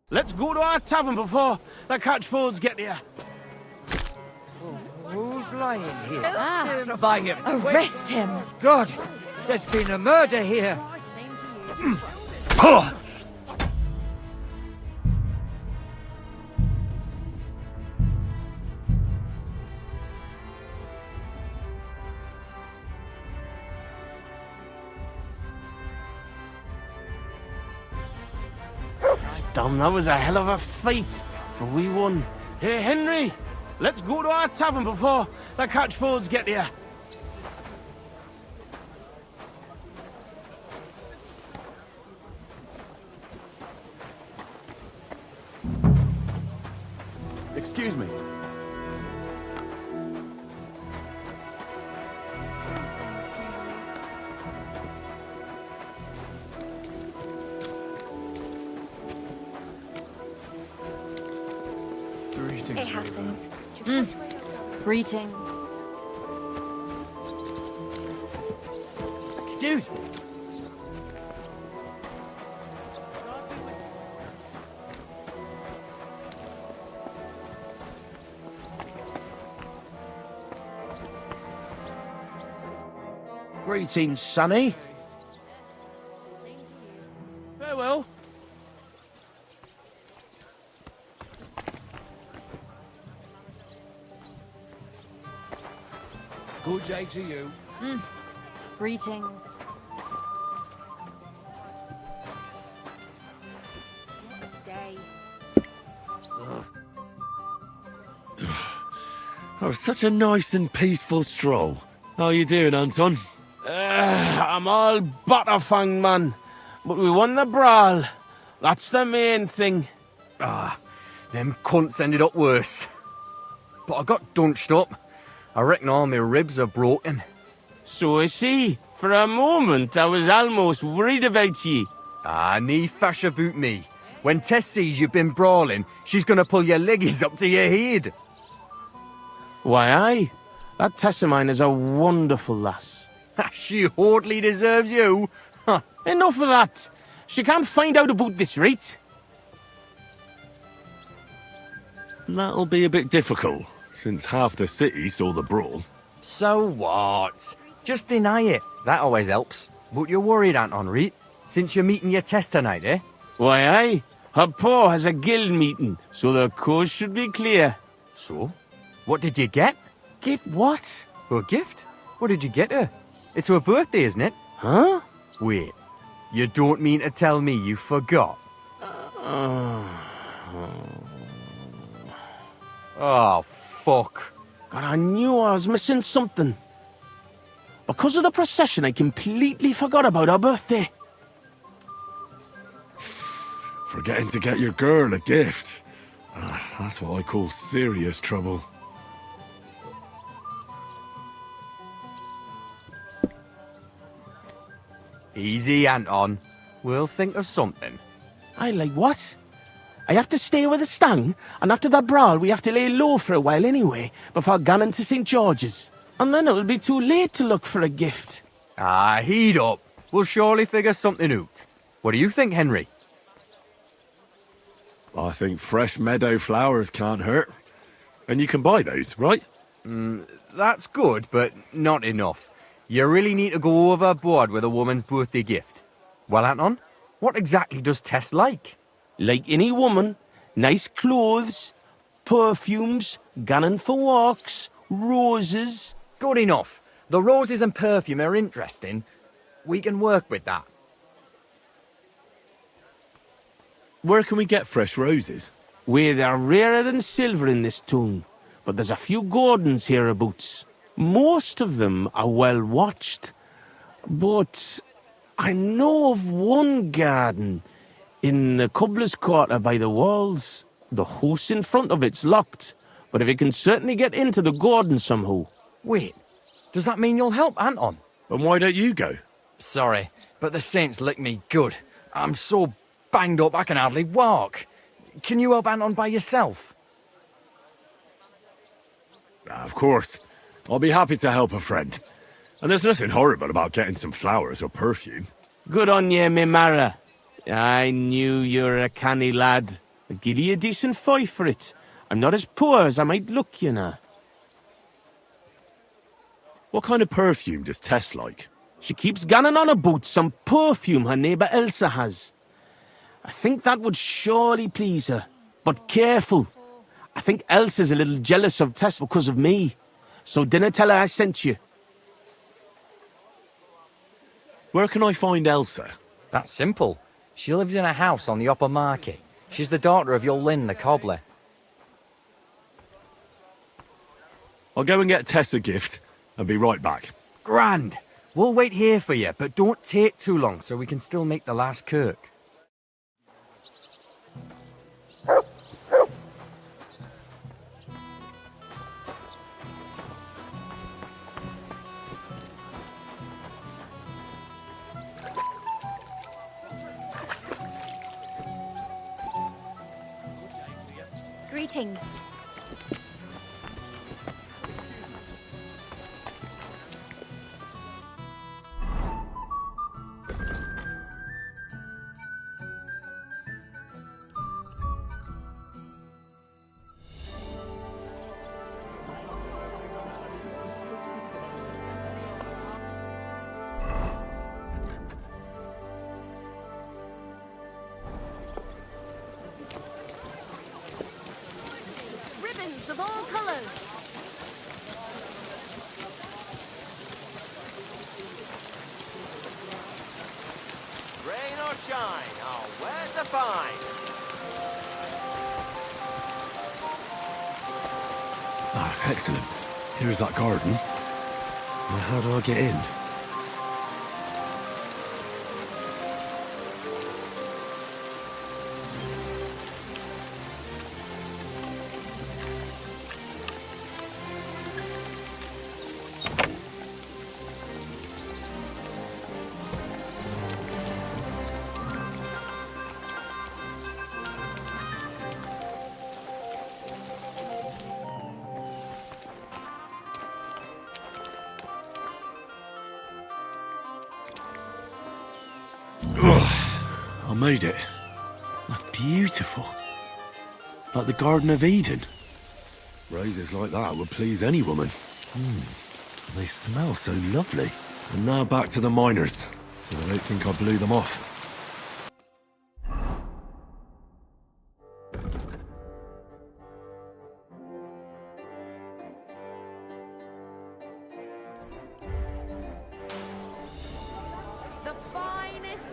Let's go to our tavern before the catchfolds get here. Who's lying here? Ah. By him. Arrest him. God, there's been a murder here. Damn, that was a hell of a fight. But we won. Hey, Henry! Let's go to our tavern before the catchfolds get here. Excuse me. Greetings. It happens. Just Greetings. Excuse me. Greetings, Sonny. Farewell. Good day to you. Greetings. Day. Oh, such a nice and peaceful stroll. How you doing, Anton? I'm all butterfang, man. But we won the brawl. That's the main thing. Them cunts ended up worse. But I got dunched up. I reckon all my ribs are broken. So I see. For a moment, I was almost worried about ye. Nee fash about me. When Tess sees you've been brawling, she's gonna pull your leggies up to your head. Why, aye. That Tess of mine is a wonderful lass. She hardly deserves you. Enough of that. She can't find out about this, right? That'll be a bit difficult, since half the city saw the brawl. So what? Just deny it. That always helps. But you're worried, Anton, right? Since you're meeting your Tess tonight, eh? Why, aye. Her pa has a guild meeting, so the coast should be clear. So? What did you get? Get what? A gift? What did you get her? It's her birthday, isn't it? Huh? Wait. You don't mean to tell me you forgot? Oh, fuck. God, I knew I was missing something. Because of the procession, I completely forgot about her birthday. Forgetting to get your girl a gift. That's what I call serious trouble. Easy, Anton. We'll think of something. I like what? I have to stay with the stang, and after that brawl we have to lay low for a while anyway, before going to St. George's. And then it'll be too late to look for a gift. Ah, heat up. We'll surely figure something out. What do you think, Henry? I think fresh meadow flowers can't hurt. And you can buy those, right? That's good, but not enough. You really need to go overboard with a woman's birthday gift. Well, Anton, what exactly does Tess like? Like any woman, nice clothes, perfumes, going for walks, roses. Good enough. The roses and perfume are interesting. We can work with that. Where can we get fresh roses? Where they're rarer than silver in this town, but there's a few gardens hereabouts. Most of them are well watched, but I know of one garden in the cobbler's quarter by the walls. The house in front of it's locked, but if you can certainly get into the garden somehow. Wait, does that mean you'll help Anton? And why don't you go? Sorry, but the saints licked me good. I'm so banged up I can hardly walk. Can you help Anton by yourself? Of course. I'll be happy to help a friend. And there's nothing horrible about getting some flowers or perfume. Good on ye, me Mara. I knew you were a canny lad. I'll give you a decent fife for it. I'm not as poor as I might look, you know. What kind of perfume does Tess like? She keeps ganning on about some perfume her neighbour Elsa has. I think that would surely please her. But careful. I think Elsa's a little jealous of Tess because of me. So dinna tell her I sent you. Where can I find Elsa? That's simple. She lives in a house on the upper market. She's the daughter of your Lynn, the cobbler. I'll go and get Tess a gift and be right back. Grand. We'll wait here for you, but don't take too long so we can still make the last kirk. Greetings. Ribbons of all colours. Rain or shine, I'll wear the fine. Ah, excellent. Here's that garden. Now how do I get in? I made it. That's beautiful. Like the Garden of Eden. Roses like that would please any woman. They smell so lovely. And now back to the miners, so they don't think I blew them off. The finest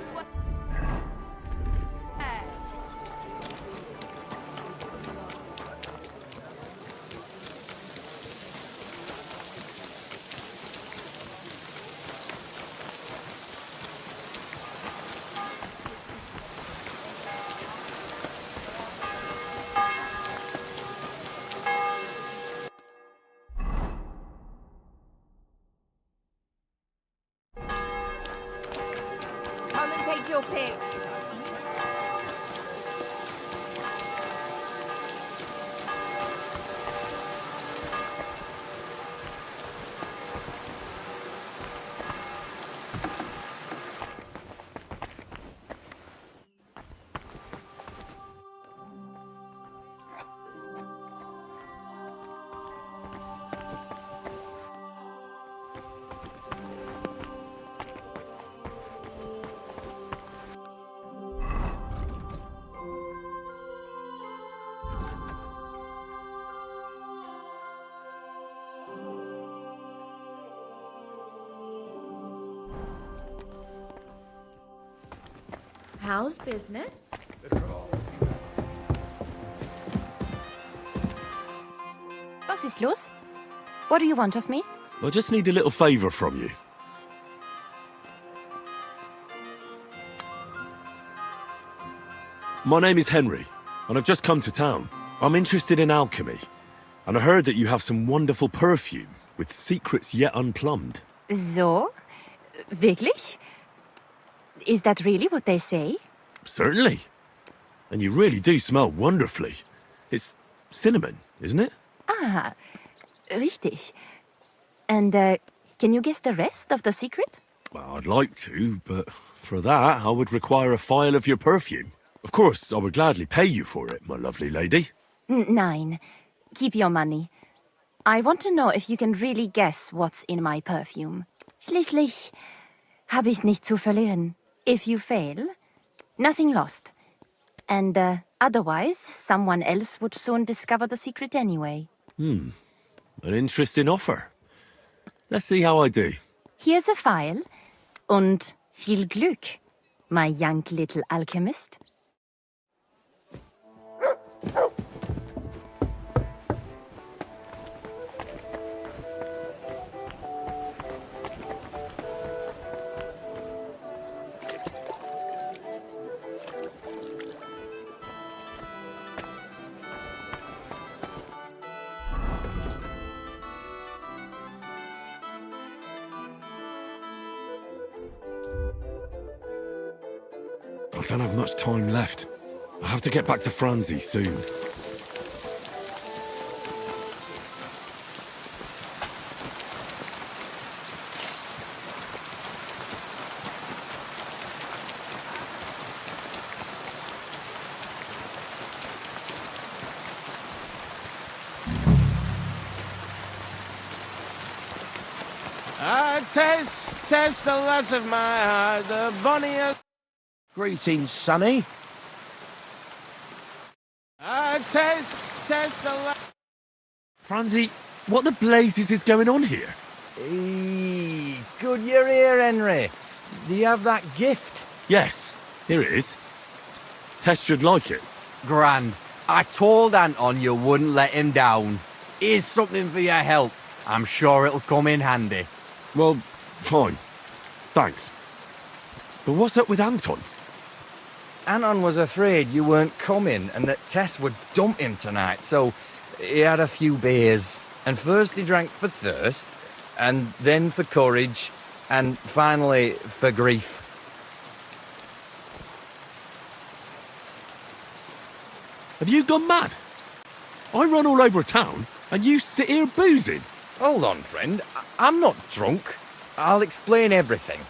your pick. How's business? Was ist los? What do you want of me? I just need a little favour from you. My name is Henry, and I've just come to town. I'm interested in alchemy, and I heard that you have some wonderful perfume with secrets yet unplumbed. So? Wirklich? Is that really what they say? Certainly. And you really do smell wonderfully. It's cinnamon, isn't it? Ah, richtig. And, can you guess the rest of the secret? Well, I'd like to, but for that, I would require a phial of your perfume. Of course, I would gladly pay you for it, my lovely lady. Nein. Keep your money. I want to know if you can really guess what's in my perfume. Schließlich habe ich nichts zu verlieren. If you fail, nothing lost. And, otherwise, someone else would soon discover the secret anyway. An interesting offer. Let's see how I do. Here's a file. Und viel Glück, my young little alchemist. I don't have much time left. I have to get back to Franzi soon. Test the lass of my heart, the bonniest. Greetings, Sonny. Test the lass. Franzi, what the blazes is going on here? Good you're here, Henry. Do you have that gift? Yes, here it is. Tess should like it. Grand. I told Anton you wouldn't let him down. Here's something for your help. I'm sure it'll come in handy. Well, fine. Thanks. But what's up with Anton? Anton was afraid you weren't coming and that Tess would dump him tonight, so he had a few beers. And first he drank for thirst, and then for courage, and finally for grief. Have you gone mad? I run all over town, and you sit here boozing. Hold on, friend. I'm not drunk. I'll explain everything.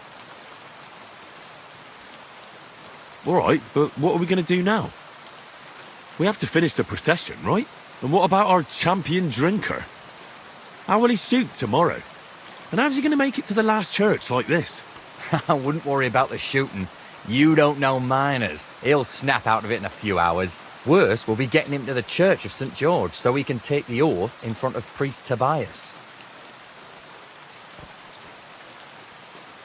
All right, but what are we going to do now? We have to finish the procession, right? And what about our champion drinker? How will he shoot tomorrow? And how's he going to make it to the last church like this? I wouldn't worry about the shooting. You don't know miners. He'll snap out of it in a few hours. Worse, we'll be getting him to the Church of St. George so he can take the oath in front of Priest Tobias.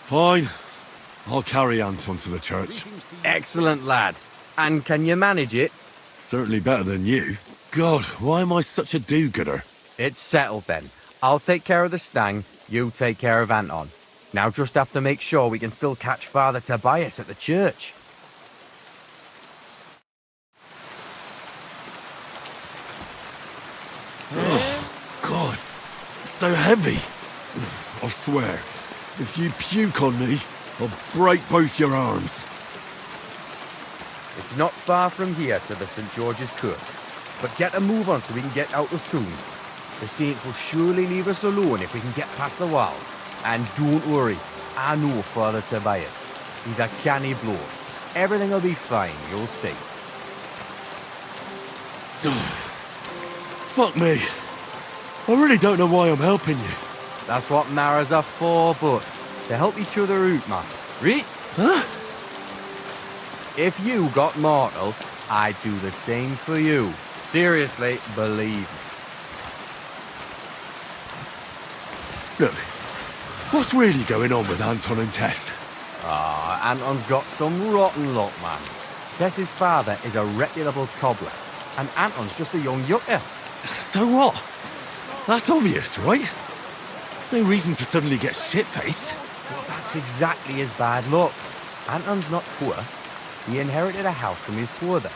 Fine. I'll carry Anton to the church. Excellent, lad. And can you manage it? Certainly better than you. God, why am I such a do-gooder? It's settled then. I'll take care of the stang, you take care of Anton. Now just have to make sure we can still catch Father Tobias at the church. Oh, God. It's so heavy. I swear, if you puke on me, I'll break both your arms. It's not far from here to the St. George's Kirk. But get a move on so we can get out of town. The Saints will surely leave us alone if we can get past the walls. And don't worry, I know Father Tobias. He's a canny bloke. Everything will be fine, you'll see. Fuck me. I really don't know why I'm helping you. That's what marriages are for, but to help each other out, man. Right? Huh? If you got mortal, I'd do the same for you. Seriously, believe me. Look, what's really going on with Anton and Tess? Anton's got some rotten luck, man. Tess's father is a reputable cobbler, and Anton's just a young yucker. So what? That's obvious, right? No reason to suddenly get shit-faced. Well, that's exactly his bad luck. Anton's not poor. He inherited a house from his father,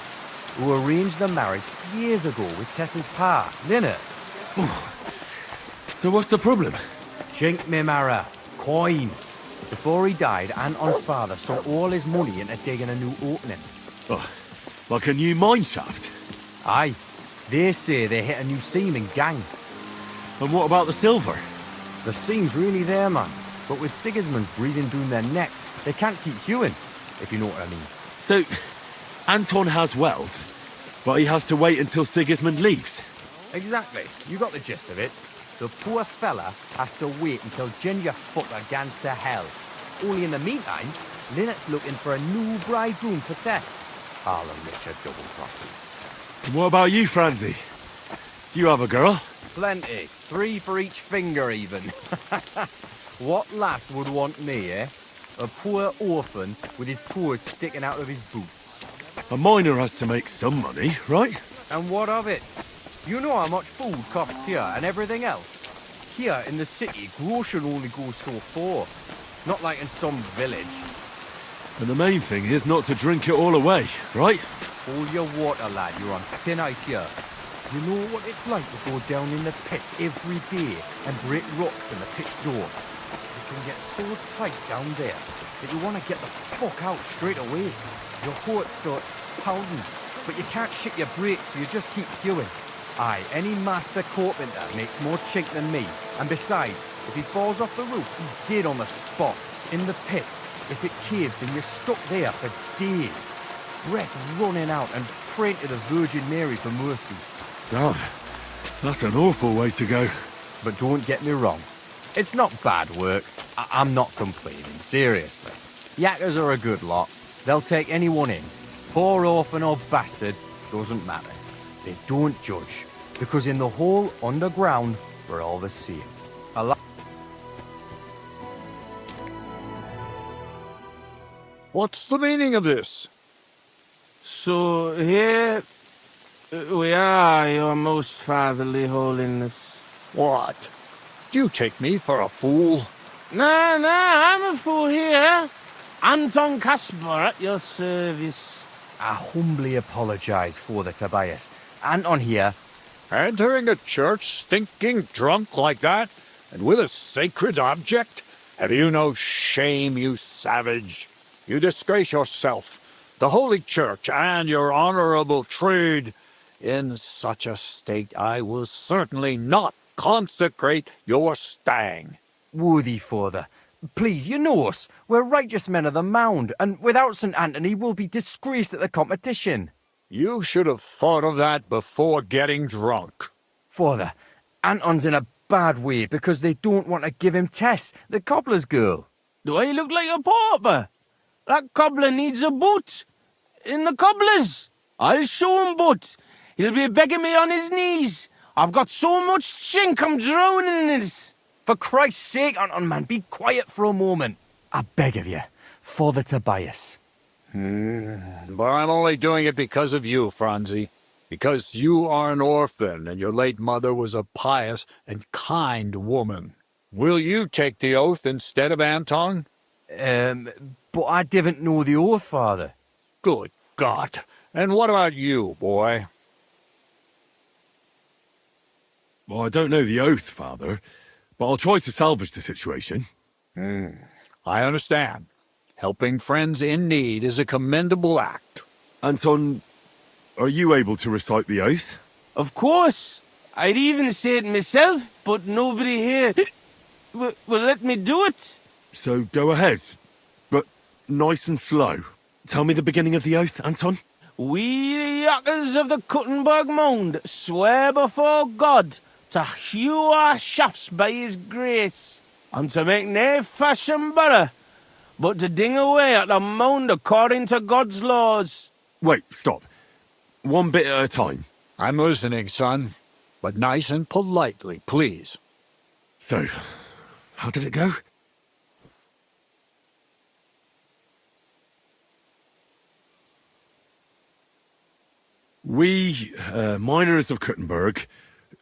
who arranged the marriage years ago with Tess's pa, Lynette. So what's the problem? Chink me marrow. Coin. Before he died, Anton's father sunk all his money into digging a new opening. Oh, like a new mine shaft? Aye. They say they hit a new seaming gang. And what about the silver? The seam's really there, man. But with Sigismund breathing down their necks, they can't keep hewing, if you know what I mean. So, Anton has wealth, but he has to wait until Sigismund leaves? Exactly. You got the gist of it. The poor fella has to wait until Ginger fucker gans to hell. Only in the meantime, Lynette's looking for a new bridegroom for Tess. All the Richard double-crosses. And what about you, Franzi? Do you have a girl? Plenty. 3 for each finger, even. What lass would want me, eh? A poor orphan with his toes sticking out of his boots. A miner has to make some money, right? And what of it? You know how much food costs here and everything else? Here in the city, grocery only goes so far. Not like in some village. And the main thing is not to drink it all away, right? Hold your water, lad. You're on thin ice here. You know what it's like to go down in the pit every day and break rocks in the pitch door. It can get so tight down there that you want to get the fuck out straight away. Your heart starts pounding, but you can't shit your brakes, so you just keep queuing. Aye, any master carpenter makes more chink than me. And besides, if he falls off the roof, he's dead on the spot. In the pit, if it caves, then you're stuck there for days. Breath running out and praying to the Virgin Mary for mercy. Damn, that's an awful way to go. But don't get me wrong. It's not bad work. I'm not complaining, seriously. Yakkers are a good lot. They'll take anyone in. Poor orphan or bastard, doesn't matter. They don't judge, because in the whole underground, we're all the same. What's the meaning of this? So here we are, your most fatherly holiness. What? Do you take me for a fool? Nah, I'm a fool here. Anton Kasper at your service. I humbly apologize, Father Tobias. Anton here. Entering a church stinking drunk like that? And with a sacred object? Have you no shame, you savage? You disgrace yourself, the Holy Church, and your honorable trade. In such a state, I will certainly not consecrate your stang. Worthy Father, please, you know us. We're righteous men of the Mound, and without St. Anthony, we'll be disgraced at the competition. You should have thought of that before getting drunk. Father, Anton's in a bad way because they don't want to give him Tess, the cobbler's girl. Do I look like a pauper? That cobbler needs a boot. In the cobbler's. I'll show him boot. He'll be begging me on his knees. I've got so much chink, I'm drowning in it. For Christ's sake, Anton, man, be quiet for a moment. I beg of you, Father Tobias. But I'm only doing it because of you, Franzi. Because you are an orphan, and your late mother was a pious and kind woman. Will you take the oath instead of Anton? But I didn't know the oath, Father. Good God. And what about you, boy? Well, I don't know the oath, Father, but I'll try to salvage the situation. I understand. Helping friends in need is a commendable act. Anton, are you able to recite the oath? Of course. I'd even say it myself, but nobody here will let me do it. So go ahead, but nice and slow. Tell me the beginning of the oath, Anton. We, the Yakkers of the Kuttenberg Mound, swear before God to hew our shafts by his grace, and to make nae fashion better, but to ding away at the mound according to God's laws. Wait, stop. One bit at a time. I'm listening, son. But nice and politely, please. So, how did it go? We, miners of Kuttenberg,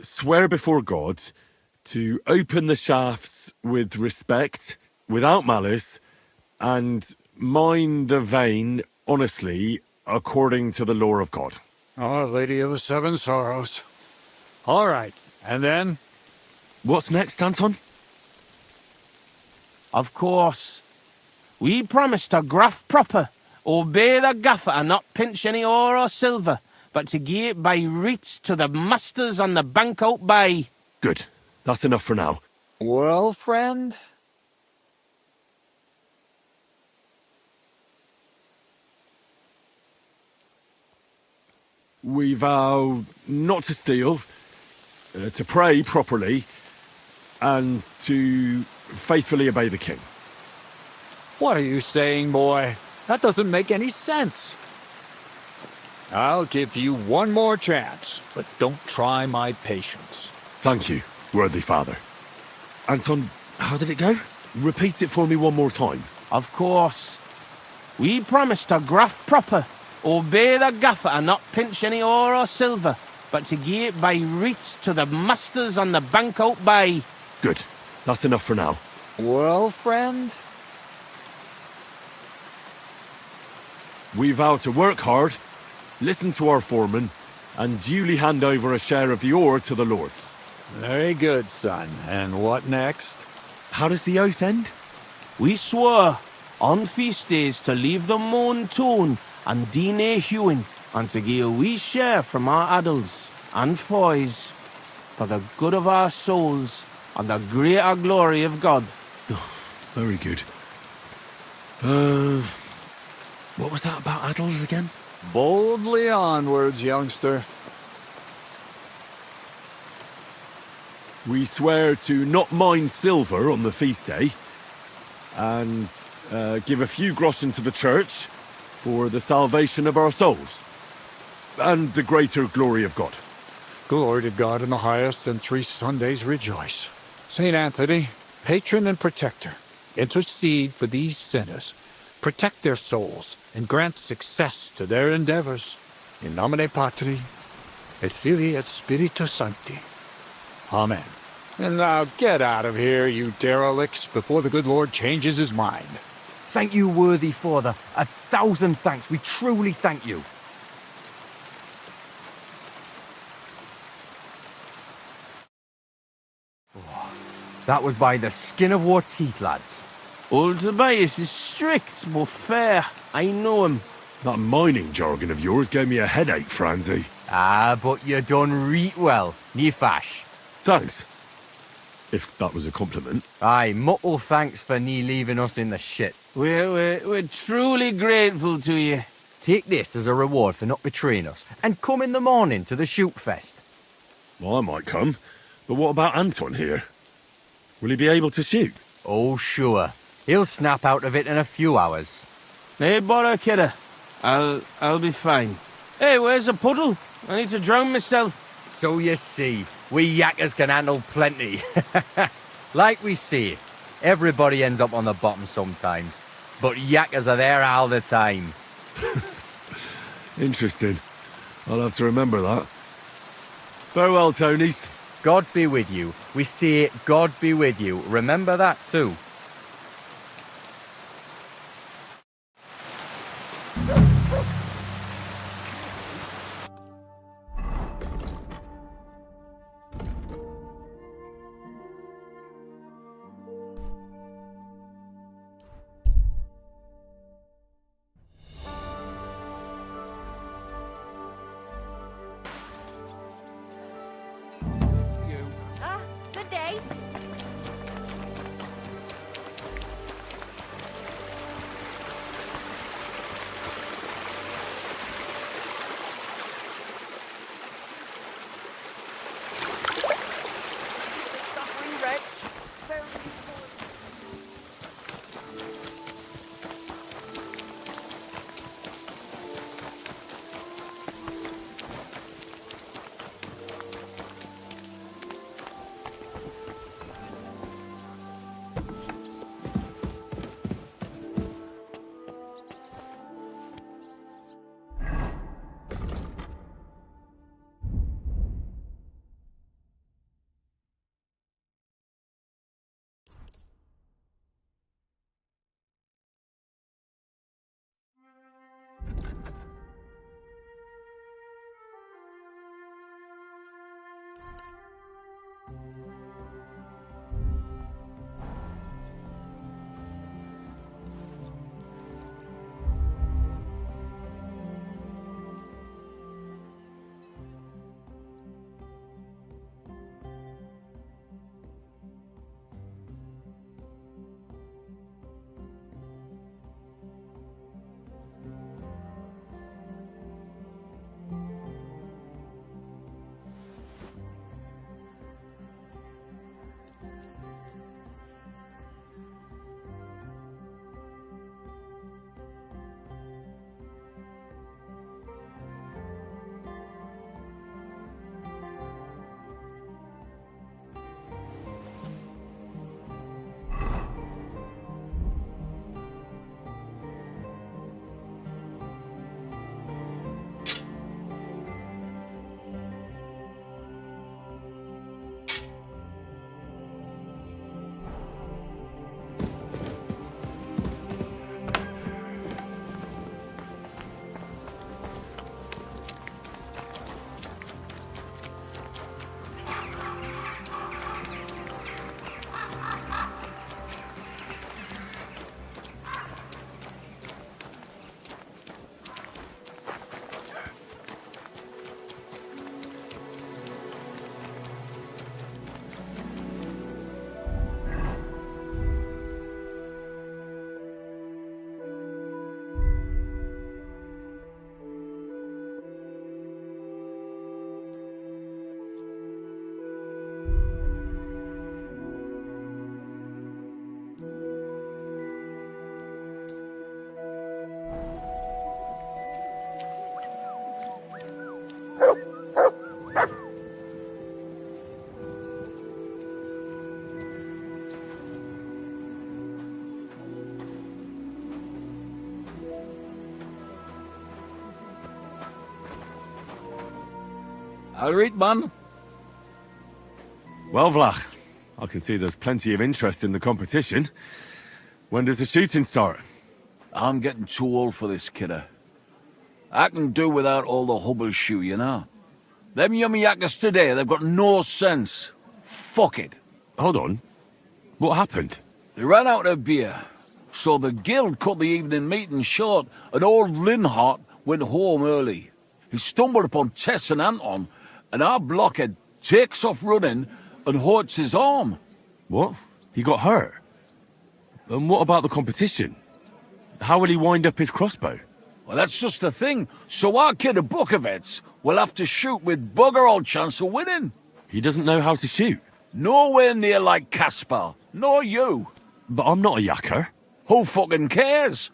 swear before God to open the shafts with respect, without malice, and mine the vein honestly, according to the law of God. Our Lady of the Seven Sorrows. All right, and then? What's next, Anton? Of course. We promise to graft proper, obey the gaffer and not pinch any ore or silver, but to gie it by reets to the masters on the bank out by. Good. That's enough for now. Well, friend? We vow not to steal, to pray properly, and to faithfully obey the king. What are you saying, boy? That doesn't make any sense. I'll give you one more chance, but don't try my patience. Thank you, worthy father. Anton, how did it go? Repeat it for me one more time. Of course. We promise to graft proper, obey the gaffer and not pinch any ore or silver, but to gie it by reets to the masters on the bank out by. Good. That's enough for now. Well, friend? We vow to work hard, listen to our foreman, and duly hand over a share of the ore to the lords. Very good, son. And what next? How does the oath end? We swore on feast days to leave the moon tune and do nae hewing, and to gie a wee share from our addles and foys, for the good of our souls and the greater glory of God. Oh, very good. What was that about addles again? Boldly onwards, youngster. We swear to not mine silver on the feast day, and give a few groschen to the church for the salvation of our souls, and the greater glory of God. Glory to God in the highest, and 3 Sundays rejoice. St. Anthony, patron and protector, intercede for these sinners, protect their souls, and grant success to their endeavors. In nomine Patri, et Filii et Spiritus Sancti. Amen. And now get out of here, you derelicts, before the good Lord changes his mind. Thank you, worthy father. 1,000 thanks. We truly thank you. That was by the skin of our teeth, lads. Old Tobias is strict but fair. I know him. That mining jargon of yours gave me a headache, Franzi. Ah, but you done reet well. Ni fash. Thanks. If that was a compliment. Aye, muckle thanks for nie leaving us in the shit. We're truly grateful to you. Take this as a reward for not betraying us, and come in the morning to the shoot fest. Well, I might come, but what about Anton here? Will he be able to shoot? Oh, sure. He'll snap out of it in a few hours. Hey, bother, kidder. I'll be fine. Hey, where's the puddle? I need to drown myself. So you see, we yakkers can handle plenty. Like we see, everybody ends up on the bottom sometimes, but yakkers are there all the time. Interesting. I'll have to remember that. Farewell, Tonys. God be with you. We say, God be with you. Remember that too. I'll read, man. Well, Vlach, I can see there's plenty of interest in the competition. When does the shooting start? I'm getting too old for this, kidder. I can do without all the hubble shoe, you know. Them yummy yakkers today, they've got no sense. Fuck it. Hold on. What happened? They ran out of beer, so the guild cut the evening meeting short, and old Linhart went home early. He stumbled upon Tess and Anton, and our blockhead takes off running and hurts his arm. What? He got hurt? And what about the competition? How will he wind up his crossbow? Well, that's just the thing. So our kid of Bukovets will have to shoot with bugger all chance of winning. He doesn't know how to shoot? Nowhere near like Caspar. Nor you. But I'm not a yakker. Who fucking cares?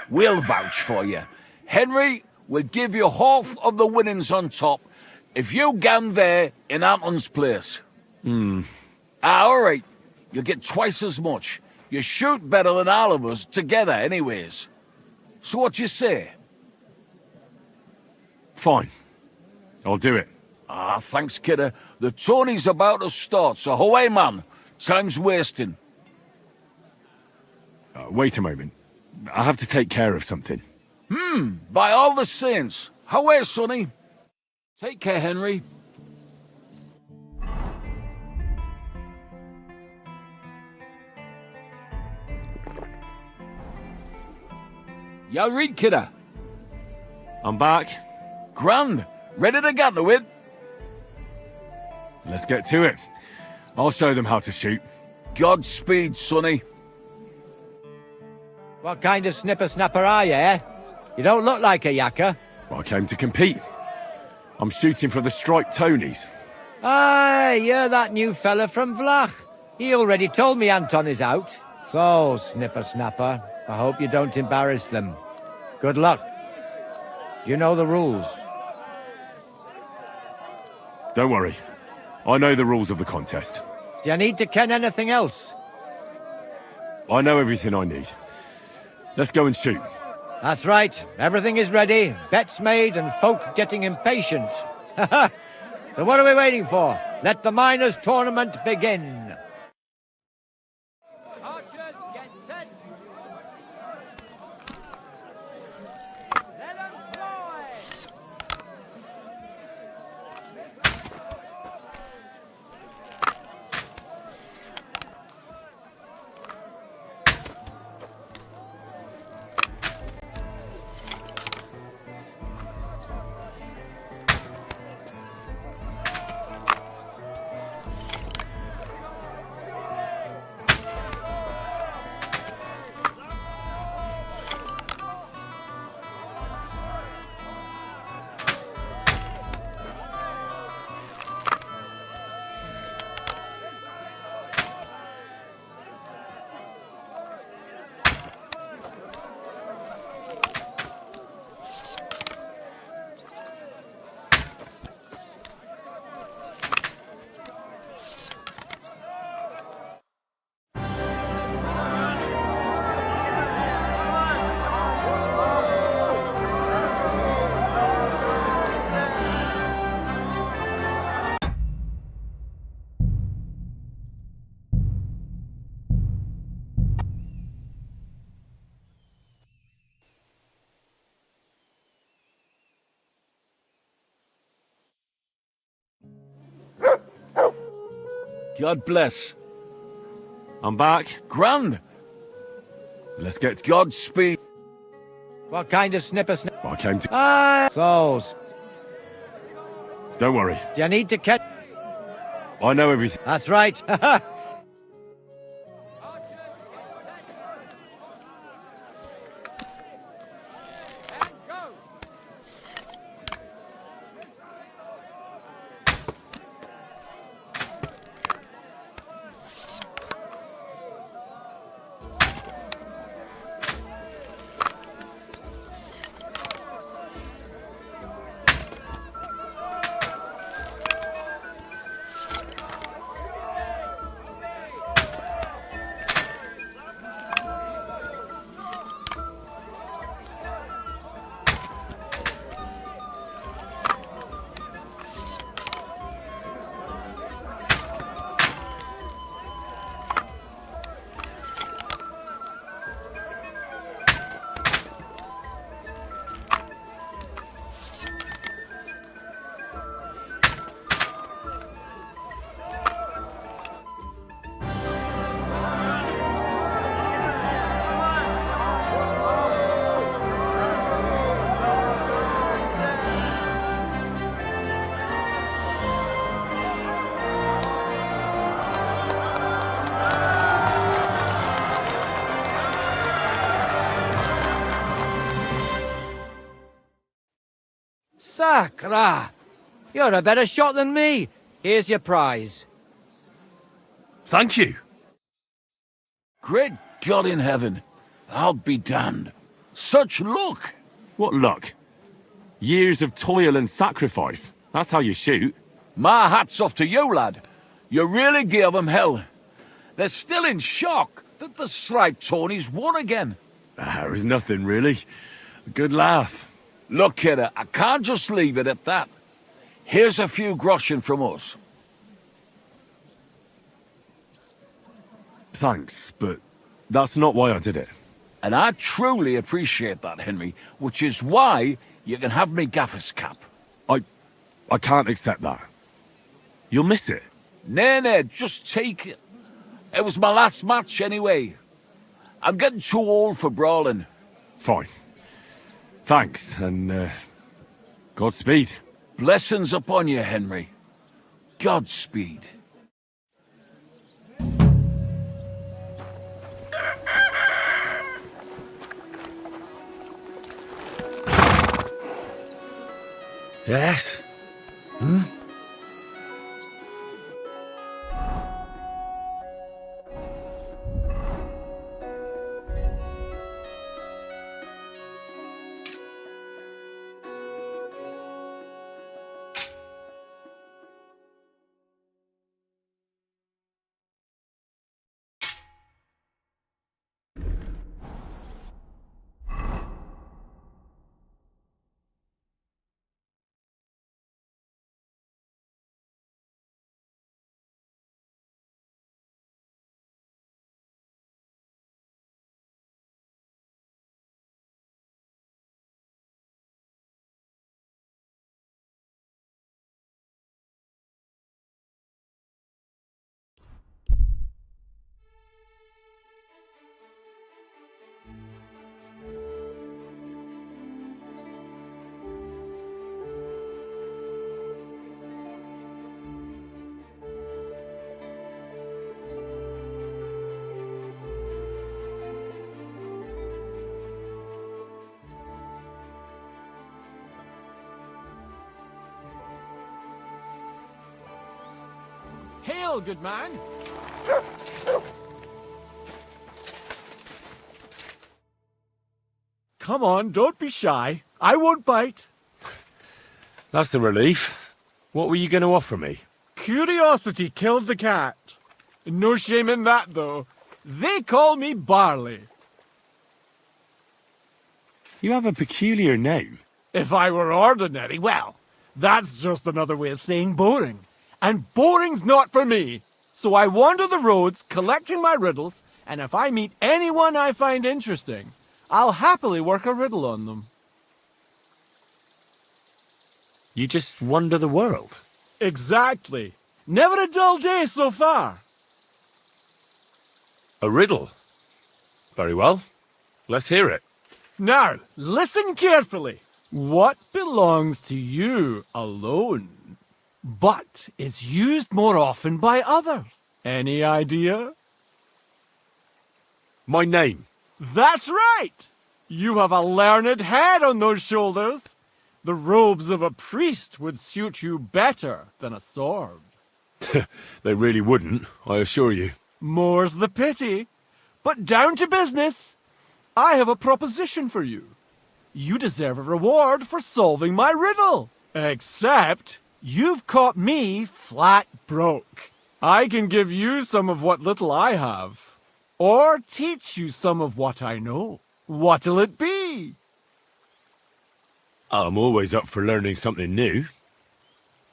We'll vouch for you. Henry will give you half of the winnings on top if you gang there in Anton's place. All right. You'll get twice as much. You shoot better than all of us together anyways. So what you say? Fine. I'll do it. Ah, thanks, kidder. The tourney's about to start, so away, man. Time's wasting. Wait a moment. I have to take care of something. By all the saints. Away, sonny. Take care, Henry. Y'all read, kidder? I'm back. Grand. Ready to get to it? Let's get to it. I'll show them how to shoot. Godspeed, sonny. What kind of snipper-snapper are you, eh? You don't look like a yakker. I came to compete. I'm shooting for the striped Tonys. Aye, you're that new fella from Vlach. He already told me Anton is out. So, snipper-snapper, I hope you don't embarrass them. Good luck. Do you know the rules? Don't worry. I know the rules of the contest. Do you need to ken anything else? I know everything I need. Let's go and shoot. That's right. Everything is ready. Bets made and folk getting impatient. So what are we waiting for? Let the miners' tournament begin. Archers, get set. Let 'em fly. God bless. I'm back. Grand. Let's get Godspeed. What kind of snipper-snapper? I came to... So, Don't worry. do you need to ken... I know everything. That's right. Sacra! You're a better shot than me. Here's your prize. Thank you. Great God in heaven. I'll be damned. Such luck! What luck? Years of toil and sacrifice. That's how you shoot. My hat's off to you, lad. You really gave them hell. They're still in shock that the striped Tony's won again. There was nothing, really. A good laugh. Look, kidder, I can't just leave it at that. Here's a few groschen from us. Thanks, but that's not why I did it. And I truly appreciate that, Henry, which is why you can have me gaffer's cap. I can't accept that. You'll miss it. Nay, just take it. It was my last match anyway. I'm getting too old for brawling. Fine. Thanks, and Godspeed. Blessings upon you, Henry. Godspeed. Yes? Hail, good man! Come on, don't be shy. I won't bite. That's a relief. What were you going to offer me? Curiosity killed the cat. No shame in that, though. They call me Barley. You have a peculiar name. If I were ordinary, well, that's just another way of saying boring. And boring's not for me. So I wander the roads collecting my riddles, and if I meet anyone I find interesting, I'll happily work a riddle on them. You just wander the world. Exactly. Never a dull day so far. A riddle? Very well. Let's hear it. Now, listen carefully. What belongs to you alone, but is used more often by others? Any idea? My name. That's right! You have a learned head on those shoulders. The robes of a priest would suit you better than a sword. They really wouldn't, I assure you. More's the pity. But down to business. I have a proposition for you. You deserve a reward for solving my riddle. Except you've caught me flat broke. I can give you some of what little I have. Or teach you some of what I know. What'll it be? I'm always up for learning something new.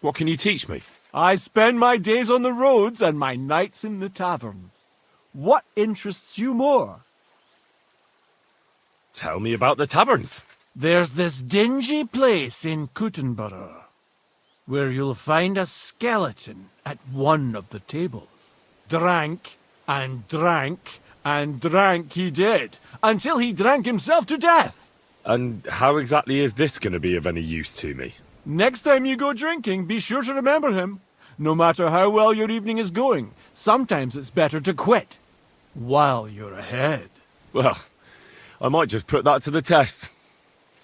What can you teach me? I spend my days on the roads and my nights in the taverns. What interests you more? Tell me about the taverns. There's this dingy place in Kuttenborough where you'll find a skeleton at one of the tables. Drank and drank and drank he did, until he drank himself to death. And how exactly is this going to be of any use to me? Next time you go drinking, be sure to remember him. No matter how well your evening is going, sometimes it's better to quit while you're ahead. Well, I might just put that to the test.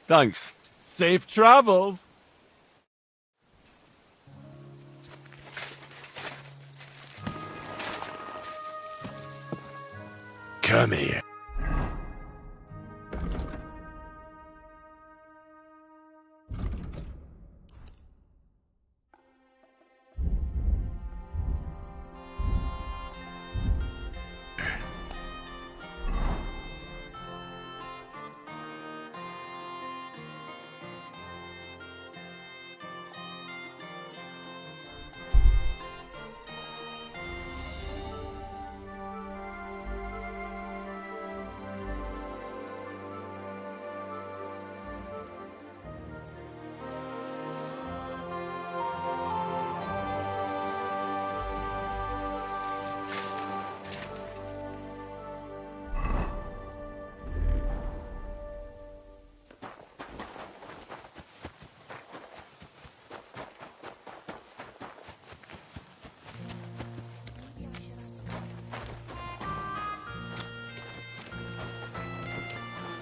Thanks. Safe travels. Come here.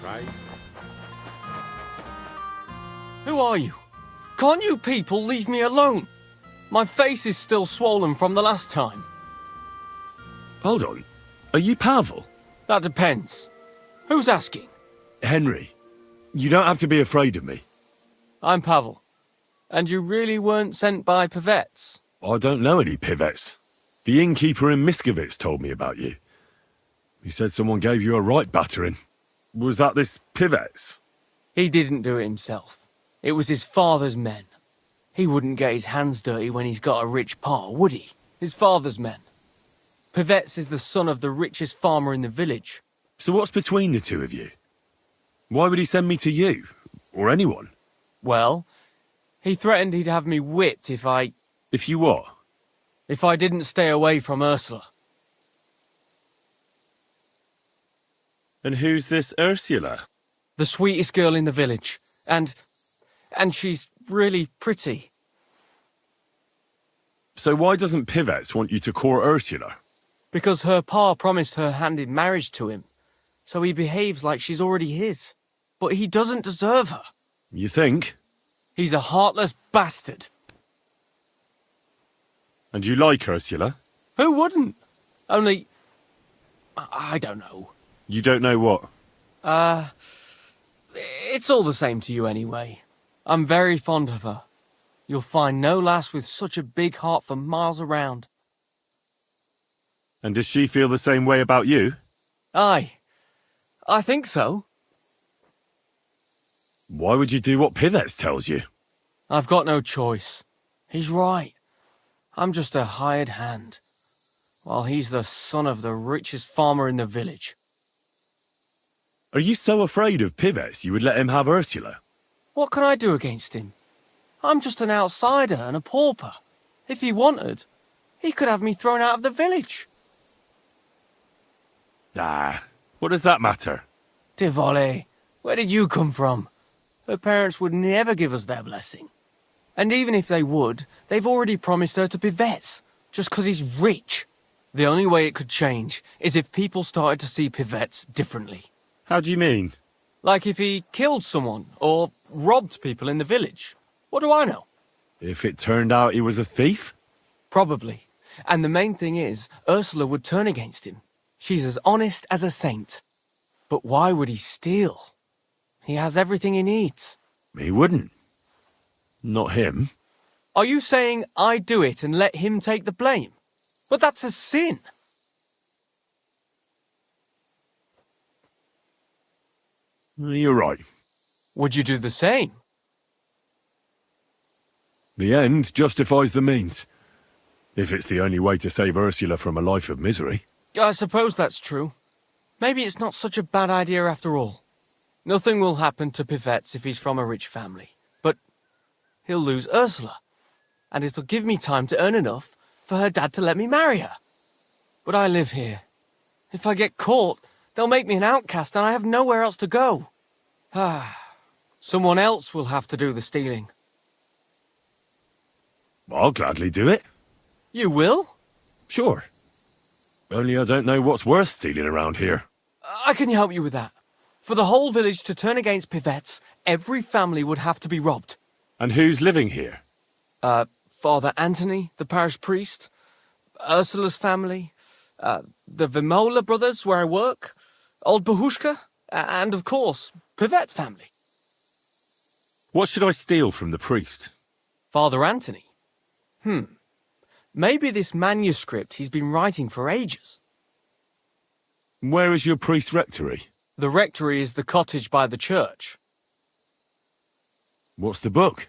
Right? Who are you? Can't you people leave me alone? My face is still swollen from the last time. Hold on. Are you Pavel? That depends. Who's asking? Henry, you don't have to be afraid of me. I'm Pavel. And you really weren't sent by Pivets? I don't know any Pivets. The innkeeper in Miskovitz told me about you. He said someone gave you a right battering. Was that this Pivets? He didn't do it himself. It was his father's men. He wouldn't get his hands dirty when he's got a rich pa, would he? His father's men. Pivets is the son of the richest farmer in the village. So what's between the two of you? Why would he send me to you? Or anyone? Well, he threatened he'd have me whipped if I... If you what? If I didn't stay away from Ursula. And who's this Ursula? The sweetest girl in the village. And she's really pretty. So why doesn't Pivets want you to court Ursula? Because her pa promised her hand in marriage to him. So he behaves like she's already his. But he doesn't deserve her. You think? He's a heartless bastard. And you like Ursula? Who wouldn't? Only... I don't know. You don't know what? It's all the same to you anyway. I'm very fond of her. You'll find no lass with such a big heart for miles around. And does she feel the same way about you? Aye. I think so. Why would you do what Pivets tells you? I've got no choice. He's right. I'm just a hired hand, while he's the son of the richest farmer in the village. Are you so afraid of Pivets you would let him have Ursula? What can I do against him? I'm just an outsider and a pauper. If he wanted, he could have me thrown out of the village. Ah, what does that matter? Tivoli, where did you come from? Her parents would never give us their blessing. And even if they would, they've already promised her to Pivets, just 'cause he's rich. The only way it could change is if people started to see Pivets differently. How do you mean? Like if he killed someone, or robbed people in the village. What do I know? If it turned out he was a thief? Probably. And the main thing is, Ursula would turn against him. She's as honest as a saint. But why would he steal? He has everything he needs. He wouldn't. Not him. Are you saying I do it and let him take the blame? But that's a sin. You're right. Would you do the same? The end justifies the means. If it's the only way to save Ursula from a life of misery. I suppose that's true. Maybe it's not such a bad idea after all. Nothing will happen to Pivets if he's from a rich family. But he'll lose Ursula. And it'll give me time to earn enough for her dad to let me marry her. But I live here. If I get caught, they'll make me an outcast and I have nowhere else to go. Someone else will have to do the stealing. I'll gladly do it. You will? Sure. Only I don't know what's worth stealing around here. I can help you with that. For the whole village to turn against Pivets, every family would have to be robbed. And who's living here? Father Anthony, the parish priest, Ursula's family, the Vimola brothers where I work, Old Bahushka, and of course, Pivet's family. What should I steal from the priest? Father Anthony. Maybe this manuscript he's been writing for ages. Where is your priest rectory? The rectory is the cottage by the church. What's the book?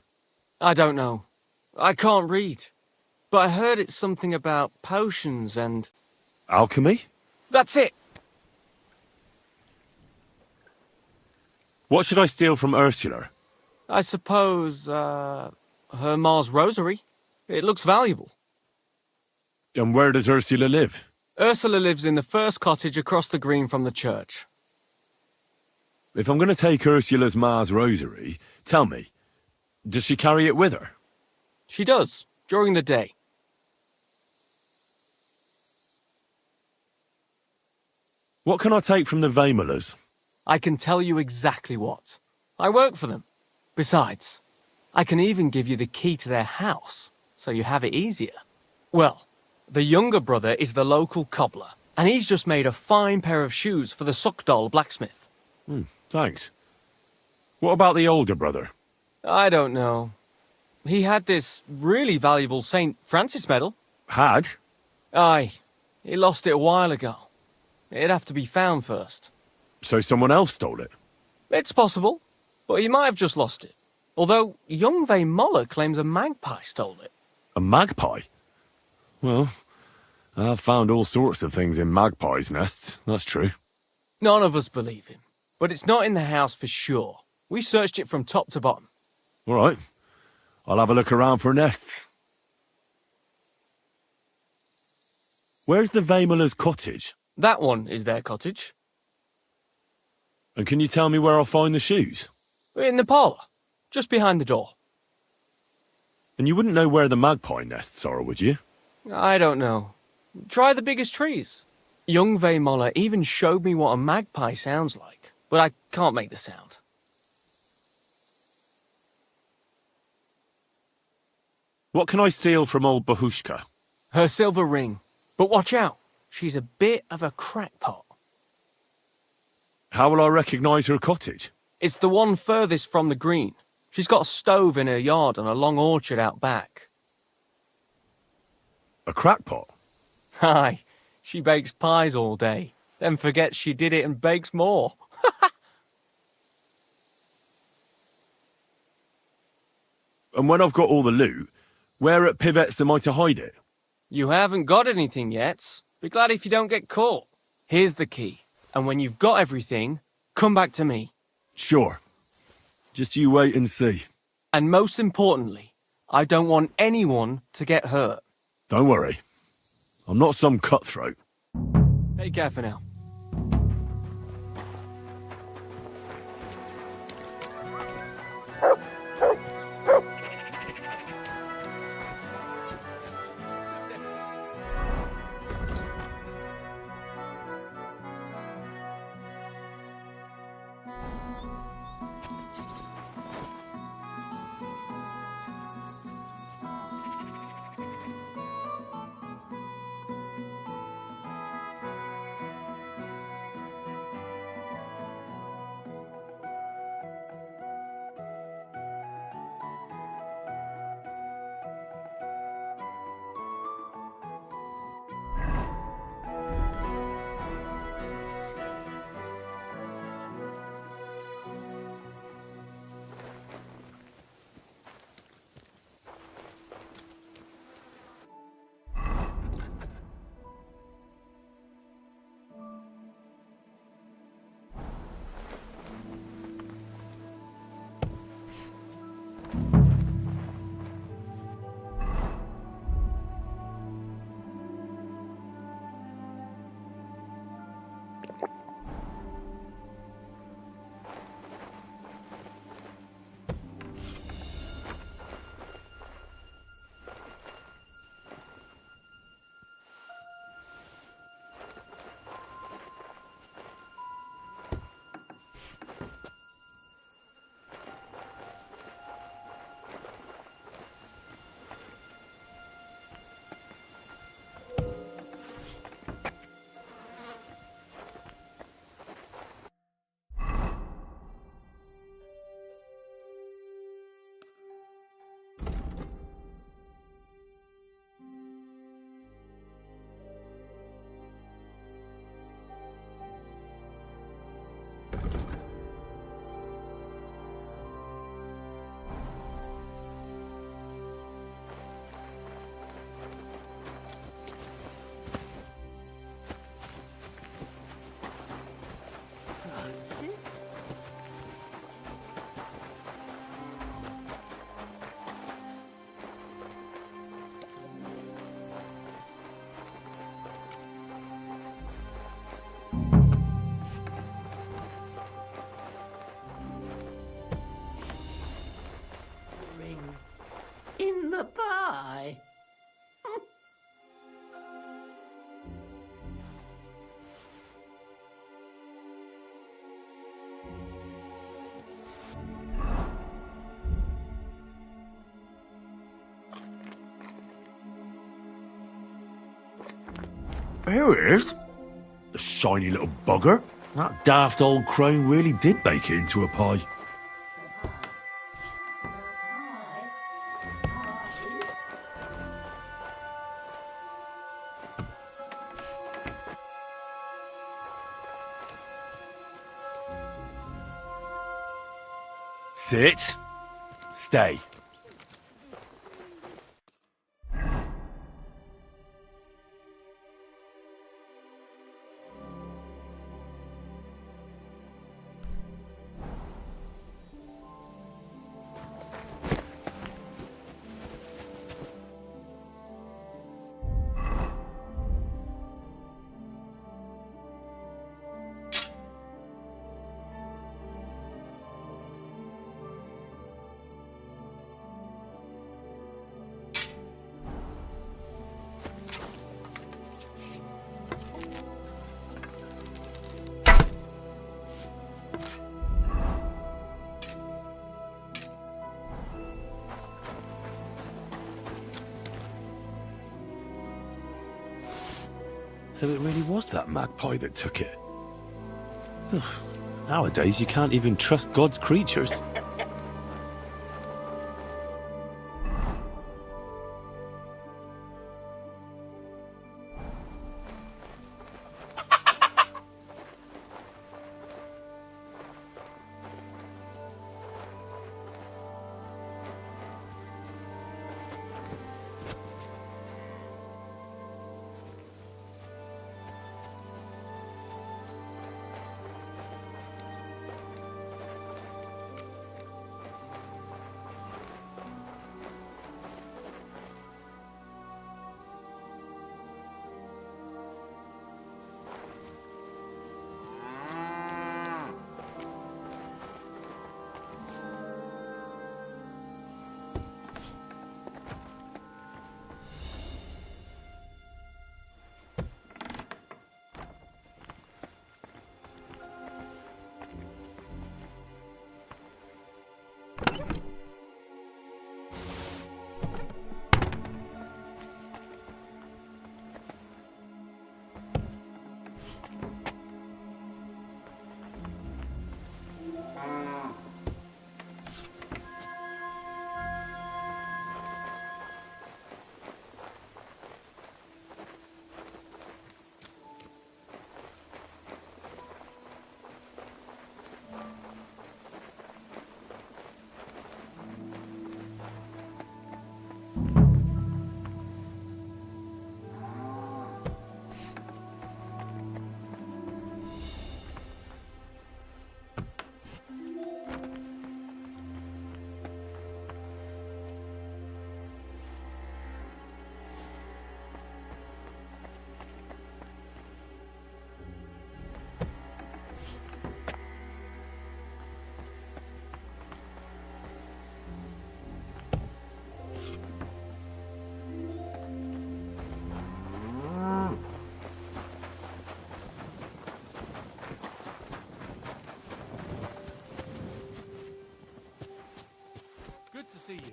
I don't know. I can't read. But I heard it's something about potions and... Alchemy? That's it! What should I steal from Ursula? I suppose, her Ma's rosary. It looks valuable. And where does Ursula live? Ursula lives in the first cottage across the green from the church. If I'm going to take Ursula's Ma's rosary, tell me, does she carry it with her? She does, during the day. What can I take from the Vaimolers? I can tell you exactly what. I work for them. Besides, I can even give you the key to their house, so you have it easier. Well, the younger brother is the local cobbler, and he's just made a fine pair of shoes for the Suckdoll blacksmith. Thanks. What about the older brother? I don't know. He had this really valuable St. Francis medal. Had? Aye. He lost it a while ago. It'd have to be found first. So someone else stole it? It's possible, but he might have just lost it. Although young Moller claims a magpie stole it. A magpie? Well, I've found all sorts of things in magpies' nests, that's true. None of us believe him, but it's not in the house for sure. We searched it from top to bottom. All right. I'll have a look around for nests. Where's the Vaimolers' cottage? That one is their cottage. And can you tell me where I'll find the shoes? In the parlour, just behind the door. And you wouldn't know where the magpie nests are, would you? I don't know. Try the biggest trees. Young Moller even showed me what a magpie sounds like, but I can't make the sound. What can I steal from old Bahushka? Her silver ring. But watch out, she's a bit of a crackpot. How will I recognise her cottage? It's the one furthest from the green. She's got a stove in her yard and a long orchard out back. A crackpot? Aye, she bakes pies all day, then forgets she did it and bakes more. And when I've got all the loot, where at Pivet's am I to hide it? You haven't got anything yet. Be glad if you don't get caught. Here's the key, and when you've got everything, come back to me. Sure. Just you wait and see. And most importantly, I don't want anyone to get hurt. Don't worry. I'm not some cutthroat. Take care for now. in the pie. Here it is. The shiny little bugger. That daft old crone really did bake it into a pie. Sit. Stay. So it really was that magpie that took it. Nowadays, you can't even trust God's creatures. Good to see you.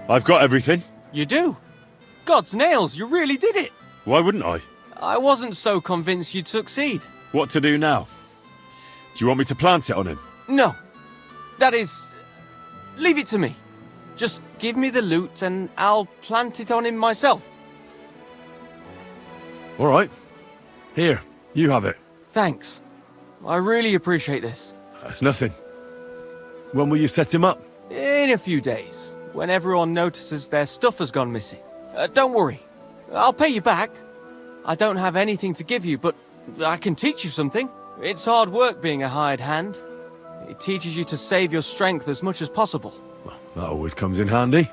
I've got everything. You do? God's nails, you really did it! Why wouldn't I? I wasn't so convinced you'd succeed. What to do now? Do you want me to plant it on him? No. That is... leave it to me. Just give me the loot and I'll plant it on him myself. All right. Here, you have it. Thanks. I really appreciate this. That's nothing. When will you set him up? In a few days, when everyone notices their stuff has gone missing. Don't worry. I'll pay you back. I don't have anything to give you, but I can teach you something. It's hard work being a hired hand. It teaches you to save your strength as much as possible. Well, that always comes in handy.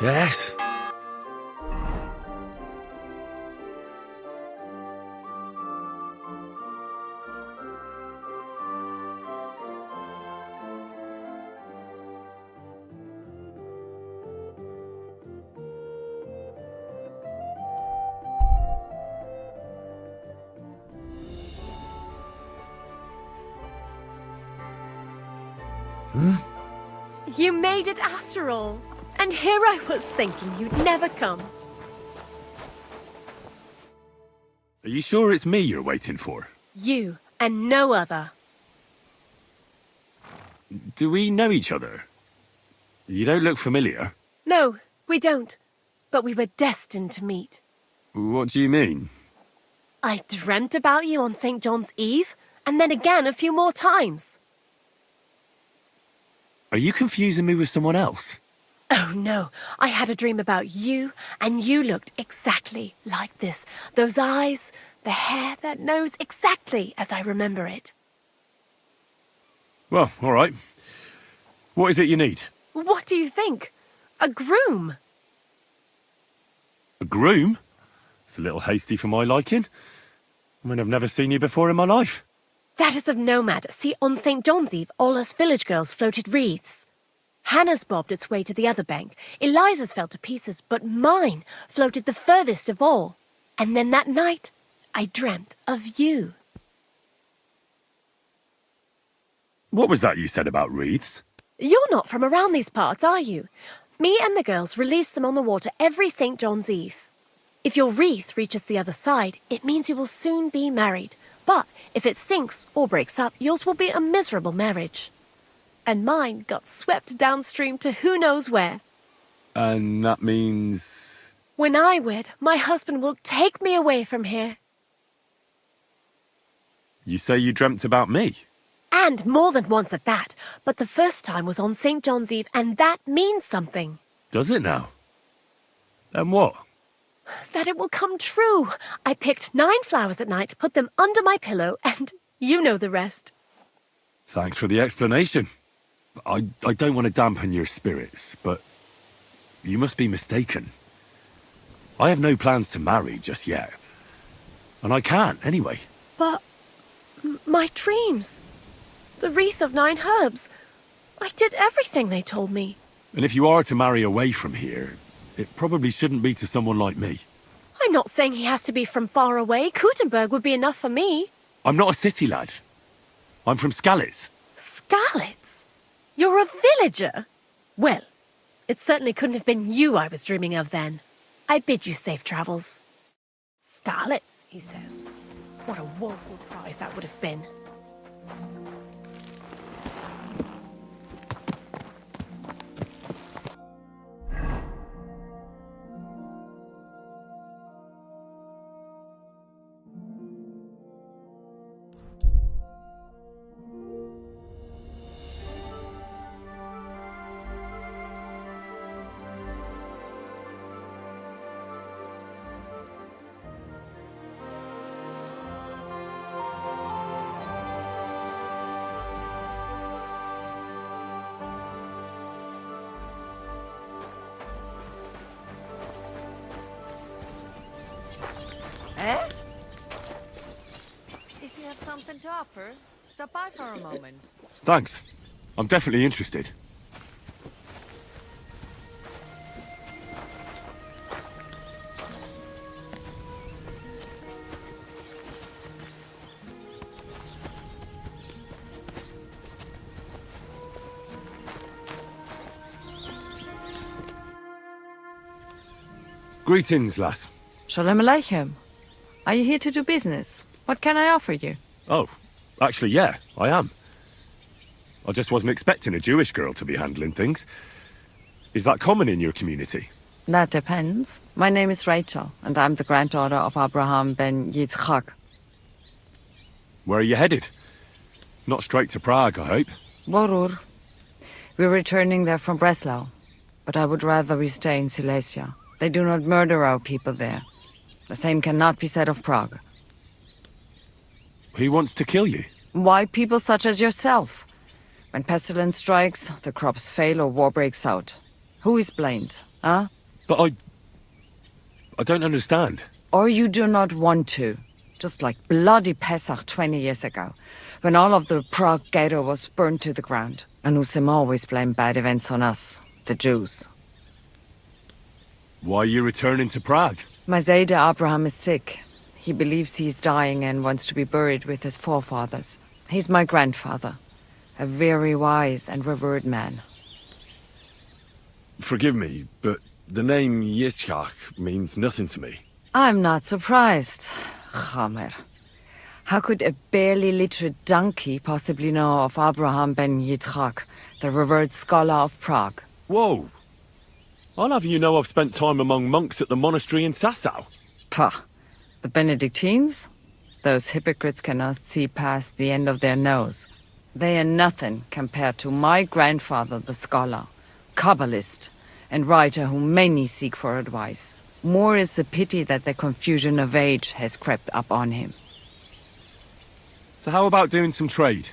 Yes. You made it after all. And here I was thinking you'd never come. Are you sure it's me you're waiting for? You and no other. Do we know each other? You don't look familiar. No, we don't. But we were destined to meet. What do you mean? I dreamt about you on St. John's Eve, and then again a few more times. Are you confusing me with someone else? Oh no, I had a dream about you, and you looked exactly like this. Those eyes, the hair, that nose, exactly as I remember it. Well, all right. What is it you need? What do you think? A groom. A groom? It's a little hasty for my liking. I mean, I've never seen you before in my life. That is of no matter. See, on St. John's Eve, all us village girls floated wreaths. Hannah's bobbed its way to the other bank. Eliza's fell to pieces, but mine floated the furthest of all. And then that night, I dreamt of you. What was that you said about wreaths? You're not from around these parts, are you? Me and the girls release them on the water every St. John's Eve. If your wreath reaches the other side, it means you will soon be married. But if it sinks or breaks up, yours will be a miserable marriage. And mine got swept downstream to who knows where. And that means... When I wed, my husband will take me away from here. You say you dreamt about me? And more than once at that. But the first time was on St. John's Eve, and that means something. Does it now? Then what? That it will come true. I picked 9 flowers at night, put them under my pillow, and you know the rest. Thanks for the explanation. I don't want to dampen your spirits, but you must be mistaken. I have no plans to marry just yet. And I can't, anyway. But... my dreams. The wreath of 9 herbs. I did everything they told me. And if you are to marry away from here, it probably shouldn't be to someone like me. I'm not saying he has to be from far away. Kuttenberg would be enough for me. I'm not a city lad. I'm from Skalitz. Skalitz? You're a villager? Well, it certainly couldn't have been you I was dreaming of then. I bid you safe travels. Skalitz, he says. What a woeful prize that would have been. Eh? If you have something to offer, stop by for a moment. Thanks. I'm definitely interested. Greetings, lass. Shalom Aleichem. Are you here to do business? What can I offer you? Oh, actually, yeah, I am. I just wasn't expecting a Jewish girl to be handling things. Is that common in your community? That depends. My name is Rachel, and I'm the granddaughter of Abraham ben Yitzchak. Where are you headed? Not straight to Prague, I hope. Borur. We're returning there from Breslau, but I would rather we stay in Silesia. They do not murder our people there. The same cannot be said of Prague. Who wants to kill you? Why people such as yourself? When pestilence strikes, the crops fail or war breaks out. Who is blamed, huh? But I don't understand. Or you do not want to. Just like bloody Pesach 20 years ago, when all of the Prague ghetto was burned to the ground. Anusim always blamed bad events on us, the Jews. Why are you returning to Prague? My Zayda Abraham is sick. He believes he's dying and wants to be buried with his forefathers. He's my grandfather, a very wise and revered man. Forgive me, but the name Yitzchak means nothing to me. I'm not surprised, Chamer. How could a barely literate donkey possibly know of Abraham ben Yitzchak, the revered scholar of Prague? Whoa! I'll have you know I've spent time among monks at the monastery in Sassau. Pah! The Benedictines? Those hypocrites cannot see past the end of their nose. They are nothing compared to my grandfather, the scholar, Kabbalist, and writer whom many seek for advice. More is the pity that the confusion of age has crept up on him. So how about doing some trade?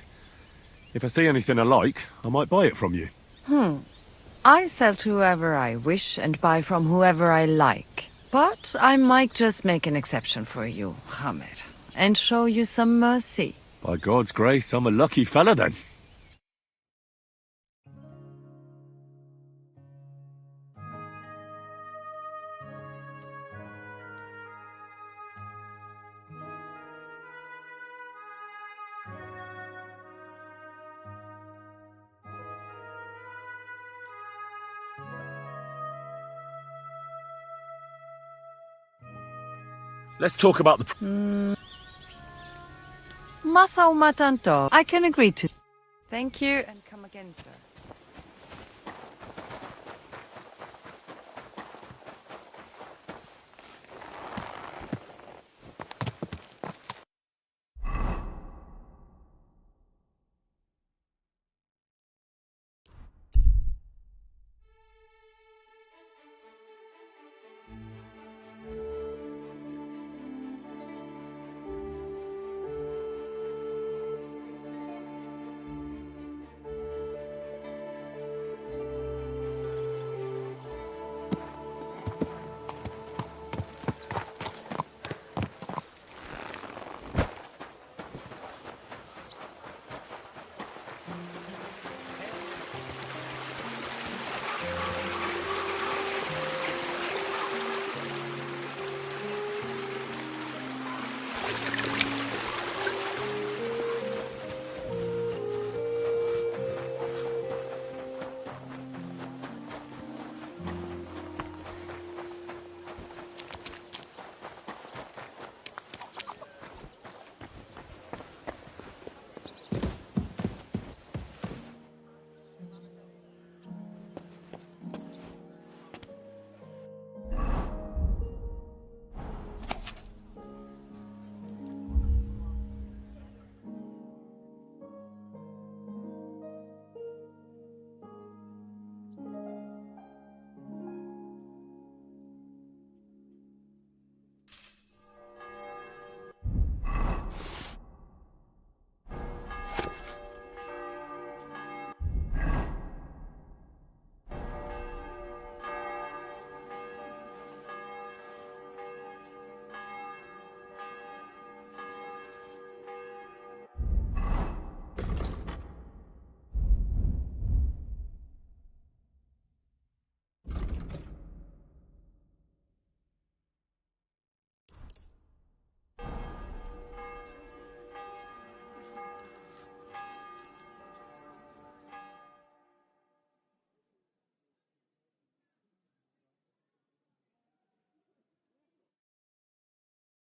If I see anything I like, I might buy it from you. I sell to whoever I wish and buy from whoever I like. But I might just make an exception for you, Hamer, and show you some mercy. By God's grace, I'm a lucky fella then. Let's talk about the... Masao matanto. I can agree to. Thank you, and come again, sir.